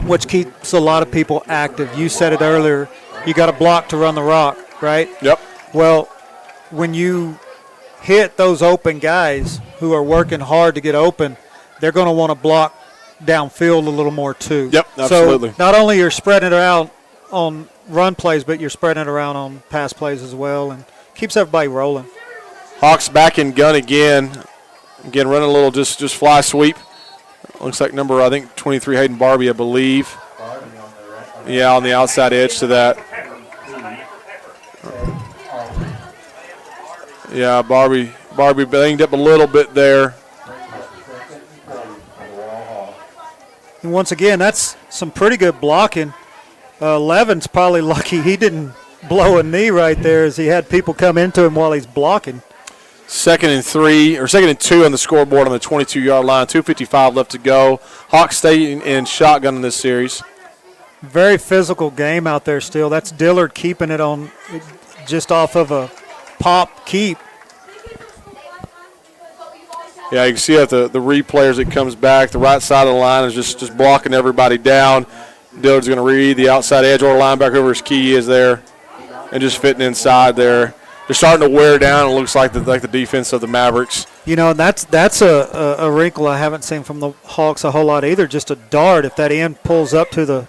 which keeps a lot of people active. You said it earlier, you got to block to run the rock, right? Yep. Well, when you hit those open guys who are working hard to get open, they're going to want to block downfield a little more too. Yep, absolutely. So not only you're spreading it out on run plays, but you're spreading it around on pass plays as well, and keeps everybody rolling. Hawks back in gun again. Again, running a little just fly sweep. Looks like number, I think, 23, Hayden Barbie, I believe. Yeah, on the outside edge to that. Yeah, Barbie banged up a little bit there. And once again, that's some pretty good blocking. Levin's probably lucky he didn't blow a knee right there, as he had people come into him while he's blocking. Second and 2 on the scoreboard on the 22-yard line. 2:55 left to go. Hawks stay in shotgun in this series. Very physical game out there still. That's Dillard keeping it on just off of a pop keep. Yeah, you can see at the replay as it comes back, the right side of the line is just blocking everybody down. Dillard's going to read the outside edge or linebacker, whoever his key is there, and just fitting inside there. They're starting to wear down. It looks like the defense of the Mavericks. You know, that's a wrinkle I haven't seen from the Hawks a whole lot either. Just a dart. If that end pulls up to the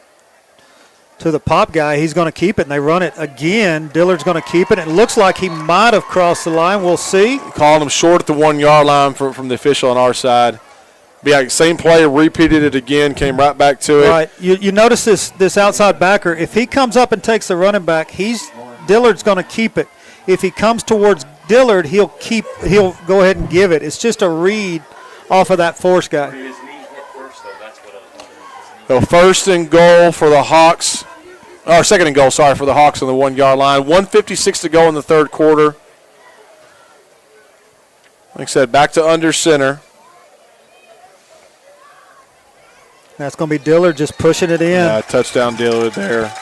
pop guy, he's going to keep it, and they run it again. Dillard's going to keep it. It looks like he might have crossed the line. We'll see. Calling him short at the 1-yard line from the official on our side. Yeah, same play, repeated it again, came right back to it. Right. You notice this outside backer. If he comes up and takes the running back, Dillard's going to keep it. If he comes towards Dillard, he'll go ahead and give it. It's just a read off of that force guy. So first and goal for the Hawks. Or second and goal, sorry, for the Hawks on the 1-yard line. 1:56 to go in the third quarter. Like I said, back to under center. That's going to be Dillard just pushing it in. Yeah, touchdown Dillard there.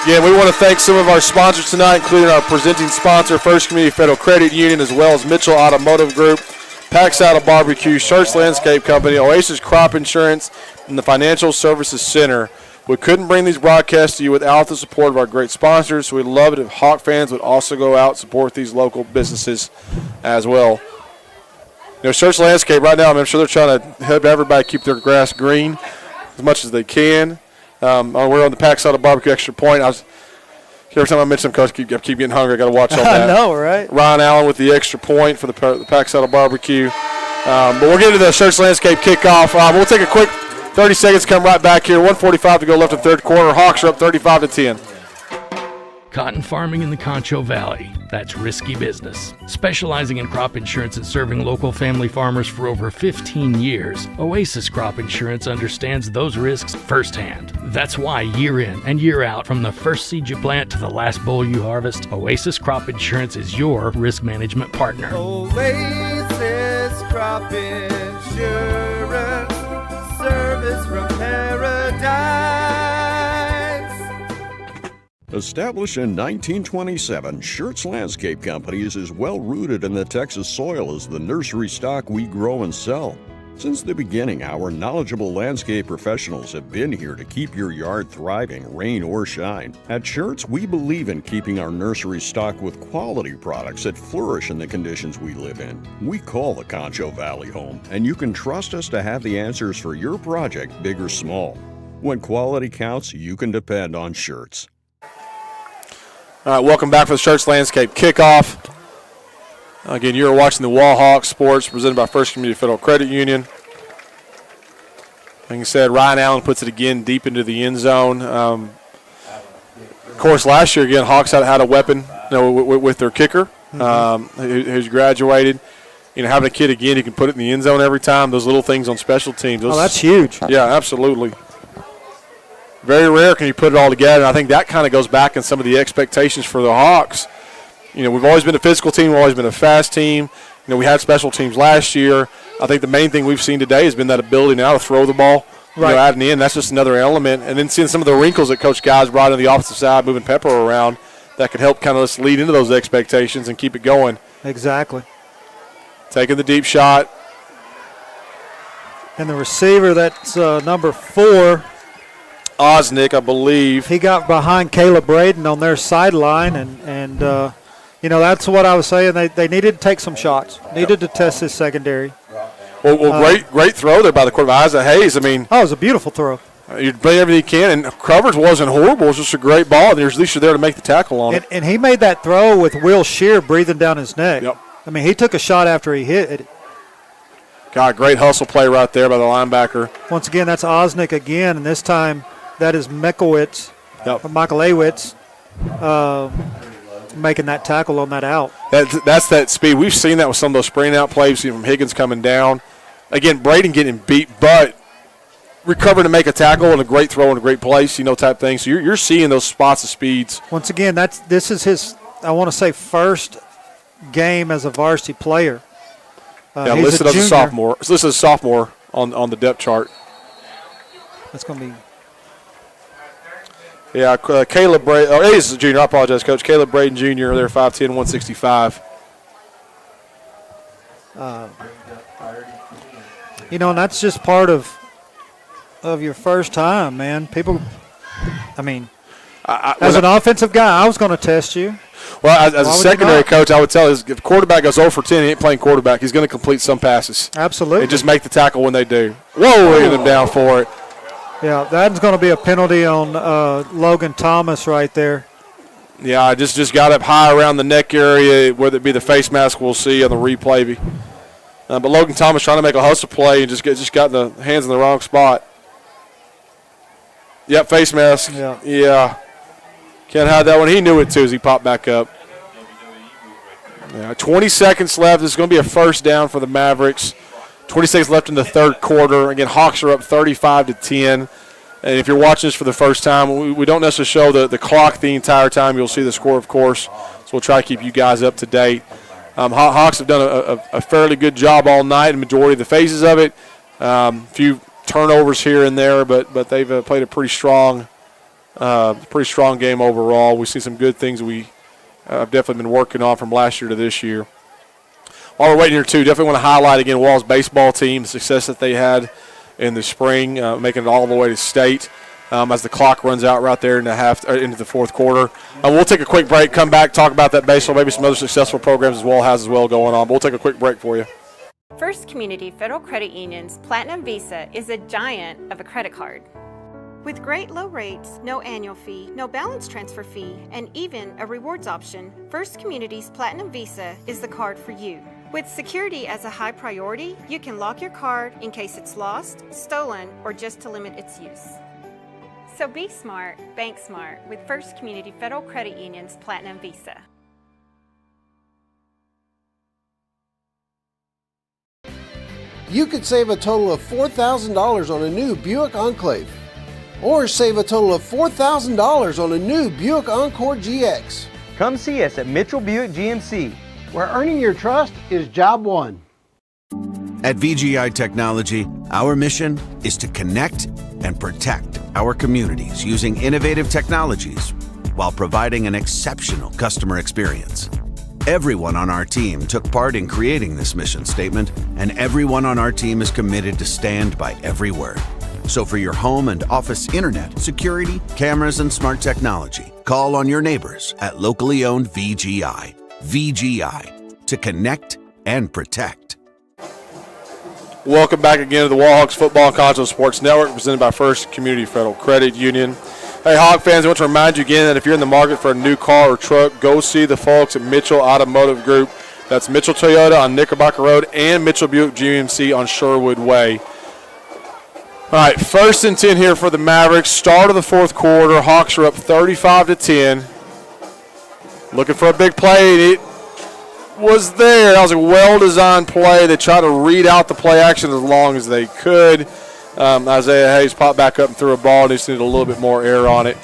Again, we want to thank some of our sponsors tonight, including our presenting sponsor, First Community Federal Credit Union, as well as Mitchell Automotive Group, Pack Saddle Barbecue, Church Landscape Company, Oasis Crop Insurance, and the Financial Services Center. We couldn't bring these broadcasts to you without the support of our great sponsors, so we'd love it if Hawk fans would also go out and support these local businesses as well. You know, Church Landscape right now, I'm sure they're trying to help everybody keep their grass green as much as they can. We're on the Pack Saddle Barbecue Extra Point. Every time I mention them, Coach, I keep getting hungry. I got to watch all that. I know, right? Ryan Allen with the extra point for the Pack Saddle Barbecue. But we're getting to the Church Landscape kickoff. We'll take a quick 30 seconds, come right back here. 1:45 to go left in the third quarter. Hawks are up 35-10. Cotton farming in the Concho Valley. That's risky business. Specializing in crop insurance and serving local family farmers for over 15 years, Oasis Crop Insurance understands those risks firsthand. That's why year in and year out, from the first seed you plant to the last boll you harvest, Oasis Crop Insurance is your risk management partner. Oasis Crop Insurance, service from paradise. Established in 1927, Schertz Landscape Company is as well rooted in the Texas soil as the nursery stock we grow and sell. Since the beginning, our knowledgeable landscape professionals have been here to keep your yard thriving, rain or shine. At Schertz, we believe in keeping our nursery stocked with quality products that flourish in the conditions we live in. We call the Concho Valley home, and you can trust us to have the answers for your project, big or small. When quality counts, you can depend on Schertz. All right, welcome back for the Church Landscape kickoff. Again, you're watching the Wall Hawk Sports presented by First Community Federal Credit Union. Like I said, Ryan Allen puts it again deep into the end zone. Of course, last year, again, Hawks had a weapon with their kicker who's graduated. You know, having a kid, again, who can put it in the end zone every time, those little things on special teams. That's huge. Yeah, absolutely. Very rare can you put it all together, and I think that kind of goes back in some of the expectations for the Hawks. You know, we've always been a physical team. We've always been a fast team. You know, we had special teams last year. I think the main thing we've seen today has been that ability now to throw the ball, adding in. That's just another element. And then seeing some of the wrinkles that Coach Guys brought on the offensive side, moving Pepper around, that could help kind of lead into those expectations and keep it going. Exactly. Taking the deep shot. And the receiver, that's number 4. Osnick, I believe. He got behind Caleb Braden on their sideline, and you know, that's what I was saying. They needed to take some shots, needed to test this secondary. Well, great throw there by the quarterback, Isaac Hayes. I mean, it was a beautiful throw. You play everything you can, and coverage wasn't horrible. It was just a great ball, and at least you're there to make the tackle on it. And he made that throw with Will Shear breathing down his neck. Yep. I mean, he took a shot after he hit it. Got a great hustle play right there by the linebacker. Once again, that's Osnick again, and this time that is Michael Awitz making that tackle on that out. That's that speed. We've seen that with some of those spring out plays. We've seen from Higgins coming down. Again, Braden getting beat, but recovering to make a tackle and a great throw in a great place, type thing. So you're seeing those spots of speeds. Once again, this is his, I want to say, first game as a varsity player. Yeah, he's listed a as a junior. sophomore. It's listed as a sophomore on the depth chart. That's going to be. Yeah, Caleb Braden. Oh, he's a junior. I apologize, Coach. Caleb Braden Jr. They're 5'10", 165. You know, and that's just part of your first time, man. People, I mean, as an offensive guy, I was going to test you. Well, as a secondary coach, I would tell you, if the quarterback goes 0 for 10, he ain't playing quarterback. He's going to complete some passes. Absolutely. And just make the tackle when they do. Whoa, look at him down for it. Yeah, that's going to be a penalty on Logan Thomas right there. Yeah, I just got up high around the neck area, whether it be the face mask we'll see on the replay. But Logan Thomas trying to make a hustle play and just got the hands in the wrong spot. Yep, face mask. Yeah. Can't hide that one. He knew it, too, as he popped back up. Yeah, 20 seconds left. This is going to be a first down for the Mavericks. 20 seconds left in the third quarter. Again, Hawks are up 35-10. And if you're watching this for the first time, we don't necessarily show the clock the entire time. You'll see the score, of course. So we'll try to keep you guys up to date. Hawks have done a fairly good job all night in the majority of the phases of it. A few turnovers here and there, but they've played a pretty strong game overall. We've seen some good things we have definitely been working on from last year to this year. While we're waiting here, too, definitely want to highlight again Wall's baseball team, the success that they had in the spring, making it all the way to state as the clock runs out right there into the fourth quarter. We'll take a quick break, come back, talk about that baseball, maybe some other successful programs as Wall has as well going on. But we'll take a quick break for you. First Community Federal Credit Union's Platinum Visa is a giant of a credit card. With great low rates, no annual fee, no balance transfer fee, and even a rewards option, First Community's Platinum Visa is the card for you. With security as a high priority, you can lock your card in case it's lost, stolen, or just to limit its use. So be smart, bank smart with First Community Federal Credit Union's Platinum Visa. You could save a total of $4,000 on a new Buick Enclave. Or save a total of $4,000 on a new Buick Encore GX. Come see us at Mitchell Buick GMC, where earning your trust is job one. At VGI Technology, our mission is to connect and protect our communities using innovative technologies while providing an exceptional customer experience. Everyone on our team took part in creating this mission statement, and everyone on our team is committed to stand by every word. So for your home and office internet, security, cameras, and smart technology, call on your neighbors at locally owned VGI. VGI, to connect and protect. Welcome back again to the Wallhawks Football and Concho Sports Network, presented by First Community Federal Credit Union. Hey, Hawk fans, I want to remind you again that if you're in the market for a new car or truck, go see the folks at Mitchell Automotive Group. That's Mitchell Toyota on Knickerbocker Road and Mitchell Buick GMC on Sherwood Way. All right, 1st and 10 here for the Mavericks. Start of the fourth quarter. Hawks are up 35-10. Looking for a big play. It was there. That was a well-designed play. They tried to read out the play action as long as they could. Isaiah Hayes popped back up and threw a ball. They just needed a little bit more air on it.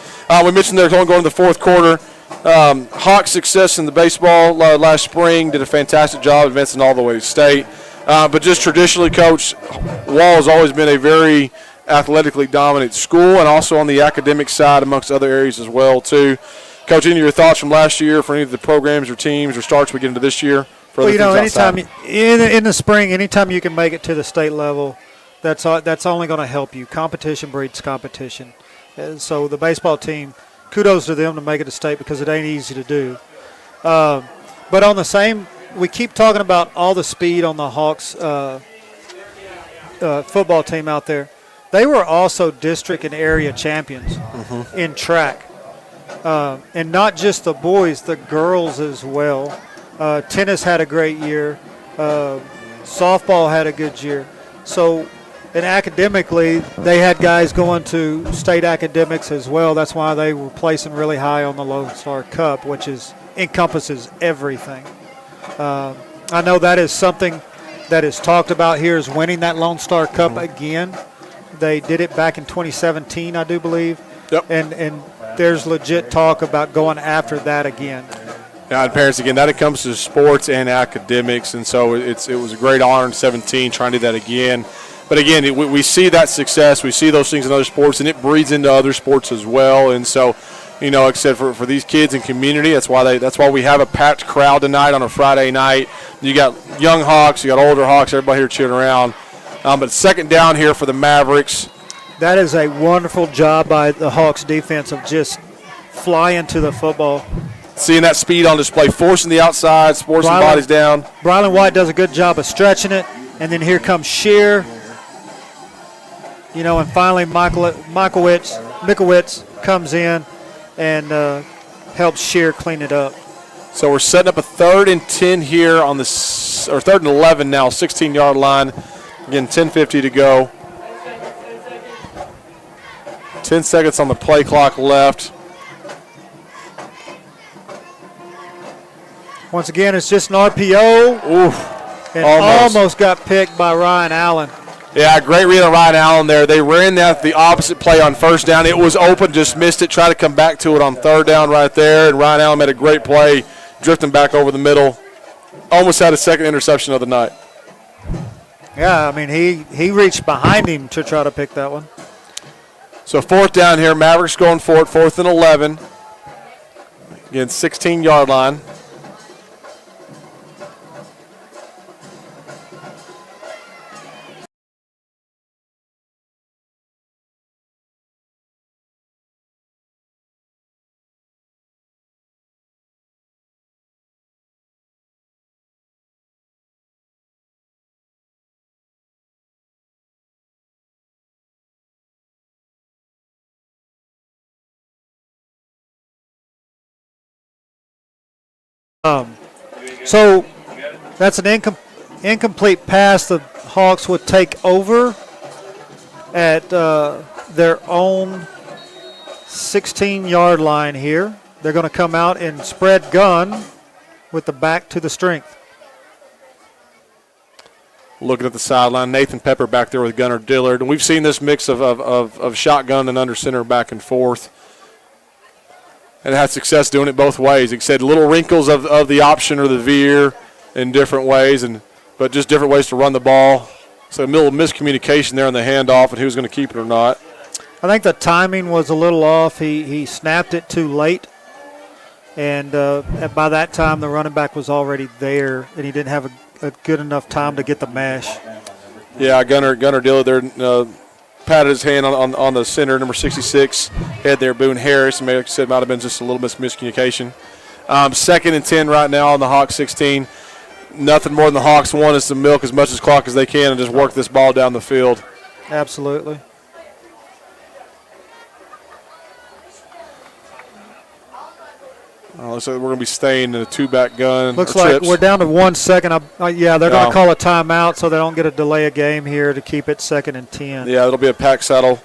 We mentioned they're going to go into the fourth quarter. Hawks' success in the baseball last spring, did a fantastic job advancing all the way to state. But just traditionally, Coach, Wall has always been a very athletically dominant school, and also on the academic side amongst other areas as well, too. Coach, any of your thoughts from last year for any of the programs or teams or starts we get into this year? Well, you know, anytime in the spring, anytime you can make it to the state level, that's only going to help you. Competition breeds competition. And so the baseball team, kudos to them to make it to state because it ain't easy to do. But on the same, we keep talking about all the speed on the Hawks football team out there. They were also district and area champions in track. And not just the boys, the girls as well. Tennis had a great year. Softball had a good year. So, and academically, they had guys going to state academics as well. That's why they were placing really high on the Lone Star Cup, which encompasses everything. I know that is something that is talked about here, is winning that Lone Star Cup again. They did it back in 2017, I do believe. Yep. And there's legit talk about going after that again. Yeah, and parents, again, that encompasses sports and academics, and so it was a great honor in 17 trying to do that again. But again, we see that success, we see those things in other sports, and it breeds into other sports as well. And so, like I said, for these kids and community, that's why we have a packed crowd tonight on a Friday night. You got young Hawks, you got older Hawks, everybody here cheering around. But second down here for the Mavericks. That is a wonderful job by the Hawks defense of just flying to the football. Seeing that speed on display, forcing the outside, forcing bodies down. Brylan White does a good job of stretching it, and then here comes Shear. And finally Mikowitz comes in and helps Shear clean it up. So we're setting up a 3rd and 10 here on the, or 3rd and 11 now, 16-yard line. Again, 10:50 to go. 10 seconds on the play clock left. Once again, it's just an RPO. Oof. And almost got picked by Ryan Allen. Yeah, great read on Ryan Allen there. They ran the opposite play on first down. It was open, just missed it. Tried to come back to it on 3rd down right there, and Ryan Allen made a great play, drifting back over the middle. Almost had a second interception of the night. Yeah, I mean, he reached behind him to try to pick that one. So 4th down here, Mavericks going for it, 4th and 11. Again, 16-yard line. So that's an incomplete pass. The Hawks would take over at their own 16-yard line here. They're going to come out and spread gun with the back to the strength. Looking at the sideline, Nathan Pepper back there with Gunnar Dillard. And we've seen this mix of shotgun and under center back and forth. And had success doing it both ways. Like I said, little wrinkles of the option or the veer in different ways, but just different ways to run the ball. So a little miscommunication there on the handoff and who's going to keep it or not. I think the timing was a little off. He snapped it too late, and by that time the running back was already there, and he didn't have a good enough time to get the mesh. Yeah, Gunnar Dillard there patted his hand on the center, number 66, head there, Boone Harris. Like I said, might have been just a little miscommunication. 2nd and 10 right now on the Hawks 16. Nothing more than the Hawks want is to milk as much as clock as they can and just work this ball down the field. Absolutely. Looks like we're going to be staying in a 2-back gun. Looks like we're down to 1 second. They're going to call a timeout so they don't get a delay of game here to keep it 2nd and 10. Yeah, it'll be a pack saddle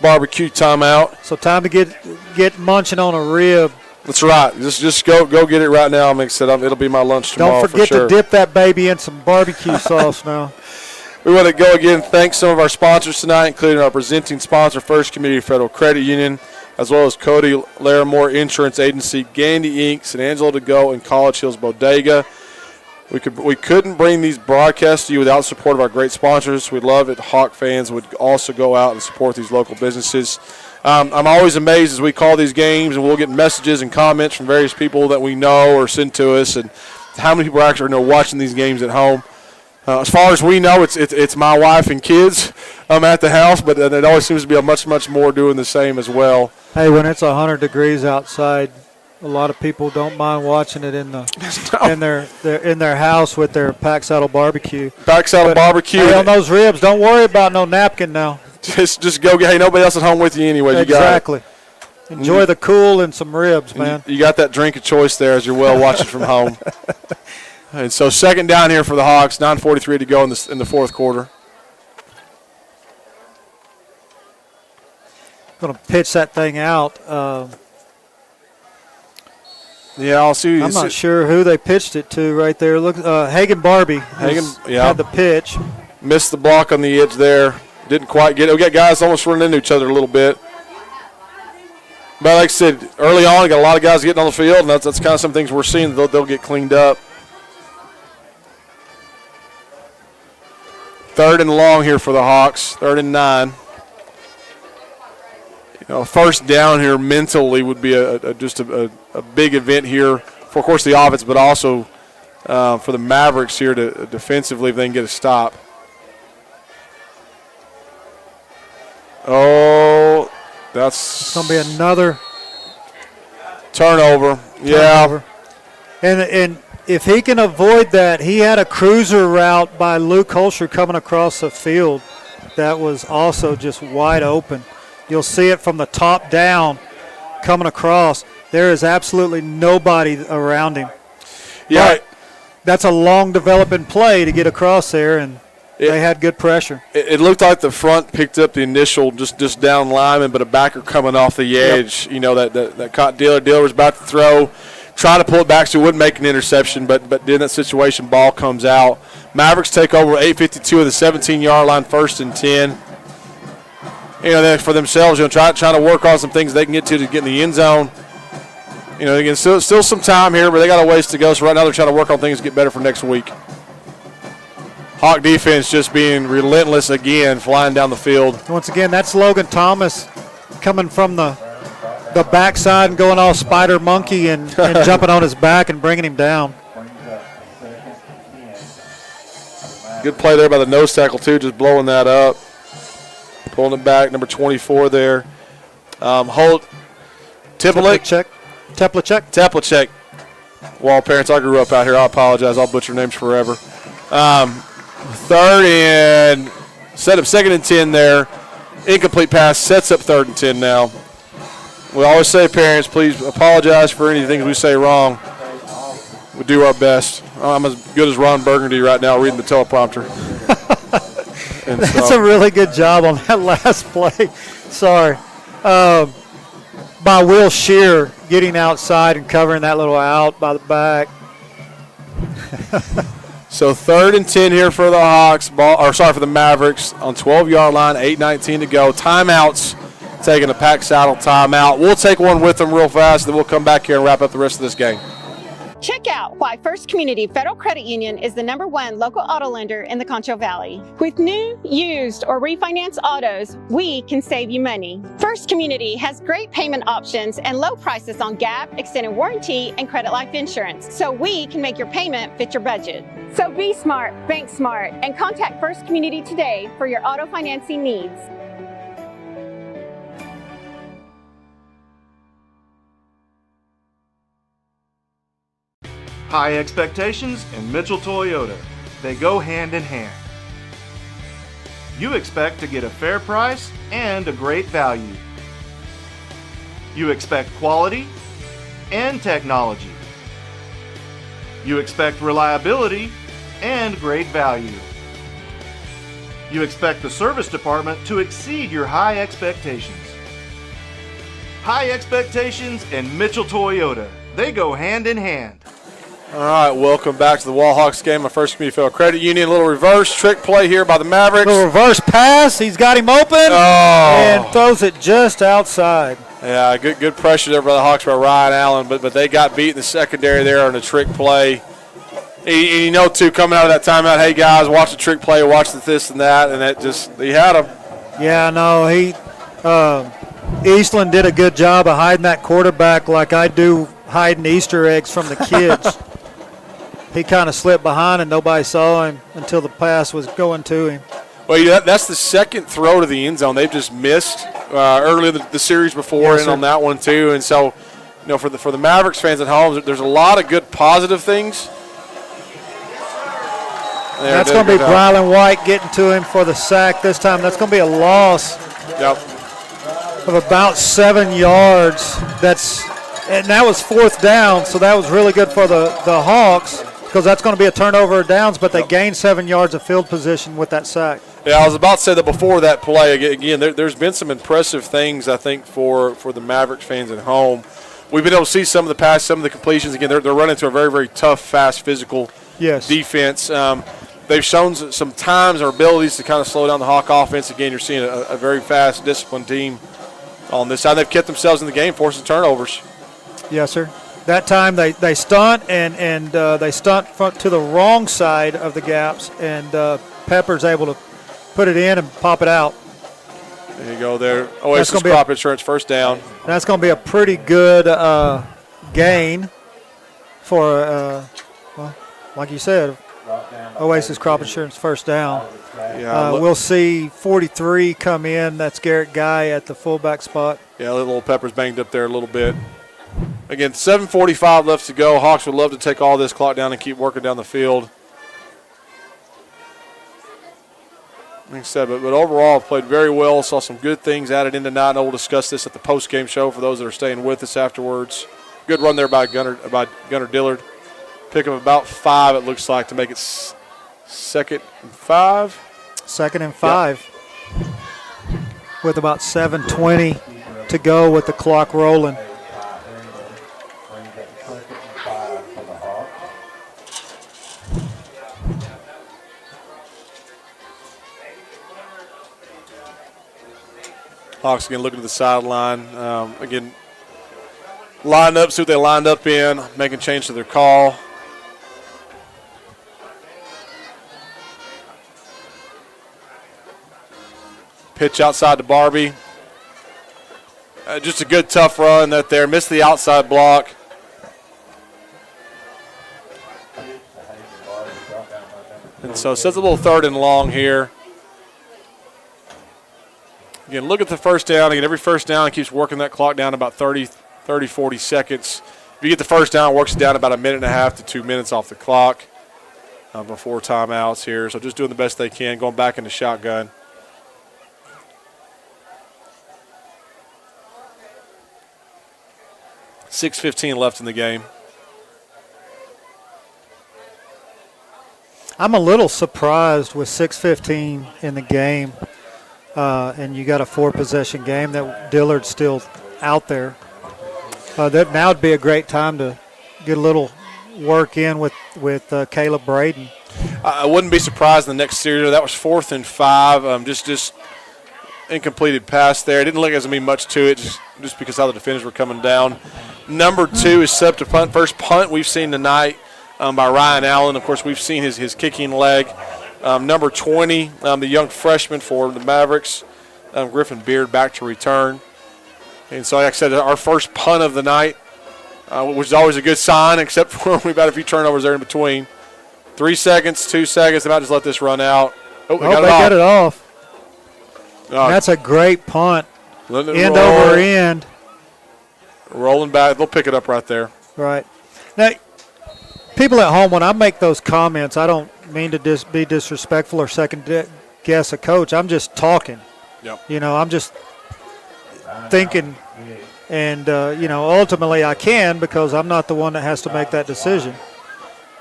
barbecue timeout. So time to get munching on a rib. That's right. Just go get it right now. Like I said, it'll be my lunch tomorrow. Don't forget for sure. to dip that baby in some barbecue sauce now. We want to go again. Thank some of our sponsors tonight, including our presenting sponsor, First Community Federal Credit Union, as well as Cody Larimore Insurance Agency, Gandy Inc., and Angelo to Go, and College Hills Bodega. We couldn't bring these broadcasts to you without the support of our great sponsors. We'd love it. Hawk fans would also go out and support these local businesses. I'm always amazed as we call these games, and we'll get messages and comments from various people that we know or send to us, and how many people are actually watching these games at home. As far as we know, it's my wife and kids at the house, but it always seems to be a much more doing the same as well. Hey, when it's 100 degrees outside, a lot of people don't mind watching it in their house with their pack saddle barbecue. Barbecue. Hey, on those ribs, don't worry about no napkin now. Just go get. Hey, nobody else at home with you anyway. Exactly. You got it. Enjoy the cool and some ribs, man. You got that drink of choice there as you're well watching from home. And so 2nd down here for the Hawks, 9:43 to go in the 4th quarter. Going to pitch that thing out. Yeah, I'll see. I'm not sure who they pitched it to right there. Look, Hagan Barbie had the pitch. Missed the block on the edge there. Didn't quite get it. We got guys almost running into each other a little bit. But like I said, early on, you got a lot of guys getting on the field, and that's kind of some things we're seeing. They'll get cleaned up. 3rd and long here for the Hawks, 3rd and 9. First down here mentally would be just a big event here for, of course, the offense, but also for the Mavericks here to defensively if they can get a stop. Oh, that's going to be another turnover. Yeah. And if he can avoid that, he had a cruiser route by Luke Holscher coming across the field that was also just wide open. You'll see it from the top down coming across. There is absolutely nobody around him. Yeah. But that's a long developing play to get across there, and they had good pressure. It looked like the front picked up the initial just down lineman, but a backer coming off the edge, that caught Diller. Diller was about to throw, trying to pull it back so he wouldn't make an interception, but in that situation, ball comes out. Mavericks take over 8:52 of the 17-yard line, 1st and 10. Then for themselves, trying to work on some things they can get to get in the end zone. Again, still some time here, but they got a ways to go. So right now they're trying to work on things to get better for next week. Hawk defense just being relentless again, flying down the field. Once again, that's Logan Thomas coming from the backside and going all spider monkey and jumping on his back and bringing him down. Good play there by the nose tackle too, just blowing that up. Pulling it back, number 24 there. Holt, Teplachek. Wall parents, I grew up out here. I apologize. I'll butcher names forever. 3rd and set up 2nd and 10 there. Incomplete pass sets up 3rd and 10 now. We always say, parents, please apologize for any things we say wrong. We do our best. I'm as good as Ron Burgundy right now reading the teleprompter. That's a really good job on that last play. Sorry. By Will Shear getting outside and covering that little out by the back. So 3rd and 10 here for the Hawks, for the Mavericks on 12-yard line, 8:19 to go. Timeouts, taking a pack saddle timeout. We'll take one with them real fast, then we'll come back here and wrap up the rest of this game. Check out why First Community Federal Credit Union is the #1 local auto lender in the Concho Valley. With new, used, or refinance autos, we can save you money. First Community has great payment options and low prices on GAP, extended warranty, and credit life insurance, so we can make your payment fit your budget. So be smart, bank smart, and contact First Community today for your auto financing needs. High expectations and Mitchell Toyota. They go hand in hand. You expect to get a fair price and a great value. You expect quality and technology. You expect reliability and great value. You expect the service department to exceed your high expectations. High expectations and Mitchell Toyota. They go hand in hand. All right, welcome back to the Wallhawks game. My First Community Federal Credit Union. A little reverse trick play here by the Mavericks. Little reverse pass. He's got him open and throws it just outside. Yeah, good pressure there by the Hawks by Ryan Allen, but they got beat in the secondary there on the trick play. And too, coming out of that timeout, hey, guys, watch the trick play, watch this and that, and he had him. Yeah, no, Eastland did a good job of hiding that quarterback like I do hiding Easter eggs from the kids. He kind of slipped behind and nobody saw him until the pass was going to him. Well, that's the second throw to the end zone. They've just missed earlier the series before and on that one too. And so, for the Mavericks fans at home, there's a lot of good positive things. That's going to be Brylan White getting to him for the sack this time. That's going to be a loss of about 7 yards. And that was 4th down, so that was really good for the Hawks because that's going to be a turnover of downs, but they gained 7 yards of field position with that sack. Yeah, I was about to say that before that play. Again, there's been some impressive things, I think, for the Mavericks fans at home. We've been able to see some of the passes, some of the completions. Again, they're running to a very, very tough, fast, physical defense. They've shown some times or abilities to kind of slow down the Hawk offense. Again, you're seeing a very fast, disciplined team on this side. They've kept themselves in the game, forcing turnovers. Yes, sir. That time they stunt and they stunt front to the wrong side of the gaps, and Pepper's able to put it in and pop it out. There you go there. Oasis Crop Insurance, first down. That's going to be a pretty good gain for, well, like you said, Oasis Crop Insurance, first down. Yeah, we'll see 43 come in. That's Garrett Guy at the fullback spot. Yeah, little Pepper's banged up there a little bit. Again, 7:45 left to go. Hawks would love to take all this clock down and keep working down the field. Like I said, but overall, played very well. Saw some good things added in tonight. And we'll discuss this at the post-game show for those that are staying with us afterwards. Good run there by Gunnar Dillard. Pick up about 5, it looks like, to make it 2nd and 5. 2nd and 5. Yep. With about 7:20 to go with the clock rolling. Hawks again looking to the sideline. Again, lined up, see what they lined up in, making change to their call. Pitch outside to Barbie. Just a good, tough run that there. Missed the outside block. And so it sets a little 3rd and long here. Again, look at the first down. Again, every first down keeps working that clock down about 30, 40 seconds. If you get the first down, it works it down about 1.5 to 2 minutes off the clock before timeouts here. So just doing the best they can, going back into shotgun. $6:15 left in the game. I'm a little surprised with 6:15 in the game. And you got a 4-possession game that Dillard's still out there. That now would be a great time to get a little work in with Caleb Braden. I wouldn't be surprised in the next series. That was 4th and 5. Just incompleted pass there. It didn't look as to be much to it, just because how the defenders were coming down. Number 2 is set to punt. First punt we've seen tonight by Ryan Allen. Of course, we've seen his kicking leg. Number 20, the young freshman for the Mavericks, Griffin Beard, back to return. And so, like I said, our first punt of the night, which is always a good sign, except for we've had a few turnovers there in between. 3 seconds, 2 seconds. They might just let this run out. They got it off. That's a great punt. End over end. Rolling back. They'll pick it up right there. Right. Now, people at home, when I make those comments, I don't mean to be disrespectful or second guess a coach. I'm just talking. Yep. You know, I'm just thinking, and you know, ultimately I can, because I'm not the one that has to make that decision.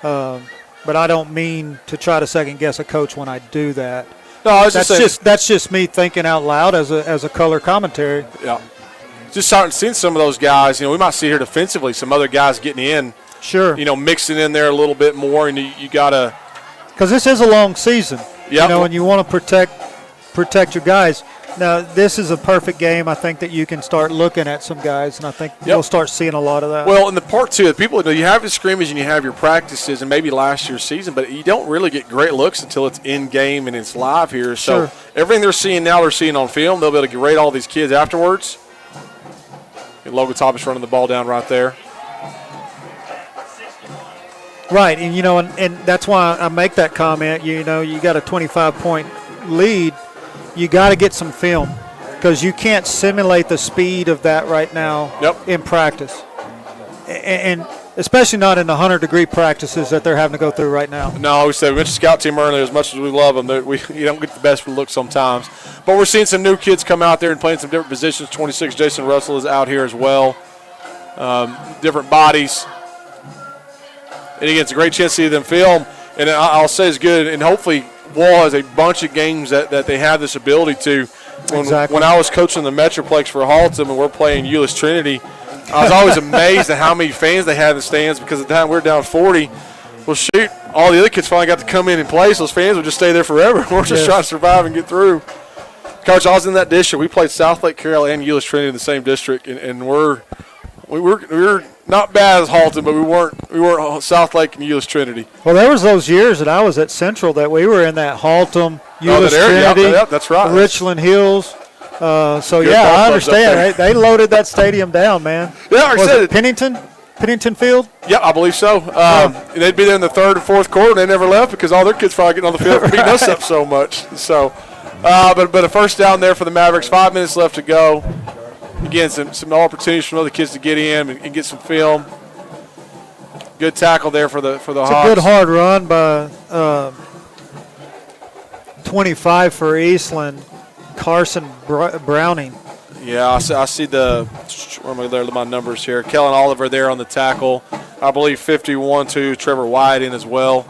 But I don't mean to try to second guess a coach when I do that. No, I was that's just me thinking out loud as a color commentary. Yeah. Just starting seeing some of those guys. You know, we might see here defensively some other guys getting in. Sure. You know, mixing in there a little bit more, and you got to. Because this is a long season. Yep. You know, and you want to protect your guys. Now, this is a perfect game. I think that you can start looking at some guys, and I think you'll start seeing a lot of that. Well, in the part 2, people, you have your scrimmage and you have your practices and maybe last year's season, but you don't really get great looks until it's in game and it's live here. So Sure. Everything they're seeing now, they're seeing on film. They'll be able to grade all these kids afterwards. Logan Thomas running the ball down right there. Right, and you know, and that's why I make that comment. You know, you got a 25-point lead. You got to get some film, because you can't simulate the speed of that right now in practice, and especially not in the 100-degree practices that they're having to go through right now. No, we said we mentioned scout team earlier. As much as we love them, you don't get the best look sometimes. But we're seeing some new kids come out there and playing some different positions. 26, Jason Russell is out here as well. Different bodies. And again, it's a great chance to see them film. And I'll say it's good. And hopefully Wall has a bunch of games that they have this ability to. When I was coaching the Metroplex for Haltom and we're playing Euless Trinity, I was always amazed at how many fans they had in the stands, because at the time we were down 40. Well, shoot, all the other kids finally got to come in and play, so those fans would just stay there forever. We're just trying to survive and get through. Coach, I was in that district. We played South Lake Carroll and Euless Trinity in the same district, and we were not bad as Halton, but we weren't South Lake and Euless Trinity. Well, there was those years that I was at Central that we were in that Haltom, Euless Trinity, yeah, that's right. Richland Hills. I ball understand. They loaded that stadium down, man. Yeah, like I said, it Pennington Field? Yeah, I believe so. They'd be there in the third and fourth quarter, and they never left because all their kids probably getting on the field for beating us up so much. So, but a first down there for the Mavericks. 5 minutes left to go. Again, some opportunities for other kids to get in and get some film. Good tackle there for the Hawks. It's a good hard run by 25 for Eastland, Carson Browning. Yeah, I see where am I there? My numbers here. Kellen Oliver there on the tackle. I believe 51-2, Trevor White in as well.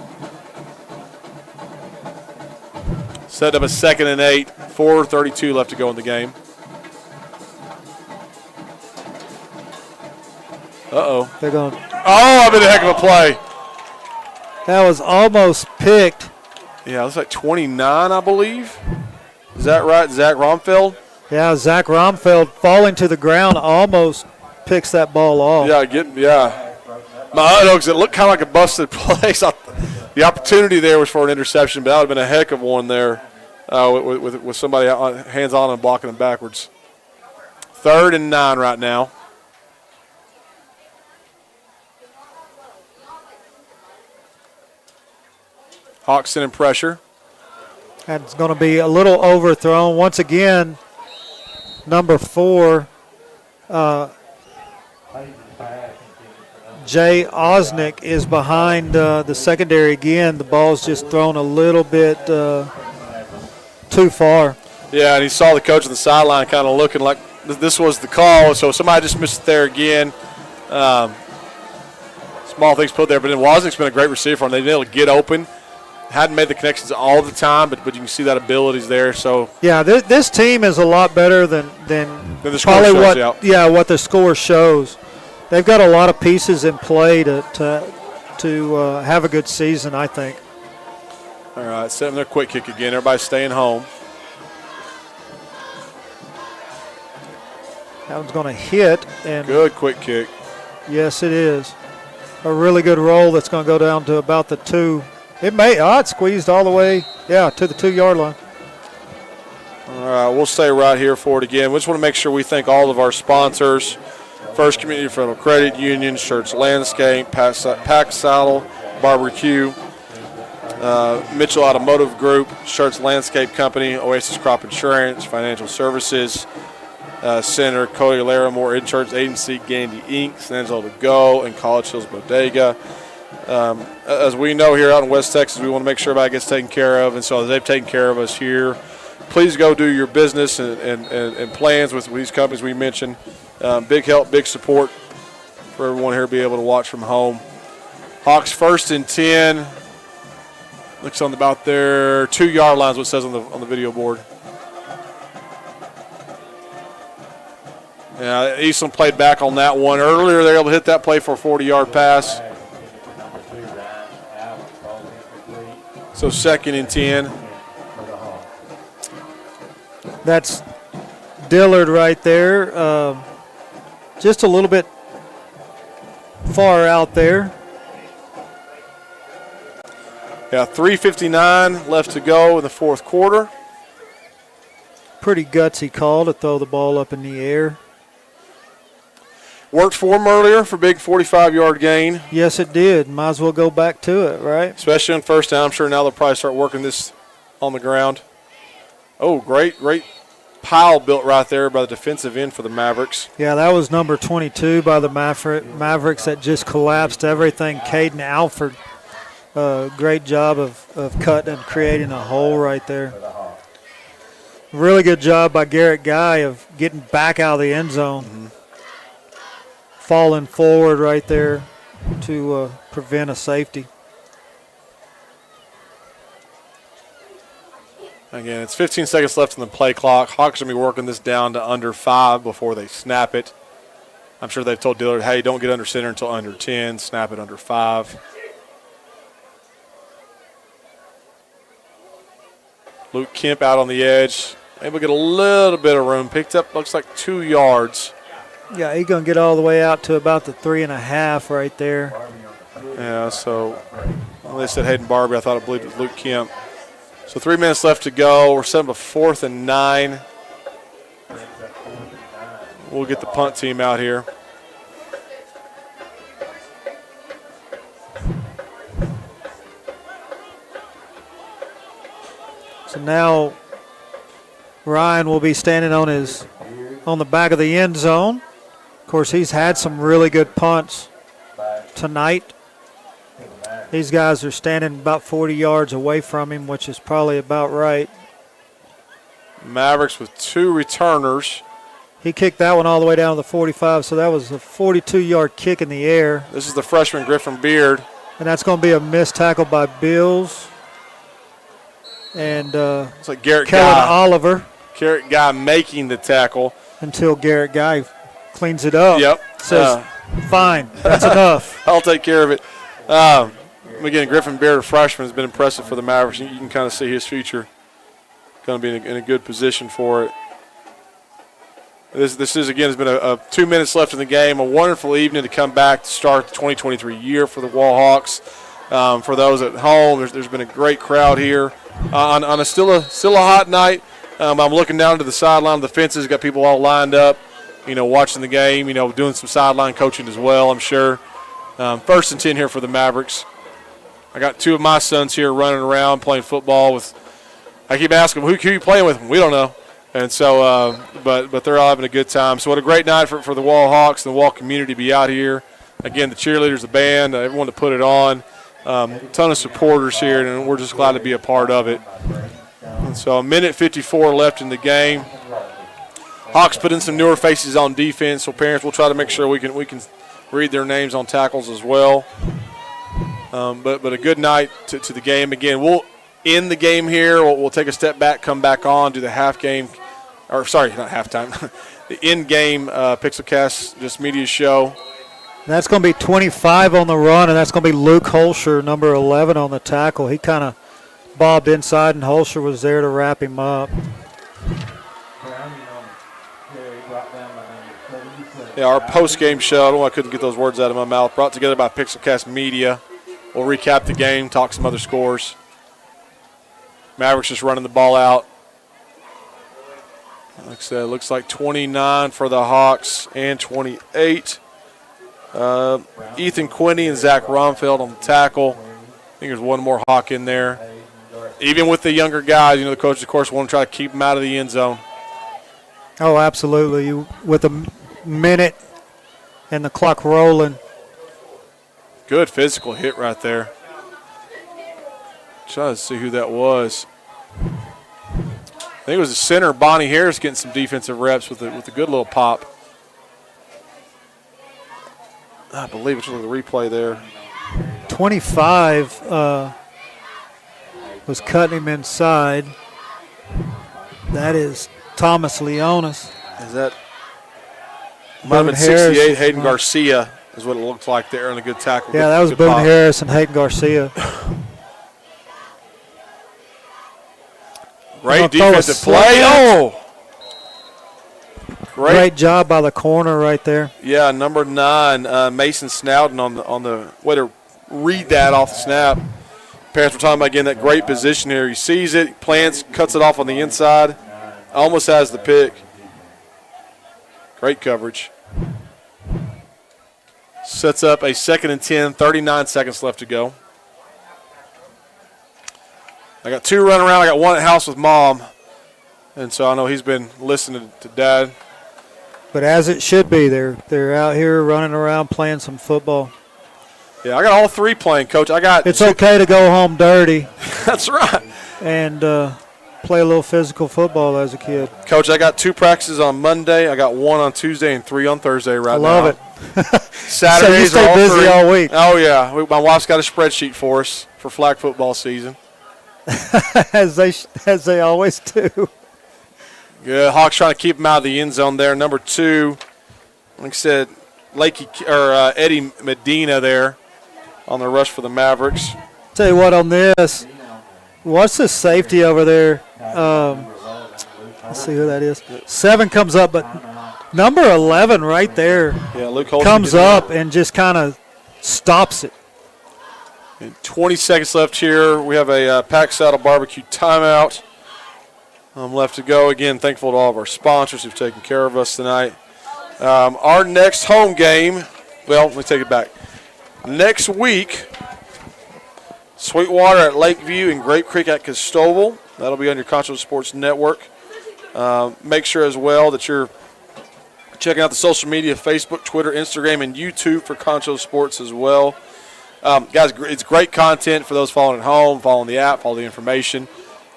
Set up a 2nd and 8, 4:32 left to go in the game. Uh-oh. They're going. Oh, I made a heck of a play. That was almost picked. Yeah, it looks like 29, I believe. Is that right, Zach Romfeld? Yeah, Zach Romfeld falling to the ground almost picks that ball off. Yeah. My Oaks, it looked kind of like a busted play. So the opportunity there was for an interception, but that would have been a heck of one there with somebody hands-on and blocking them backwards. 3rd and 9 right now. Hawks sending pressure. That's going to be a little overthrown. Once again, number 4, Jay Osnick is behind the secondary again. The ball's just thrown a little bit too far. Yeah, and he saw the coach on the sideline kind of looking like this was the call, so somebody just missed it there again. Small things put there, but then Osnick's been a great receiver for him. They've been able to get open. Hadn't made the connections all the time, but you can see that ability's there. So yeah, this team is a lot better than the score shows, what the score shows. They've got a lot of pieces in play to have a good season, I think. All right, setting their quick kick again. Everybody's staying home. That one's going to hit. And good quick kick. Yes, it is. A really good roll that's going to go down to about the 2. It squeezed all the way, to the 2-yard line. All right, we'll stay right here for it again. We just want to make sure we thank all of our sponsors. First Community Federal Credit Union, Shirts Landscape, Pack Saddle, Barbecue, Mitchell Automotive Group, Shirts Landscape Company, Oasis Crop Insurance, Financial Services, Senator Cody Larimore Insurance Agency, Gandy Inc., Angelo to Go, and College Hills Bodega. As we know here out in West Texas, we want to make sure everybody gets taken care of, and so they've taken care of us here. Please go do your business and plans with these companies we mentioned. Big help, big support for everyone here to be able to watch from home. Hawks 1st and 10. Looks on about their 2-yard line is what it says on the video board. Yeah, Eastland played back on that one. Earlier they were able to hit that play for a 40-yard pass. So 2nd and 10. That's Dillard right there. Just a little bit far out there. Yeah, 3:59 left to go in the 4th quarter. Pretty gutsy call to throw the ball up in the air. Worked for him earlier for a big 45-yard gain. Yes, it did. Might as well go back to it, right? Especially on first down. I'm sure now they'll probably start working this on the ground. Oh, great pile built right there by the defensive end for the Mavericks. Yeah, that was number 22 by the Mavericks that just collapsed everything. Caden Alford, great job of cutting and creating a hole right there. Really good job by Garrett Guy of getting back out of the end zone. Mm-hmm. Falling forward right there to prevent a safety. Again, it's 15 seconds left in the play clock. Hawks are going to be working this down to under 5 before they snap it. I'm sure they've told Dillard, hey, don't get under center until under 10. Snap it under 5. Luke Kemp out on the edge. Maybe we'll get a little bit of room. Picked up, looks like 2 yards. Yeah, he's going to get all the way out to about the 3.5 right there. Yeah, so they said Hayden Barbie. I believe it was Luke Kemp. So 3 minutes left to go. We're setting up a 4th and 9. We'll get the punt team out here. So now Ryan will be standing on the back of the end zone. Of course, he's had some really good punts tonight. These guys are standing about 40 yards away from him, which is probably about right. Mavericks with 2 returners. He kicked that one all the way down to the 45, so that was a 42-yard kick in the air. This is the freshman Griffin Beard. And that's going to be a missed tackle by Bills. And it's like Garrett Kellen Guy. Oliver. Garrett Guy making the tackle. Until Garrett Guy cleans it up. Yep. Says, fine, that's enough. I'll take care of it. Again, Griffin Beard, a freshman, has been impressive for the Mavericks. You can kind of see his future going to be in a good position for it. This is, again, has been a 2 minutes left in the game. A wonderful evening to come back to start the 2023 year for the Wallhawks. For those at home, there's been a great crowd here on a still a hot night. I'm looking down to the sideline of the fences. Got people all lined up, watching the game. Doing some sideline coaching as well, I'm sure. 1st and 10 here for the Mavericks. I got 2 of my sons here running around playing football with. I keep asking them, who are you playing with? We don't know. And so, but they're all having a good time. So what a great night for the Wall Hawks and the Wall community to be out here. Again, the cheerleaders, the band, everyone to put it on. A ton of supporters here, and we're just glad to be a part of it. And so 1:54 left in the game. Hawks put in some newer faces on defense, so parents will try to make sure we can read their names on tackles as well. But a good night to the game. Again, we'll end the game here. We'll take a step back, come back on, do the half game, or sorry, not halftime, the end game Pixelcast just media show. That's going to be 25 on the run, and that's going to be Luke Holscher, number 11 on the tackle. He kind of bobbed inside, and Holscher was there to wrap him up. Yeah, our post-game show, I don't know why I couldn't get those words out of my mouth, brought together by Pixelcast Media. We'll recap the game, talk some other scores. Mavericks just running the ball out. Like I said, it looks like 29 for the Hawks and 28. Ethan Quinney and Zach Romfeld on the tackle. I think there's one more Hawk in there. Even with the younger guys, the coaches, of course, want to try to keep them out of the end zone. Oh, absolutely. With a minute and the clock rolling. Good physical hit right there. Trying to see who that was. I think it was the center, Bonnie Harris, getting some defensive reps with a good little pop. I believe it's with the replay there. 25 was cutting him inside. That is Thomas Leonis. Is that? Might have been 68. Hayden Garcia is what it looked like there, and a good tackle. Yeah, that was Boone Harris and Hayden Garcia. Great defensive play. Oh! Great job by the corner right there. Yeah, number 9, Mason Snowden on the way to read that off the snap. Parents were talking about, again, that great position here. He sees it, plants, cuts it off on the inside, almost has the pick. Great coverage. Sets up a 2nd and 10, 39 seconds left to go. I got 2 running around. I got one at house with Mom. And so I know he's been listening to Dad. But as it should be, they're out here running around playing some football. Yeah, I got all 3 playing, Coach. It's okay to go home dirty. That's right. And play a little physical football as a kid. Coach, I got 2 practices on Monday. I got 1 on Tuesday and 3 on Thursday right now. I love it. Saturdays so you stay are all busy 3. all week. Oh, yeah. My wife's got a spreadsheet for us for flag football season. as they always do. Good. Hawks trying to keep him out of the end zone there. Number 2, like I said, Eddie Medina there on the rush for the Mavericks. Tell you what, on this, what's the safety over there? Let's see who that is. 7 comes up, but number 11 right there comes up and just kind of stops it. And 20 seconds left here. We have a Pack Saddle Barbecue timeout left to go. Again, thankful to all of our sponsors who've taken care of us tonight. Our next home game, well, let me take it back. Next week, Sweetwater at Lakeview and Grape Creek at Castobel. That'll be on your Concho Sports Network. Make sure as well that you're checking out the social media, Facebook, Twitter, Instagram, and YouTube for Concho Sports as well. Guys, it's great content for those following at home, following the app, follow the information.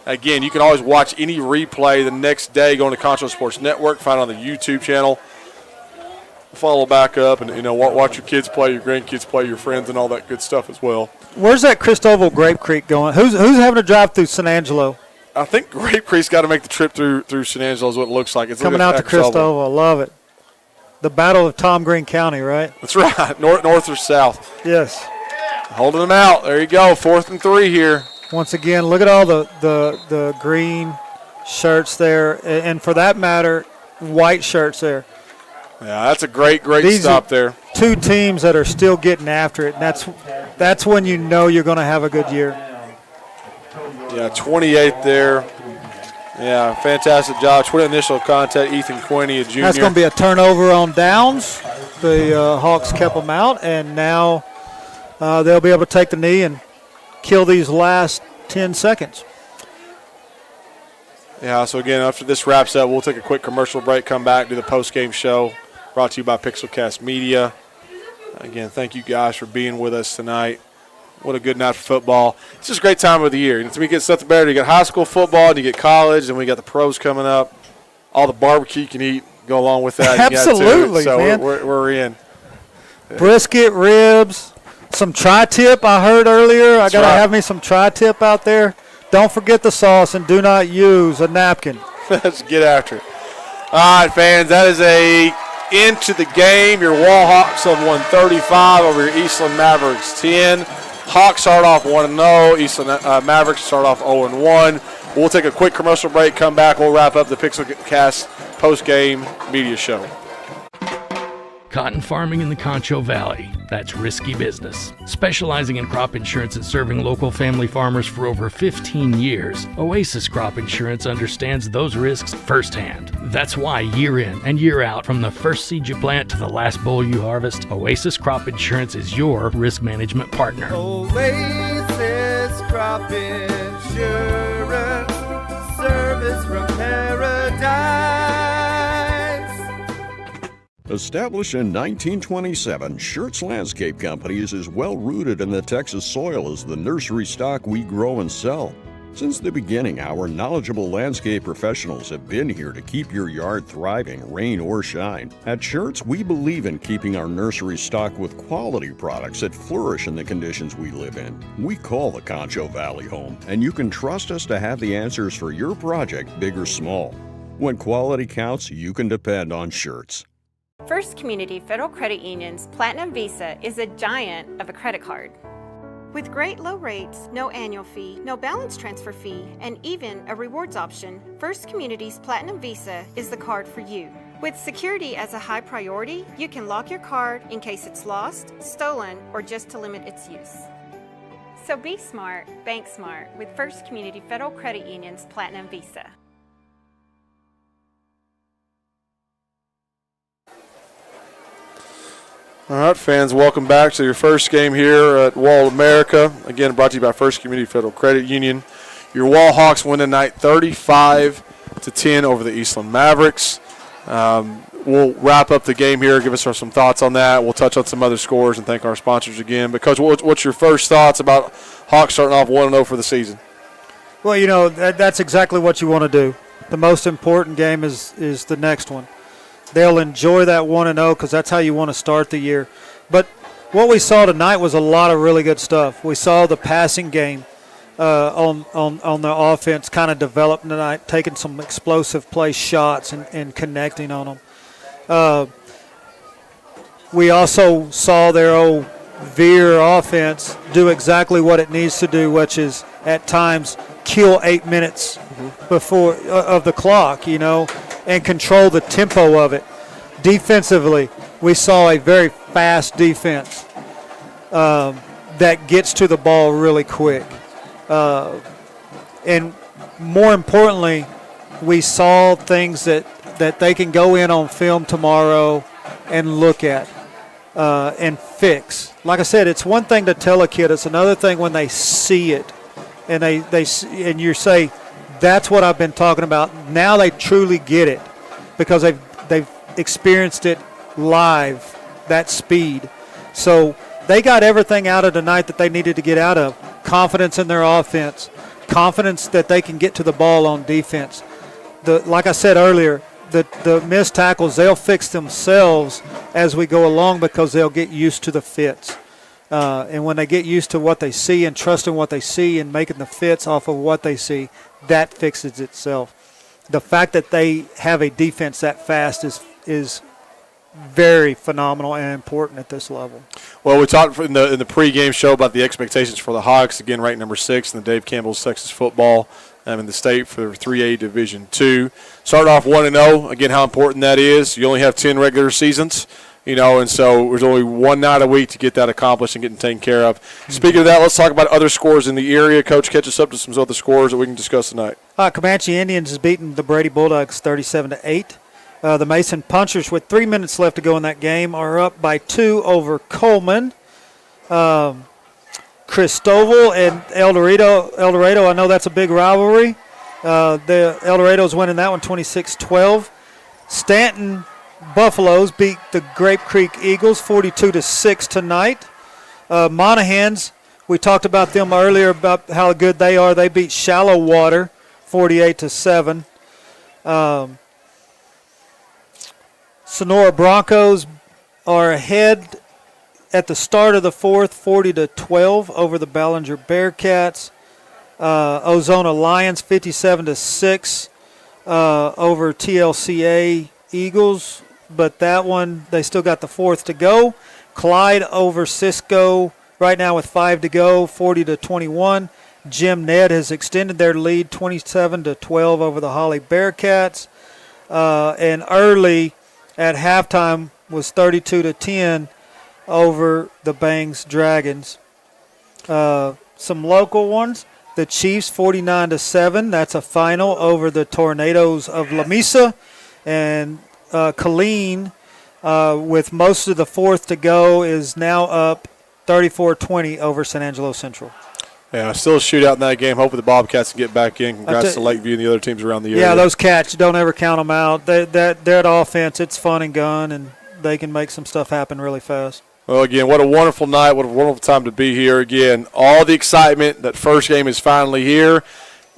Again, you can always watch any replay the next day going to Concho Sports Network, find it on the YouTube channel. Follow back up and, watch your kids play, your grandkids play, your friends, and all that good stuff as well. Where's that Castobel Grape Creek going? Who's having to drive through San Angelo? I think Grape Creek's got to make the trip through San Angelo is what it looks like. It's coming out to Castobel. I love it. The Battle of Tom Green County, right? That's right, north or south. Yes. Holding them out. There you go, 4th and 3 here. Once again, look at all the green shirts there, and for that matter, white shirts there. Yeah, that's a great stop there. 2 teams that are still getting after it, and that's when you know you're going to have a good year. Yeah, 28 there. Yeah, fantastic job. 20 initial contact, Ethan Quinney, a junior. That's going to be a turnover on downs. The Hawks kept them out, and now they'll be able to take the knee and kill these last 10 seconds. Yeah, so again, after this wraps up, we'll take a quick commercial break, come back, do the post-game show, brought to you by Pixelcast Media. Again, thank you guys for being with us tonight. What a good night for football. It's just a great time of the year. To me, get something better. You get high school football, and you get college, and we got the pros coming up. All the barbecue you can eat go along with that. Absolutely, so man. We're in. Brisket, ribs, some tri-tip I heard earlier. I got to have me some tri-tip out there. Don't forget the sauce, and do not use a napkin. Let's get after it. All right, fans, that is a into the game. Your Wall Hawks have won 35 over your Eastland Mavericks 10. Hawks start off 1-0. Eastland Mavericks start off 0-1. We'll take a quick commercial break, come back. We'll wrap up the Pixelcast post-game media show. Cotton farming in the Concho Valley, that's risky business. Specializing in crop insurance and serving local family farmers for over 15 years, Oasis Crop Insurance understands those risks firsthand. That's why year in and year out, from the first seed you plant to the last boll you harvest, Oasis Crop Insurance is your risk management partner. Oasis Crop Insurance, service from paradise. Established in 1927, Schertz Landscape Company is as well rooted in the Texas soil as the nursery stock we grow and sell. Since the beginning, our knowledgeable landscape professionals have been here to keep your yard thriving, rain or shine. At Schertz, we believe in keeping our nursery stocked with quality products that flourish in the conditions we live in. We call the Concho Valley home, and you can trust us to have the answers for your project, big or small. When quality counts, you can depend on Schertz. First Community Federal Credit Union's Platinum Visa is a giant of a credit card. With great low rates, no annual fee, no balance transfer fee, and even a rewards option, First Community's Platinum Visa is the card for you. With security as a high priority, you can lock your card in case it's lost, stolen, or just to limit its use. So be smart, bank smart with First Community Federal Credit Union's Platinum Visa. All right, fans, welcome back to your first game here at Wall America. Again, brought to you by First Community Federal Credit Union. Your Wall Hawks win tonight 35-10 over the Eastland Mavericks. We'll wrap up the game here, give us some thoughts on that. We'll touch on some other scores and thank our sponsors again. But, Coach, what's your first thoughts about Hawks starting off 1-0 for the season? Well, that's exactly what you want to do. The most important game is the next one. They'll enjoy that 1-0 because that's how you want to start the year. But what we saw tonight was a lot of really good stuff. We saw the passing game on the offense kind of develop tonight, taking some explosive play shots and connecting on them. We also saw their old Veer offense do exactly what it needs to do, which is at times kill 8 minutes before of the clock, and control the tempo of it. Defensively, we saw a very fast defense that gets to the ball really quick. And more importantly, we saw things that they can go in on film tomorrow and look at and fix. Like I said, it's one thing to tell a kid. It's another thing when they see it and and you say, that's what I've been talking about. Now they truly get it because they've experienced it live, that speed. So they got everything out of tonight that they needed to get out of. Confidence in their offense, confidence that they can get to the ball on defense. Like I said earlier, the missed tackles, they'll fix themselves as we go along because they'll get used to the fits. And when they get used to what they see and trusting what they see and making the fits off of what they see, that fixes itself. The fact that they have a defense that fast is very phenomenal and important at this level. Well, we talked in the pregame show about the expectations for the Hawks, again ranked number 6 in the Dave Campbell's Texas football in the state for 3A Division II. Started off 1-0. Again, how important that is. You only have 10 regular seasons, and so there's only one night a week to get that accomplished and getting taken care of. Speaking of that, let's talk about other scores in the area. Coach, catch us up to some other scores that we can discuss tonight. Comanche Indians has beaten the Brady Bulldogs 37-8. The Mason Punchers, with 3 minutes left to go in that game, are up by 2 over Coleman. Cristobal and El Dorado, I know that's a big rivalry. The El Dorado's winning that one 26-12. Stanton Buffaloes beat the Grape Creek Eagles 42-6 tonight. Monahans, we talked about them earlier about how good they are. They beat Shallow Water 48-7. Sonora Broncos are ahead at the start of the fourth, 40-12 over the Ballinger Bearcats. Ozona Lions 57-6 over TLCA Eagles, but that one they still got the fourth to go. Clyde over Cisco right now with 5 to go, 40-21. Jim Ned has extended their lead 27-12 over the Holly Bearcats. And Early at halftime was 32-10 over the Bangs Dragons. Some local ones. The Chiefs 49-7. That's a final over the Tornadoes of La Mesa. And Colleen, with most of the fourth to go, is now up 34-20 over San Angelo Central. Yeah, still a shootout in that game. Hoping the Bobcats can get back in. Congrats to Lakeview and the other teams around the area. Yeah, those Cats, don't ever count them out. They're at offense. It's fun and gun, and they can make some stuff happen really fast. Well, again, what a wonderful night. What a wonderful time to be here. Again, all the excitement. That first game is finally here.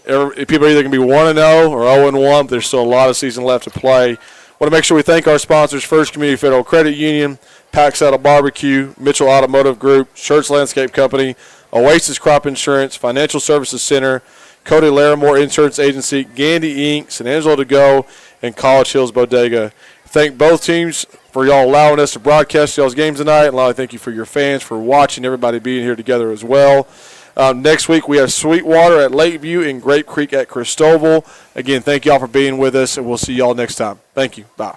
People are either going to be 1-0 or 0-1, but there's still a lot of season left to play. Want to make sure we thank our sponsors, First Community Federal Credit Union, Pack Saddle Barbecue, Mitchell Automotive Group, Schertz Landscape Company, Oasis Crop Insurance, Financial Services Center, Cody Larimore Insurance Agency, Gandy Inc., San Angelo To Go, and College Hills Bodega. Thank both teams for y'all allowing us to broadcast y'all's games tonight. And thank you for your fans for watching, everybody being here together as well. Next week we have Sweetwater at Lakeview and Grape Creek at Cristobal. Again, thank y'all for being with us, and we'll see y'all next time. Thank you. Bye.